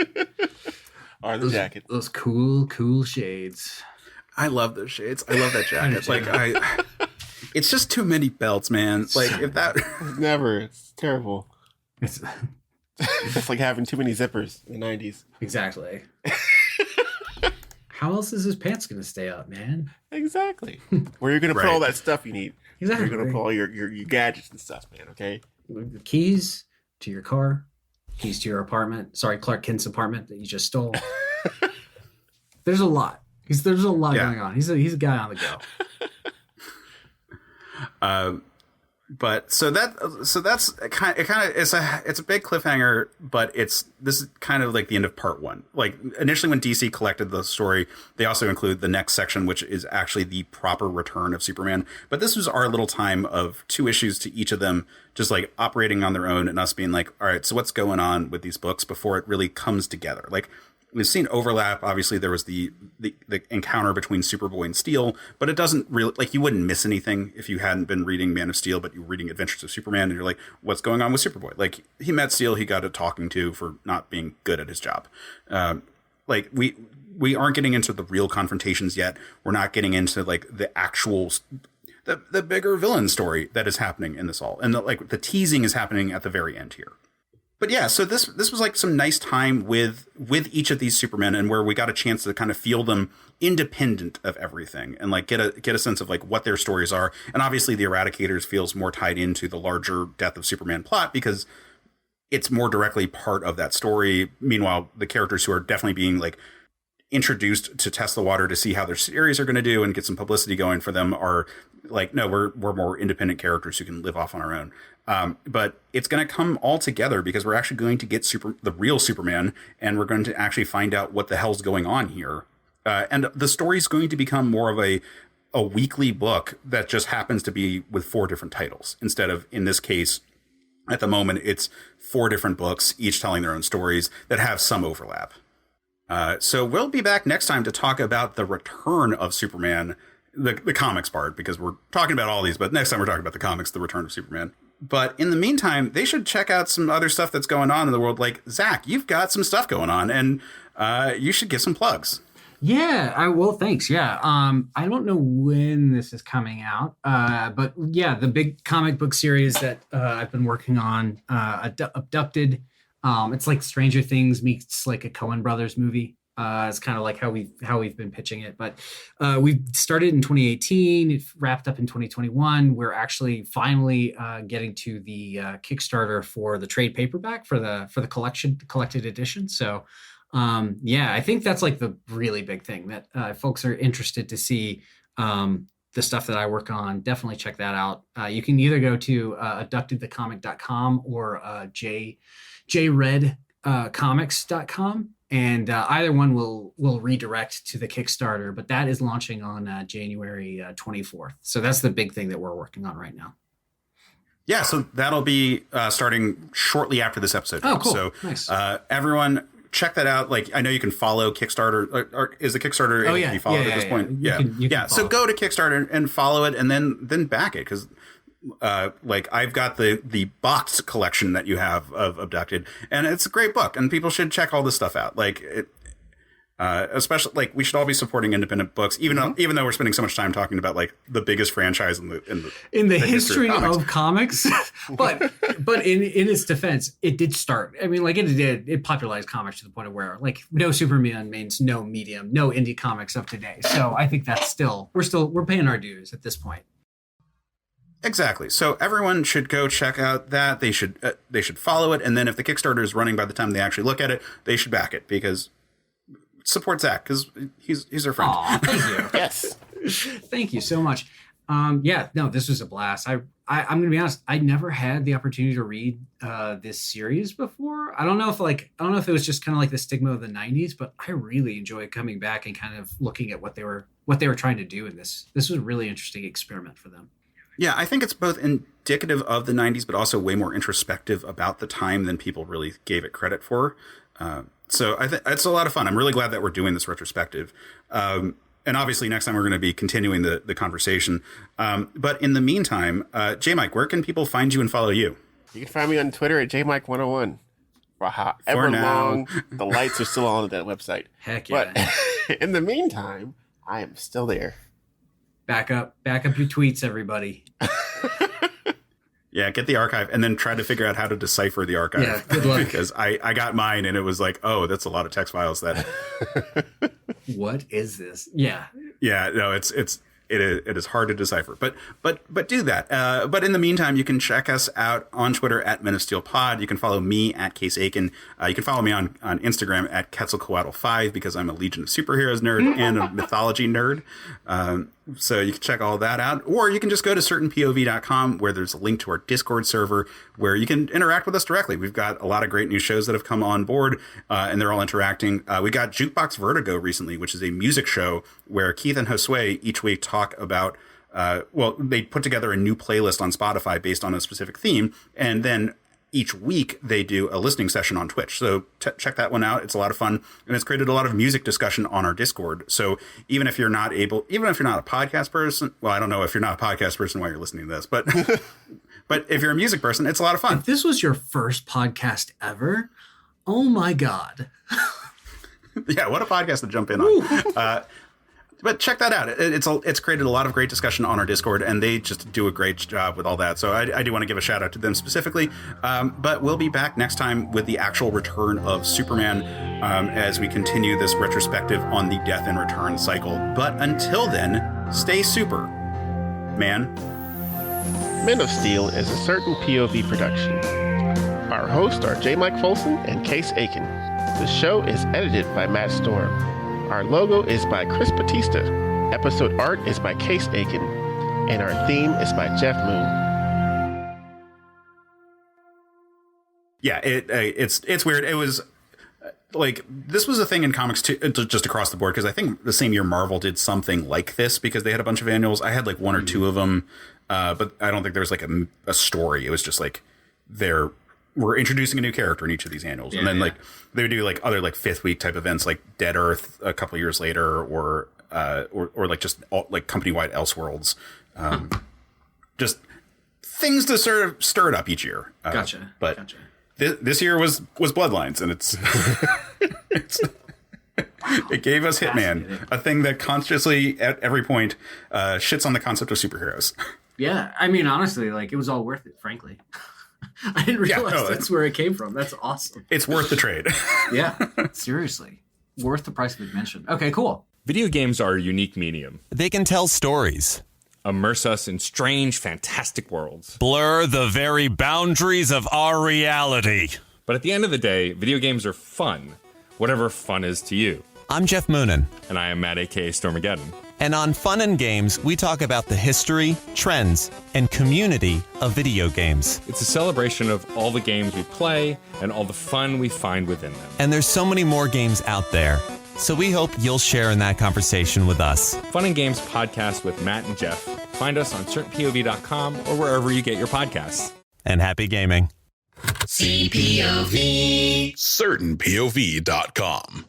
Or the jacket. Those cool shades. I love those shades. I love that jacket. It's just too many belts, man. Like if that Never. It's terrible. It's It's like having too many zippers in the 90s. exactly. How else is his pants going to stay up, man? Exactly. Where you're going to put all that stuff you need. Exactly. You're going to put all your gadgets and stuff, man, okay? The keys to your car, keys to your apartment. Sorry, Clark Kent's apartment that you just stole. There's a lot. There's a lot going on. He's a guy on the go. But so that's kind of it's a big cliffhanger, but this is kind of like the end of part one. Like initially when DC collected the story, they also include the next section, which is actually the proper return of Superman. But this was our little time of 2 issues to each of them, just like operating on their own and us being like, all right, so what's going on with these books before it really comes together? Like we've seen overlap. Obviously, there was the encounter between Superboy and Steel, but it doesn't really, like, you wouldn't miss anything if you hadn't been reading Man of Steel, but you're reading Adventures of Superman, and you're like, what's going on with Superboy? Like, he met Steel, he got a talking to for not being good at his job. Like, we aren't getting into the real confrontations yet. We're not getting into, like, the actual, the bigger villain story that is happening in this all. And, the teasing is happening at the very end here. But yeah, so this was like some nice time with each of these Supermen, and where we got a chance to kind of feel them independent of everything and like get a sense of like what their stories are. And obviously the Eradicators feels more tied into the larger Death of Superman plot because it's more directly part of that story. Meanwhile, the characters who are definitely being like introduced to test the water to see how their series are going to do and get some publicity going for them are like, no, we're more independent characters who can live off on our own. But it's going to come all together because we're actually going to get the real Superman, and we're going to actually find out what the hell's going on here. And the story's going to become more of a weekly book that just happens to be with 4 different titles instead of, in this case, at the moment, it's 4 different books, each telling their own stories that have some overlap. So we'll be back next time to talk about the return of Superman, the comics part, because we're talking about all these, but next time we're talking about the comics, the return of Superman. But in the meantime, they should check out some other stuff that's going on in the world. Like, Zach, you've got some stuff going on, and you should give some plugs. Yeah, I will. Thanks. Yeah. I don't know when this is coming out, but yeah, the big comic book series that I've been working on, Abducted. It's like Stranger Things meets like a Coen Brothers movie. It's kind of like how we've been pitching it, but we started in 2018. It wrapped up in 2021. We're actually finally getting to the Kickstarter for the trade paperback for the collected edition. So I think that's like the really big thing that folks are interested to see. The stuff that I work on, definitely check that out. You can either go to abductedthecomic.com or jredcomics.com. And either one will redirect to the Kickstarter, but that is launching on January 24th. So that's the big thing that we're working on right now. Yeah, so that'll be starting shortly after this episode. Oh, cool. So nice. Everyone, check that out. Like, I know you can follow Kickstarter. Or is the Kickstarter able to be followed at this point? You can So go to Kickstarter and follow it, and then back it, because like I've got the boxed collection that you have of Abducted, and it's a great book, and people should check all this stuff out. Like especially like we should all be supporting independent books, even though we're spending so much time talking about like the biggest franchise in the history of comics. but in its defense, it did start. I mean, like it popularized comics to the point of where like no Superman means no medium, no indie comics of today. So I think that's we're paying our dues at this point. Exactly. So everyone should go check out that. They should follow it, and then if the Kickstarter is running by the time they actually look at it, they should back it because support Zach because he's their friend. Aw, thank you. Yes. Thank you so much. This was a blast. I'm going to be honest. I never had the opportunity to read this series before. I don't know if it was just kind of like the stigma of the 90s, but I really enjoyed coming back and kind of looking at what they were trying to do in this. This was a really interesting experiment for them. Yeah, I think it's both indicative of the 90s, but also way more introspective about the time than people really gave it credit for. So I think it's a lot of fun. I'm really glad that we're doing this retrospective. And obviously next time we're going to be continuing the conversation. But in the meantime, J-Mike, where can people find you and follow you? You can find me on Twitter at jmike101. For however long the lights are still on that website. Heck yeah. But in the meantime, I am still there. Back up your tweets, everybody. Yeah, get the archive and then try to figure out how to decipher the archive. Yeah, good luck. Because I got mine and it was like, oh, that's a lot of text files. That. What is this? Yeah. Yeah, no, it is hard to decipher, but do that. But in the meantime, you can check us out on Twitter at Men of Steel Pod. You can follow me at Case Aiken. You can follow me on Instagram at Quetzalcoatl5 because I'm a Legion of Superheroes nerd and a mythology nerd. So you can check all that out, or you can just go to certainpov.com where there's a link to our Discord server where you can interact with us directly. We've got a lot of great new shows that have come on board, and they're all interacting. We got Jukebox Vertigo recently, which is a music show where Keith and Josue each week talk about, they put together a new playlist on Spotify based on a specific theme, and then each week they do a listening session on Twitch. So check that one out. It's a lot of fun. And it's created a lot of music discussion on our Discord. So even if you're not a podcast person, well, I don't know if you're not a podcast person while you're listening to this, but but if you're a music person, it's a lot of fun. If this was your first podcast ever, oh my God. Yeah, what a podcast to jump in on. But check that out. It's created a lot of great discussion on our Discord, and they just do a great job with all that. So I do want to give a shout out to them specifically. But we'll be back next time with the actual return of Superman as we continue this retrospective on the Death and Return cycle. But until then, stay super, man. Men of Steel is a Certain POV production. Our hosts are J. Mike Folsom and Case Aiken. The show is edited by Matt Storm. Our logo is by Chris Batista. Episode art is by Case Aiken. And our theme is by Geoff Moon. Yeah, it's weird. It was like this was a thing in comics too, just across the board, because I think the same year Marvel did something like this because they had a bunch of annuals. I had like one or two of them, but I don't think there was like a story. It was just like we're introducing a new character in each of these annuals. And then like they would do like other like fifth week type events like Dead Earth a couple years later or like just like company-wide Elseworlds. Just things to sort of stir it up each year. Gotcha. But this year was Bloodlines, and it's it gave us Hitman, a thing that consciously at every point shits on the concept of superheroes. Yeah, I mean, honestly, like it was all worth it, frankly. I didn't realize that's where it came from. That's awesome. It's worth the trade. Yeah, seriously. Worth the price of admission. Okay, cool. Video games are a unique medium. They can tell stories. Immerse us in strange, fantastic worlds. Blur the very boundaries of our reality. But at the end of the day, video games are fun. Whatever fun is to you. I'm Geoff Moonen. And I am Matt, a.k.a. Stormageddon. And on Fun and Games, we talk about the history, trends, and community of video games. It's a celebration of all the games we play and all the fun we find within them. And there's so many more games out there. So we hope you'll share in that conversation with us. Fun and Games podcast with Matt and Geoff. Find us on certainpov.com or wherever you get your podcasts. And happy gaming. CPOV. CertainPOV.com.